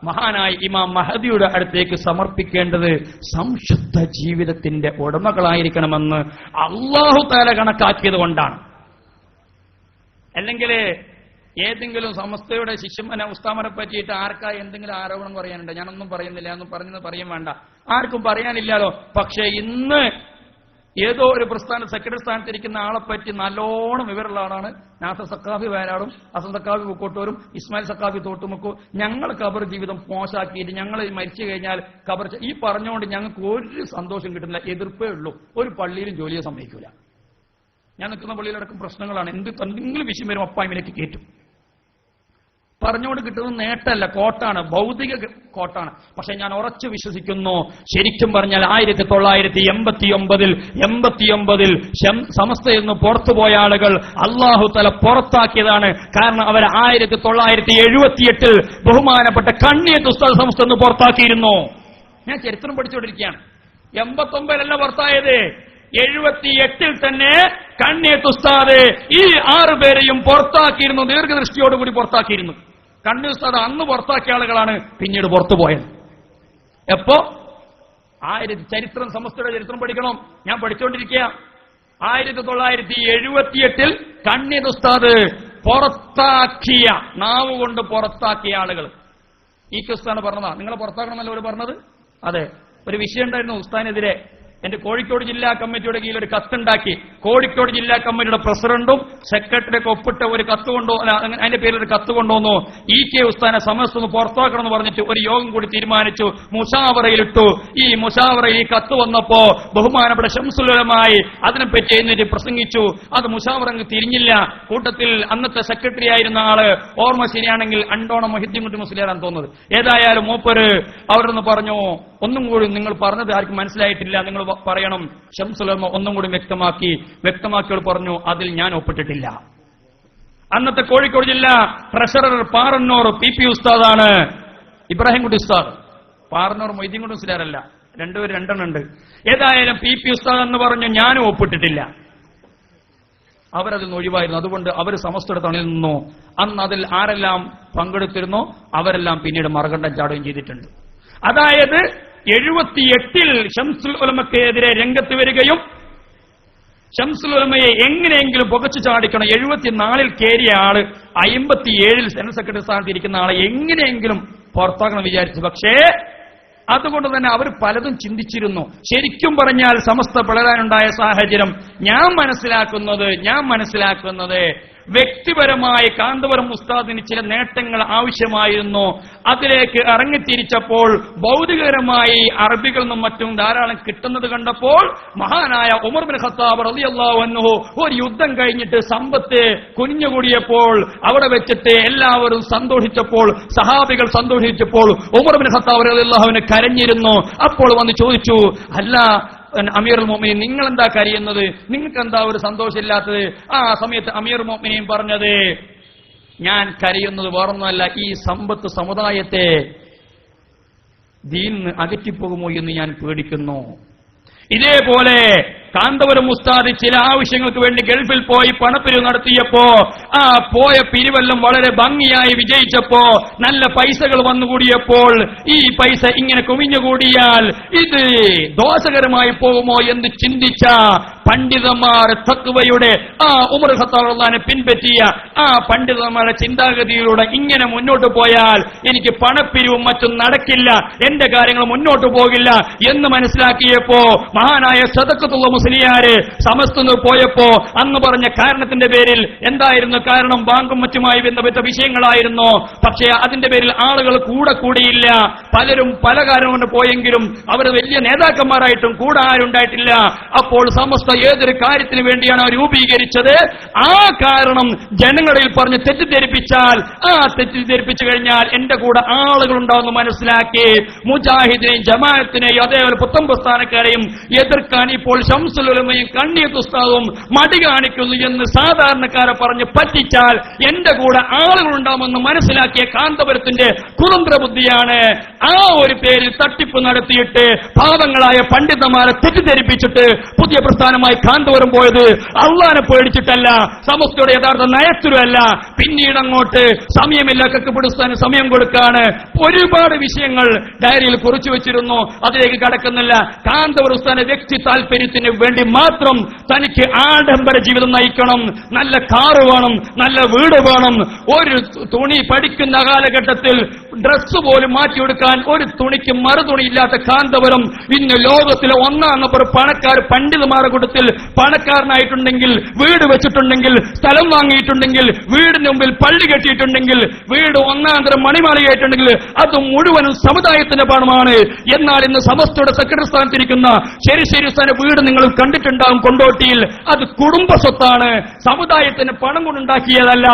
മഹാനായ ഇമാം മഹദിയുടെ അടുത്തേക്ക് സമർപ്പിക്കേണ്ടത് സംശുദ്ധ ജീവിതത്തിന്റെ ഉടമകളായിരിക്കണമെന്ന് അല്ലാഹു തആല കണക്കാക്കിയത് കൊണ്ടാണ്. അല്ലെങ്കിൽ ഏതെങ്കിലും സമസ്തയുടെ ശിഷ്യനെ ഉസ്താമനെ പറ്റിയിട്ട് ആർക്കാ എന്തെങ്കിലും ആരോപണം പറയാനുണ്ട്? ഞാനൊന്നും പറയുന്നില്ല, ഒന്നും പറഞ്ഞത് പറയും വേണ്ട, ആർക്കും പറയാനില്ലല്ലോ. പക്ഷേ ഇന്ന് ഏതോ ഒരു പ്രസ്ഥാന സെക്രട്ടറി സ്ഥാനത്തിരിക്കുന്ന ആളെപ്പറ്റി നല്ലോണം വിവരമുള്ള ആളാണ് നാസർ സക്കാഫി വയനാടും, ഹസൻ സക്കാഫി പൂക്കോട്ടൂരും, ഇസ്മായിൽ സക്കാഫി തോട്ടുമുക്കും. ഞങ്ങൾ ഖബർ ജീവിതം മോശമാക്കിയിട്ട് ഞങ്ങൾ മരിച്ചു കഴിഞ്ഞാൽ ഖബർ ഈ പറഞ്ഞുകൊണ്ട് ഞങ്ങൾക്ക് ഒരു സന്തോഷം കിട്ടുന്നില്ല, എതിർപ്പേ ഉള്ളൂ. ഒരു പള്ളിയിലും ജോലിയെ സമ്മതിക്കൂല. ഞാൻ നിൽക്കുന്ന പള്ളിയിലടക്കം പ്രശ്നങ്ങളാണ്. എന്തെങ്കിലും വിഷയം വരും അപ്പായ്മിലേക്ക് കയറ്റും. പറഞ്ഞുകൊണ്ട് കിട്ടുന്നത് നേട്ടമല്ല, കോട്ടാണ്, ഭൗതിക കോട്ടാണ്. പക്ഷെ ഞാൻ ഉറച്ചു വിശ്വസിക്കുന്നു, ശരിക്കും പറഞ്ഞാൽ 1989 സമസ്തയിൽ നിന്ന് പുറത്തുപോയ ആളുകൾ അല്ലാഹു തആല പുറത്താക്കിയതാണ്. കാരണം അവർ 1978 ബഹുമാനപ്പെട്ട കണ്ണിയത്ത് ഉസ്താദ് സമസ്ത നിന്ന് പുറത്താക്കിയിരുന്നു. ഞാൻ ചരിത്രം പഠിച്ചുകൊണ്ടിരിക്കുകയാണ്. 89 പുറത്തായത്, 78 തന്നെ കണ്ണിയത്ത് ഉസ്താദ് ഈ 6 പേരെയും പുറത്താക്കിയിരുന്നു, ദീർഘദൃഷ്ടിയോടുകൂടി പുറത്താക്കിയിരുന്നു. കണ്ണി ഉസ്താദ് അന്ന് പുറത്താക്കിയ ആളുകളാണ് പിന്നീട് പുറത്തുപോയത്. എപ്പോ? ചരിത്രം, സമസ്തയുടെ ചരിത്രം പഠിക്കണം. ഞാൻ പഠിച്ചുകൊണ്ടിരിക്കുക. 1978 കണ്ണിയത്ത് ഉസ്താദ് പുറത്താക്കിയ, നാവ് കൊണ്ട് പുറത്താക്കിയ ആളുകൾ ഈ ഉസ്താദ് പറഞ്ഞതാ. നിങ്ങളെ പുറത്താക്കണമെന്നല്ല അവർ പറഞ്ഞത്. അതെ, ഒരു വിഷയം ഉണ്ടായിരുന്നു ഉസ്താദിനെതിരെ. എന്റെ കോഴിക്കോട് ജില്ലാ കമ്മിറ്റിയുടെ കീഴിൽ ഒരു കത്തുണ്ടാക്കി. കോഴിക്കോട് ജില്ലാ കമ്മിറ്റിയുടെ പ്രസിഡന്റും സെക്രട്ടറിയൊക്കെ ഒപ്പിട്ട ഒരു കത്ത് അതിന്റെ പേരിൽ ഒരു കത്ത് കൊണ്ടുവന്നു. EK ഉസ്താദിനെ സമസ്ത പുറത്താക്കണം എന്ന് പറഞ്ഞിട്ട് ഒരു യോഗം കൂടി തീരുമാനിച്ചു, മുഷാവറയിലിട്ടു. ഈ മുഷാവറയിൽ ഈ കത്ത് വന്നപ്പോ ബഹുമാനപ്പെട്ട ശംസുൽ ഉലമായി അതിനെപ്പറ്റി എഴുന്നേറ്റ് പ്രസംഗിച്ചു. അത് മുഷാവറ തിരിഞ്ഞില്ല. കൂട്ടത്തിൽ അന്നത്തെ സെക്രട്ടറി ആയിരുന്ന ആള്, ഓർമ്മ ശരിയാണെങ്കിൽ അണ്ടോണം മൊഹിദ്ദീൻ കുട്ടി മുസ്ലിയാരാണ് തോന്നുന്നത്. ഏതായാലും മൂപ്പര് അവരൊന്ന് പറഞ്ഞു, ഒന്നും കൂടി നിങ്ങൾ പറഞ്ഞത് ആർക്കും മനസ്സിലായിട്ടില്ല, നിങ്ങൾ പറയണം. ശംസുൽ ഉലമ ഒന്നും കൂടി വ്യക്തമാക്കിയോട് പറഞ്ഞു, അതിൽ ഞാൻ ഒപ്പിട്ടിട്ടില്ല. അന്നത്തെ കോഴിക്കോട് ജില്ലാ ട്രഷറർ പാറന്നൂർ PP ഉസ്താദാണ്, ഇബ്രാഹിം കുട്ടി ഉസ്താദ്. പാറന്നൂർ മൊയ്തീൻ കുട്ടി മുസ്ലിയാരല്ല, രണ്ടെണ്ണം ഉണ്ട്. ഏതായാലും PP ഉസ്താദ് എന്ന് പറഞ്ഞു, ഞാനും ഒപ്പിട്ടിട്ടില്ല. അവരതിൽ നിന്ന് ഒഴിവായിരുന്നു. അതുകൊണ്ട് അവർ സമസ്തയുടെ തണിൽ നിന്നു. അന്ന് അതിൽ ആരെല്ലാം പങ്കെടുത്തിരുന്നോ അവരെല്ലാം പിന്നീട് മറുകണ്ഠം ചാടുകയും ചെയ്തിട്ടുണ്ട്. അതായത് 78 ശംസുൽ ഉലമക്കെതിരെ രംഗത്ത് വരികയും ശംസുൽ ഉലമയെ എങ്ങനെയെങ്കിലും പുകച്ചു ചാടിക്കണം. 74 കയറിയ ആള് 57 ജനറൽ സെക്രട്ടറി സ്ഥാനത്ത് ഇരിക്കുന്ന ആളെ എങ്ങനെയെങ്കിലും പുറത്താക്കണം വിചാരിച്ചു. പക്ഷേ അതുകൊണ്ട് തന്നെ അവർ പലതും ചിന്തിച്ചിരുന്നു. ശരിക്കും പറഞ്ഞാൽ സമസ്ത പിളരാനുണ്ടായ സാഹചര്യം ഞാൻ മനസ്സിലാക്കുന്നത് വ്യക്തിപരമായി കാന്തപുരം ഉസ്താദിന് ചില നേട്ടങ്ങൾ ആവശ്യമായിരുന്നു. അതിലേക്ക് ഇറങ്ങിത്തിരിച്ചപ്പോൾ ഭൗതികപരമായി അറബികളിൽ നിന്നും മറ്റും ധാരാളം കിട്ടുന്നത് കണ്ടപ്പോൾ മഹാനായ ഉമർ ബിൻ ഖത്താബ് റളിയല്ലാഹു അൻഹു ഒരു യുദ്ധം കഴിഞ്ഞിട്ട് സമ്പത്ത് കുനിഞ്ഞുകൂടിയപ്പോൾ അവിടെ വെച്ചിട്ട് എല്ലാവരും സന്തോഷിച്ചപ്പോൾ, സഹാബികൾ സന്തോഷിച്ചപ്പോൾ ഉമർ ബിൻ ഖത്താബ് റളിയല്ലാഹു അൻഹു കരഞ്ഞിരുന്നു. അപ്പോൾ വന്ന് ചോദിച്ചു, അല്ല അമീറുൽ മുഅ്മിനീൻ, നിങ്ങൾ എന്താ കരയുന്നത്? നിങ്ങൾക്ക് എന്താ ഒരു സന്തോഷമില്ലാത്തത്? ആ സമയത്ത് അമീറുൽ മുഅ്മിനീൻ പറഞ്ഞത്, ഞാൻ കരയുന്നത് വേറൊന്നുമല്ല, ഈ സമ്പത്ത് സമുദായത്തെ ദീനിൽ നിന്ന് അകറ്റിപ്പോകുമോ എന്ന് ഞാൻ പേടിക്കുന്നു. ഇതേപോലെ കാന്തപുരം ഉസ്താദ് ചില ആവശ്യങ്ങൾക്ക് വേണ്ടി ഗൾഫിൽ പോയി പണപ്പിരിവ് നടത്തിയപ്പോ ആ പോയ പിരിവെല്ലാം വളരെ ഭംഗിയായി വിജയിച്ചപ്പോ നല്ല പൈസകൾ വന്നുകൂടിയപ്പോൾ ഈ പൈസ ഇങ്ങനെ കുമിഞ്ഞുകൂടിയാൽ ഇത് ദോഷകരമായി പോകുമോ എന്ന് ചിന്തിച്ച പണ്ഡിതന്മാർ തഖ്വയുടെ ആ ഉമർ ഖത്താബ് റളിയല്ലാഹു പിൻപറ്റിയ ആ പണ്ഡിതന്മാരുടെ ചിന്താഗതിയിലൂടെ ഇങ്ങനെ മുന്നോട്ട് പോയാൽ എനിക്ക് പണപ്പിരിവും മറ്റും നടക്കില്ല, എന്റെ കാര്യങ്ങൾ മുന്നോട്ട് പോകില്ല എന്ന് മനസ്സിലാക്കിയപ്പോ മഹാനായ സദഖത്തുള്ള മുസ്ലിയാര് സമസ്തന്ന് പോയപ്പോ അന്ന് പറഞ്ഞ കാരണത്തിന്റെ പേരിൽ എന്തായിരുന്നു കാരണം? ബാങ്കും മറ്റുമായി ബന്ധപ്പെട്ട വിഷയങ്ങളായിരുന്നു. പക്ഷേ അതിന്റെ പേരിൽ ആളുകൾ കൂടിയില്ല. പലരും പല കാര്യം കൊണ്ട് പോയെങ്കിലും അവർ വലിയ നേതാക്കന്മാരായിട്ടും കൂടെ ആരുണ്ടായിട്ടില്ല. അപ്പോൾ സമസ്ത ഏതൊരു കാര്യത്തിന് വേണ്ടിയാണ് രൂപീകരിച്ചത്, ആ കാരണം ജനങ്ങളിൽ പറഞ്ഞ് തെറ്റിദ്ധരിപ്പിച്ചാൽ, ആ തെറ്റിദ്ധരിപ്പിച്ചു കഴിഞ്ഞാൽ എന്റെ കൂടെ ആളുകൾ ഉണ്ടാവുന്ന മനസ്സിലാക്കി മുജാഹിദിനെയും ജമാഅത്തിനെയും അതേപോലെ പുത്തൻ പ്രസ്ഥാനക്കാരെയും എതിർക്കാൻ ഇപ്പോൾ ശംസുൽ ഉലമയും കണ്ണിയത്ത് ഉസ്താദും മടി കാണിക്കുന്നു എന്ന് സാധാരണക്കാരെ പറഞ്ഞ് പറ്റിച്ചാൽ എന്റെ കൂടെ ആളുകൾ ഉണ്ടാവുമെന്ന് മനസ്സിലാക്കിയ കാന്തപുരത്തിന്റെ കുതന്ത്ര ബുദ്ധിയാണ് ആ ഒരു പേരിൽ തട്ടിപ്പ് നടത്തിയിട്ട് പാവങ്ങളായ പണ്ഡിതന്മാരെ തെറ്റിദ്ധരിപ്പിച്ചിട്ട് പുതിയ പ്രസ്ഥാനമായി കാന്തപുരം പോയത്. അള്ളാനെ പേടിച്ചിട്ടല്ല, സമസ്തയുടെ യഥാർത്ഥ നയത്തിലുമല്ല. പിന്നീട് അങ്ങോട്ട് സമയമില്ല, കെട്ടിപ്പിടിസ്ഥാന് സമയം കൊടുക്കാണ്. ഒരുപാട് വിഷയങ്ങൾ ഡയറിയിൽ കുറിച്ചു വെച്ചിരുന്നു, അതിലേക്ക് കടക്കുന്നില്ല. കാന്തപുരം ഉസ്താദിന്റെ വ്യക്തി താല്പര്യത്തിന് വേണ്ടി മാത്രം തനിക്ക് ആഡംബര ജീവിതം നയിക്കണം, നല്ല കാറ് വേണം, നല്ല വീട് വേണം, ഒരു തുണി പഠിക്കുന്ന കാലഘട്ടത്തിൽ ഡ്രസ് പോലും മാറ്റിയെടുക്കാൻ ഒരു തുണിക്ക് മറുതുണി ഇല്ലാത്ത കാന്തപുരം ഇന്ന് ലോകത്തിലെ ഒന്നാം നമ്പർ പണക്കാർ പണ്ഡിതന്മാരുടെ കൂട്ടത്തിൽ പണക്കാരനായിട്ടുണ്ടെങ്കിൽ, വീട് വെച്ചിട്ടുണ്ടെങ്കിൽ, സ്ഥലം വാങ്ങിയിട്ടുണ്ടെങ്കിൽ, വീടിന് മുമ്പിൽ പള്ളി കെട്ടിയിട്ടുണ്ടെങ്കിൽ, വീട് ഒന്നാന്തരം മണിമാളികയായിട്ടുണ്ടെങ്കിൽ അത് മുഴുവനും സമുദായത്തിന്റെ പണമാണ്. എന്നാൽ ഇന്ന് സമസ്തയുടെ സെക്രട്ടറി സ്ഥാനത്തിരിക്കുന്ന ശരി ഉസ്താദിന്റെ വീട് നിങ്ങൾ കണ്ടിട്ടുണ്ടാകും കൊണ്ടോട്ടിയിൽ. അത് കുടുംബ സ്വത്താണ്, സമുദായത്തിന് പണം കൊണ്ടുണ്ടാക്കിയതല്ല.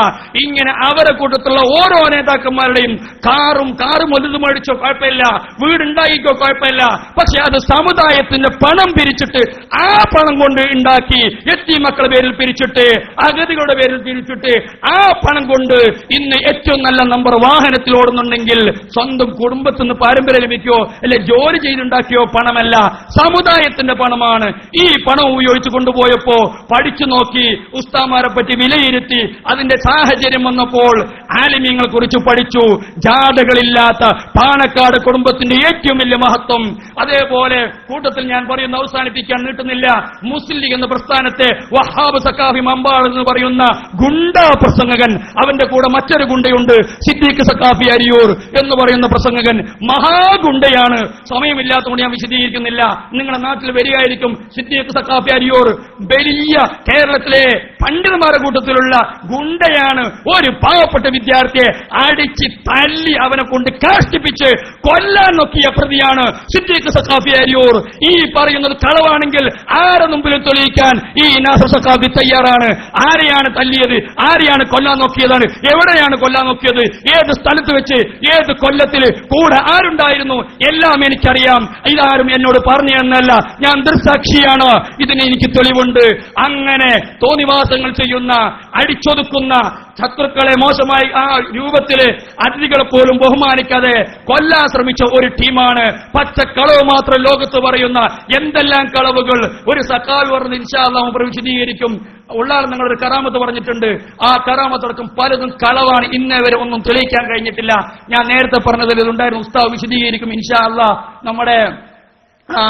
ഇങ്ങനെ അവരെ കൂട്ടത്തിലുള്ള ഓരോ നേതാക്കന്മാരുടെയും കാറും വലുത് മേടിച്ചോ കുഴപ്പമില്ല, വീടുണ്ടായിക്കോ കുഴപ്പമില്ല, പക്ഷെ അത് സമുദായത്തിന്റെ പണം പിരിച്ചിട്ട് ആ പണം കൊണ്ട് ഉണ്ടാക്കി എത്തി മക്കളുടെ പേരിൽ പിരിച്ചിട്ട് അഗതികളുടെ പേരിൽ പിരിച്ചിട്ട് ആ പണം കൊണ്ട് ഇന്ന് ഏറ്റവും നല്ല നമ്പർ വാഹനത്തിൽ ഓടുന്നുണ്ടെങ്കിൽ സ്വന്തം കുടുംബത്തിൽ നിന്ന് പാരമ്പര്യം ലഭിക്കോ അല്ലെ ജോലി ചെയ്തുണ്ടാക്കിയോ പണമല്ല, സമുദായത്തിന്റെ പണമാണ്. ഈ പണം ഉപയോഗിച്ച് കൊണ്ടുപോയപ്പോ പഠിച്ചു നോക്കി, ഉസ്താമാരെ പറ്റി വിലയിരുത്തി, അതിന്റെ സാഹചര്യം വന്നപ്പോൾ ആലിമീങ്ങളെ കുറിച്ച് പഠിച്ചു. ജാഥകളില്ലാത്ത പാണക്കാട് കുടുംബത്തിന്റെ ഏറ്റവും വലിയ മഹത്വം. അതേപോലെ കൂട്ടത്തിൽ ഞാൻ പറയുന്ന അവസാനിപ്പിക്കാൻ നീട്ടുന്നില്ല, മുസ്ലിം ലീഗ് എന്ന പ്രസ്ഥാനത്തെ വഹാബ് സക്കാഫി മമ്പാട് എന്ന് പറയുന്ന ഗുണ്ടാ പ്രസംഗകൻ, അവന്റെ കൂടെ മറ്റൊരു ഗുണ്ടയുണ്ട്, സിദ്ദീഖ് സക്കാഫി അരിയൂർ എന്ന് പറയുന്ന പ്രസംഗകൻ, മഹാഗുണ്ടയാണ്. സമയമില്ലാത്തതുകൊണ്ട് ഞാൻ വിശദീകരിക്കുന്നില്ല, നിങ്ങളുടെ നാട്ടിൽ വരികയായിരിക്കും. സിദ്ദീഖ് സക്കാഫി അരിയൂർ വലിയ കേരളത്തിലെ പണ്ഡിതന്മാരുടെ കൂട്ടത്തിലുള്ള ഗുണ്ടയാണ്. ഒരു പാവപ്പെട്ട വിദ്യാർത്ഥിയെ അടിച്ച് തല്ലി അവനെ കൊണ്ട് കാഷ്ടിപ്പിച്ച് കൊല്ലാൻ നോക്കിയ പ്രതിയാണ് സിദ്ദീഖ് സക്കാഫി അരിയൂർ. ഈ പറയുന്നത് കളവാണെങ്കിൽ ആരെ മുമ്പിൽ തെളിയിക്കാൻ ഈ നാസർ സക്കാഫി തയ്യാറാണ്. ആരെയാണ് തല്ലിയത്, ആരെയാണ് കൊല്ലാൻ നോക്കിയതാണ്, എവിടെയാണ് കൊല്ലാൻ നോക്കിയത്, ഏത് സ്ഥലത്ത് വെച്ച്, ഏത് കൊല്ലത്തിൽ, കൂടെ ആരുണ്ടായിരുന്നു, എല്ലാം എനിക്കറിയാം. ഇതാരും എന്നോട് പറഞ്ഞു എന്നല്ല, ഞാൻ ദൃസാക്ഷിയാണ്, ഇതിന് എനിക്ക് തെളിവുണ്ട്. അങ്ങനെ തോന്നിവാസങ്ങൾ ചെയ്യുന്ന, അടിച്ചൊതുക്കുന്ന, ശത്രുക്കളെ മോശമായി ആ രൂപത്തില് അതിഥികളെ പോലും ബഹുമാനിക്കാതെ കൊല്ലാൻ ശ്രമിച്ച ഒരു ടീമാണ്. പച്ചക്കളവ് മാത്രം ലോകത്ത് പറയുന്ന എന്തെല്ലാം കളവുകൾ ഒരു സക്കാൽ പറഞ്ഞ് ഇൻഷാ അല്ലാഹ് വിശദീകരിക്കും. ഉള്ളാൾ നിങ്ങളൊരു കറാമത്ത് പറഞ്ഞിട്ടുണ്ട്, ആ കറാമത്തടക്കം പലതും കളവാണ്, ഇന്നേ വരെ ഒന്നും തെളിയിക്കാൻ കഴിഞ്ഞിട്ടില്ല. ഞാൻ നേരത്തെ പറഞ്ഞതിൽ ഇതുണ്ടായിരുന്നു, ഉസ്താദ് വിശദീകരിക്കും ഇൻഷാ അല്ലാഹ്. നമ്മുടെ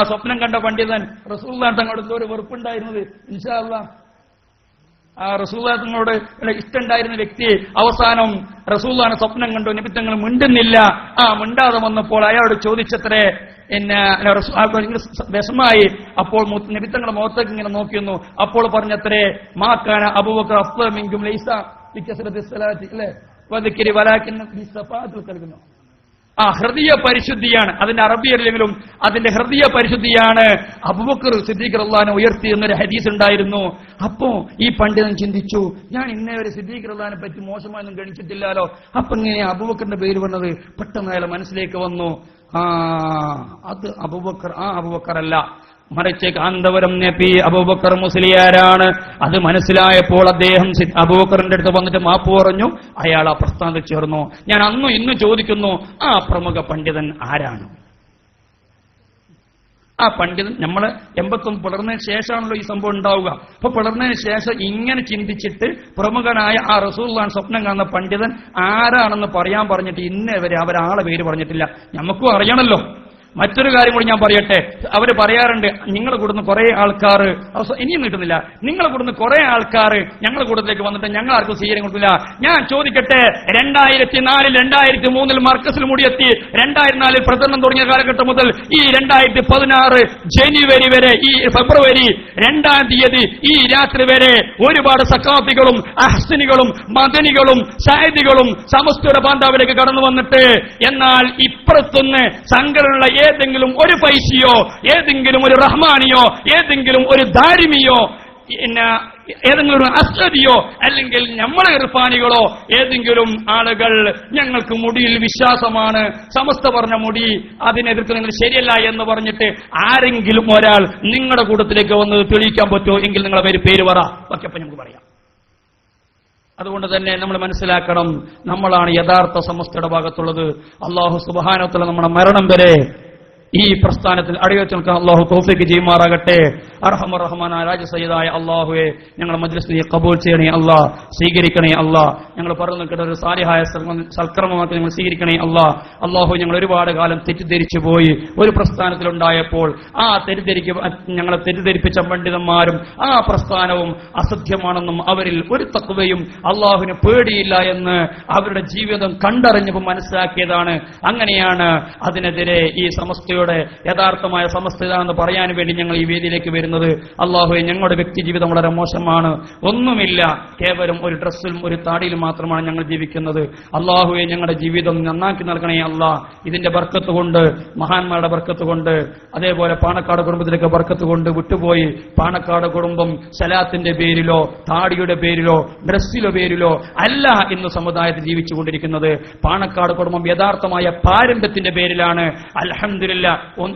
സ്വപ്നം കണ്ട പണ്ഡിതൻ റസൂലുള്ളാഹി തങ്ങളോട് ഒരു വെറുപ്പുണ്ടായിരുന്നത് ഇൻഷാ അല്ലാഹ്, ആ റസൂലുള്ളാഹി തങ്ങളോട് ഇഷ്ടമുണ്ടായിരുന്ന വ്യക്തി അവസാനം റസൂലുള്ളാഹിനെ സ്വപ്നം കണ്ടു, നബി തങ്ങൾ മിണ്ടുന്നില്ല. മിണ്ടാതെ വന്നപ്പോൾ അയാളോട് ചോദിച്ചത്രേ, വിഷമായി. അപ്പോൾ നബി തങ്ങളുടെ മുഖത്തേക്ക് ഇങ്ങനെ നോക്കിയിരുന്നു. അപ്പോൾ പറഞ്ഞത്രേ, മാക്കാന അബൂബക്കർ അഫ്ളൽ മിൻകും ലൈസ ബികസ്റത്തി സ്വലാത്തി അല്ലേ വദിക്രി വലാകിൻ ബിസഫാത്തിൽ കൽബിനോ. ഹൃദയ പരിശുദ്ധിയാണ് അതിന്റെ അറബിയിലെങ്കിലും അതിന്റെ ഹൃദയ പരിശുദ്ധിയാണ് അബൂബക്കർ സിദ്ദീഖ് റളിയല്ലാഹു അൻഹു ഉയർത്തി എന്നൊരു ഹദീസ് ഉണ്ടായിരുന്നു. അപ്പോ ഈ പണ്ഡിതൻ ചിന്തിച്ചു, ഞാൻ ഇന്നേ വരെ സിദ്ദീഖ് റളിയല്ലാഹു അൻഹുവിനെ പറ്റി മോശമായൊന്നും ഗണിച്ചിട്ടില്ലല്ലോ, അപ്പൊ ഇങ്ങനെ അബൂബക്കറിന്റെ പേര് പറഞ്ഞത് പെട്ടെന്ന് അയാൾ മനസ്സിലേക്ക് വന്നു. അത് അബൂബക്കർ അല്ല, മറിച്ച് കാന്തപുരം നബി അബൂബക്കർ മുസ്ലിയാരാണ്. അത് മനസ്സിലായപ്പോൾ അദ്ദേഹം അബൂബക്കറിന്റെ അടുത്ത് വന്നിട്ട് മാപ്പ് പറഞ്ഞു. അയാൾ ആ പ്രസ്ഥാനത്തിൽ ചേർന്നു. ഞാൻ അന്നും ഇന്നും ചോദിക്കുന്നു, ആ പ്രമുഖ പണ്ഡിതൻ ആരാണ്? ആ പണ്ഡിതൻ നമ്മളെ 89 പിളർന്നതിന് ശേഷമാണല്ലോ ഈ സംഭവം ഉണ്ടാവുക. അപ്പൊ പിളർന്നതിന് ശേഷം ഇങ്ങനെ ചിന്തിച്ചിട്ട് പ്രമുഖനായ ആ റസൂലുള്ളാഹിനെ സ്വപ്നം കാണുന്ന പണ്ഡിതൻ ആരാണെന്ന് പറയാൻ പറഞ്ഞിട്ട് ഇന്നേ വരെ അവരാളെ പേര് പറഞ്ഞിട്ടില്ല. നമുക്കും അറിയണല്ലോ. മറ്റൊരു കാര്യം കൂടി ഞാൻ പറയട്ടെ. അവര് പറയാറുണ്ട്, നിങ്ങൾ കൂടുന്ന കുറെ ആൾക്കാർ ഇനിയും കിട്ടുന്നില്ല, നിങ്ങൾ കൂടുന്ന കുറെ ആൾക്കാർ ഞങ്ങളുടെ കൂട്ടത്തിലേക്ക് വന്നിട്ട് ഞങ്ങൾ ആർക്കും സ്വീകരണം കൊടുത്തില്ല. ഞാൻ ചോദിക്കട്ടെ, 2004 2003 മർക്കസിൽ മുടിയെത്തി 2004 പ്രചരണം തുടങ്ങിയ കാലഘട്ടം മുതൽ ഈ 2016 ജനുവരി വരെ, ഈ ഫെബ്രുവരി 2-ാം തീയതി ഈ രാത്രി വരെ ഒരുപാട് സക്കാഫികളും അഹ്സനികളും മദനികളും സൈദികളും സമസ്തയുടെ ബാന്ധാവിലേക്ക് കടന്നു വന്നിട്ട്, എന്നാൽ ഇപ്പുറത്തുനിന്ന് സംഘടനയുള്ള ഏതെങ്കിലും ഒരു പൈസയോ ഏതെങ്കിലും ഒരു റഹ്മാനിയോ ഏതെങ്കിലും ഒരു ദാരിമിയോ ഏതെങ്കിലും ഒരു അസ്വദിയോ അല്ലെങ്കിൽ നമ്മളെ ഇർഫാനികളോ ഏതെങ്കിലും ആളുകൾ ഞങ്ങൾക്ക് മുടിയിൽ വിശ്വാസമാണ്, സമസ്ത പറഞ്ഞ മുടി അതിനെതിർത്ത് നിങ്ങൾ ശരിയല്ല എന്ന് പറഞ്ഞിട്ട് ആരെങ്കിലും ഒരാൾ നിങ്ങളുടെ കൂട്ടത്തിലേക്ക് വന്ന് തെളിയിക്കാൻ പറ്റുമോ എങ്കിൽ നിങ്ങളെ പേര് പറ. ഒക്കെ അപ്പൊ നമുക്ക് പറയാം. അതുകൊണ്ട് തന്നെ നമ്മൾ മനസ്സിലാക്കണം, നമ്മളാണ് യഥാർത്ഥ സമസ്തയുടെ ഭാഗത്തുള്ളത്. അല്ലാഹു സുബ്ഹാനഹു വ തആല നമ്മുടെ മരണം വരെ ഈ പ്രസ്ഥാനത്തിൽ അടിയുറച്ചു നിൽക്കാൻ അല്ലാഹു തൗഫീഖ് ചെയ്യുമാറാകട്ടെ. അർഹമർ റഹ്മാനായ രാജസയ്യിദായ അല്ലാഹുവേ, ഞങ്ങളുടെ മജ്ലിസിനെ ഖബൂൽ ചെയ്യണേ അല്ലാ, സ്വീകരിക്കണേ അല്ലാ. ഞങ്ങൾ പറഞ്ഞു നിൽക്കുന്ന ഒരു സാലിഹായ സൽക്കർമ്മമാക്കി നിങ്ങൾ സ്വീകരിക്കണേ അല്ലാ. അല്ലാഹു ഞങ്ങൾ ഒരുപാട് കാലം തെറ്റിദ്ധരിച്ചു പോയി. ഒരു പ്രസ്ഥാനത്തിലുണ്ടായപ്പോൾ ആ ഞങ്ങളെ തെറ്റിദ്ധരിപ്പിച്ച പണ്ഡിതന്മാരും ആ പ്രസ്ഥാനവും അസത്യമാണെന്നും അവരിൽ ഒരു തഖ്വയും അല്ലാഹുവിനെ പേടിയില്ല എന്ന് അവരുടെ ജീവിതം കണ്ടറിഞ്ഞപ്പോൾ മനസ്സിലാക്കിയതാണ്. അങ്ങനെയാണ് അതിനെതിരെ ഈ സമസ്തയുടെ യഥാർത്ഥമായ സമസ്ത എന്ന് പറയാൻ വേണ്ടി ഞങ്ങൾ ഈ വേദിയിലേക്ക് വരുന്നത്. അല്ലാഹുവേ, ഞങ്ങളുടെ വ്യക്തി ജീവിതം വളരെ മോശമാണ്, ഒന്നുമില്ല, കേവലം ഒരു ഡ്രസ്സിലും ഒരു താടിയിലും മാത്രമാണ് ഞങ്ങൾ ജീവിക്കുന്നത്. അല്ലാഹുവേ, ഞങ്ങളുടെ ജീവിതം നന്നാക്കി നൽകണേ അല്ലാ. ഇതിന്റെ ബർക്കത്ത് കൊണ്ട്, മഹാന്മാരുടെ ബർക്കത്ത് കൊണ്ട്, അതേപോലെ പാണക്കാട് കുടുംബത്തിലേക്ക് ബർക്കത്ത് കൊണ്ട് വിട്ടുപോയി പാണക്കാട് കുടുംബം സലാത്തിന്റെ പേരിലോ താടിയുടെ പേരിലോ ഡ്രസ്സിലോ പേരിലോ അല്ല ഇന്ന് സമുദായത്തിൽ ജീവിച്ചുകൊണ്ടിരിക്കുന്നത്. പാണക്കാട് കുടുംബം യഥാർത്ഥമായ പാരമ്പര്യത്തിന്റെ പേരിലാണ്. അൽഹംദുലില്ലാ,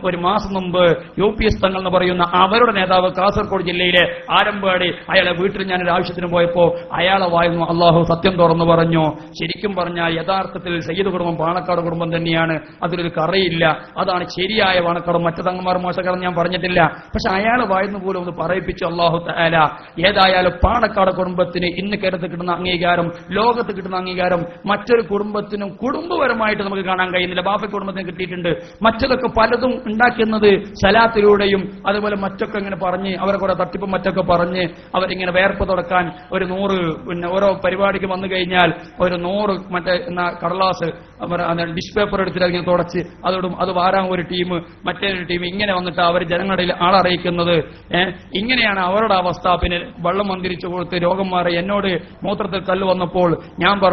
ഒരു മാസം മുമ്പ് UPS തങ്ങൾ എന്ന് പറയുന്ന അവരുടെ നേതാവ് കാസർഗോഡ് ജില്ലയിലെ ആരമ്പാടി അയാളെ വീട്ടിൽ ഞാനൊരു ആവശ്യത്തിന് പോയപ്പോ അയാളെ വായുന്നു അല്ലാഹു സത്യം തുറന്നു പറഞ്ഞു. ശരിക്കും പറഞ്ഞാൽ യഥാർത്ഥത്തിൽ സയ്യിദ് കുടുംബം പാണക്കാട് കുടുംബം തന്നെയാണ്, അതിലൊരു കറയില്ല. അതാണ് ശരിയായ പാണക്കാട്. മറ്റു തങ്ങന്മാർ മോശക്കാരെന്ന് ഞാൻ പറഞ്ഞിട്ടില്ല. പക്ഷെ അയാളെ വായുന്നു പോലും ഒന്ന് പറയിപ്പിച്ചു അല്ലാഹു തആല. ഏതായാലും പാണക്കാട് കുടുംബത്തിന് ഇന്ന് കേരളത്തിൽ കിട്ടുന്ന അംഗീകാരം, ലോകത്ത് കിട്ടുന്ന അംഗീകാരം മറ്റൊരു കുടുംബത്തിനും കുടുംബപരമായിട്ട് നമുക്ക് കാണാൻ കഴിയുന്നില്ല. ബാഫ കുടുംബത്തിന് കിട്ടിയിട്ടുണ്ട്. മറ്റതൊക്കെ പലതും ഉണ്ടാക്കുന്നത് സലാത്തിലൂടെയും അതുപോലെ മറ്റൊക്കെ ഇങ്ങനെ പറഞ്ഞ് അവരെ കുറെ തട്ടിപ്പും മറ്റൊക്കെ പറഞ്ഞ് അവരിങ്ങനെ വേർപ്പ് തുടക്കാൻ ഒരു 100 ഓരോ പരിപാടിക്ക് വന്നു കഴിഞ്ഞാൽ ഒരു 100 മറ്റേ കടലാസ് ഡിഷ് പേപ്പർ എടുത്തിട്ട് അതിങ്ങനെ തുടച്ച് അതോടും അത് വാരാൻ ഒരു ടീം മറ്റൊരു ടീം ഇങ്ങനെ വന്നിട്ട് അവർ ജനങ്ങളുടെ ആളറിയിക്കുന്നത്. ഇങ്ങനെയാണ് അവരുടെ അവസ്ഥ. പിന്നെ വെള്ളം മന്ദിരിച്ചു കൊടുത്ത് രോഗം മാറി. എന്നോട് മൂത്രത്തിൽ കല്ല് വന്നപ്പോൾ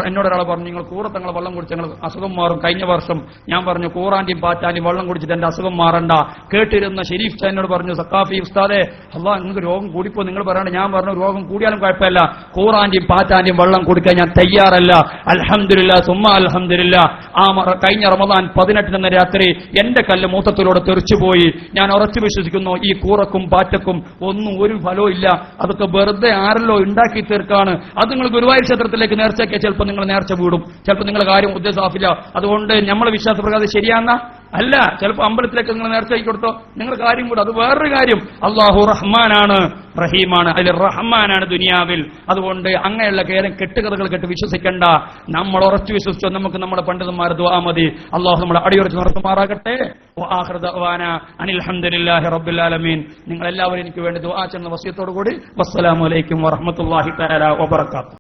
എന്നോടൊരാൾ പറഞ്ഞു, നിങ്ങൾ കൂറത്തങ്ങളെ വെള്ളം കുടിച്ച് ഞങ്ങൾ അസുഖം മാറും. കഴിഞ്ഞ വർഷം ഞാൻ പറഞ്ഞു, കൂറാന്റിയും പാറ്റാന്റിയും വെള്ളം കുടിച്ചിട്ട് എന്റെ അസുഖം മാറണ്ട. കേട്ടിരുന്ന ഷെരീഫ് എന്നോട് പറഞ്ഞു, സക്കാഫി ഉസ്താദെ, അല്ലാഹ് നിങ്ങൾക്ക് രോഗം കൂടിപ്പോ നിങ്ങൾ പറയാണ്ട്. ഞാൻ പറഞ്ഞു, രോഗം കൂടിയാലും കുഴപ്പമില്ല, കൂറാന്റിയും പാറ്റാന്റിയും വെള്ളം കുടിക്കാൻ ഞാൻ തയ്യാറല്ല. അൽഹംദുലില്ലാ സുമ്മ അൽഹംദുലില്ലാ. ആ കഴിഞ്ഞ റമദാൻ 18 രാത്രി എന്റെ കല്ല് മൂത്രത്തിലൂടെ തെറിച്ചുപോയി. ഞാൻ ഉറച്ചു വിശ്വസിക്കുന്നു, ഈ കൂറക്കും പാറ്റക്കും ഒന്നും ഒരു ഫലവും ഇല്ല. അതൊക്കെ വെറുതെ ആരല്ലോ ഉണ്ടാക്കി തീർക്കാണ്. അത് നിങ്ങൾ ഗുരുവായൂർ ക്ഷേത്രത്തിലേക്ക് നേർച്ചയ്ക്ക് ചിലപ്പോൾ നിങ്ങൾ നേർച്ച വീടും, ചിലപ്പോൾ നിങ്ങളുടെ കാര്യം ഉദ്ദേശാഫില്ല. അതുകൊണ്ട് നമ്മളെ വിശ്വാസപ്രകാരം ശരിയാന്ന അല്ല, ചിലപ്പോൾ അമ്പലത്തിലേക്ക് നിങ്ങൾ നേർച്ചയ്ക്ക് കൊടുത്തോ നിങ്ങളുടെ കാര്യം കൂടെ. അത് വേറൊരു കാര്യം. അല്ലാഹു റഹ്മാനാണ്, റഹീമാണ്. അതിൽ റഹ്മാനാണ് ദുനിയാവിൽ. അതുകൊണ്ട് അങ്ങനെയുള്ള കെട്ടുകഥകൾ കേട്ട് വിശ്വസിക്കേണ്ട. നമ്മൾ ഉറച്ചു വിശ്വസിച്ചോ, നമുക്ക് നമ്മുടെ പണ്ഡിതന്മാർ ദുആ മതി. അല്ലാഹു നമ്മളെ അടിയുറച്ച് നിർത്തുമാറാകട്ടെ. വആഖിറു ദഅവാനാ അനിൽ ഹംദുലില്ലാഹി റബ്ബിൽ ആലമീൻ. നിങ്ങൾ എല്ലാവരും എനിക്ക് വേണ്ടി ദുആ ചെയ്യുന്ന വസിയത്തോടു കൂടി വസ്സലാമു അലൈക്കും വറഹ്മത്തുള്ളാഹി തആല വബറകാതുഹു.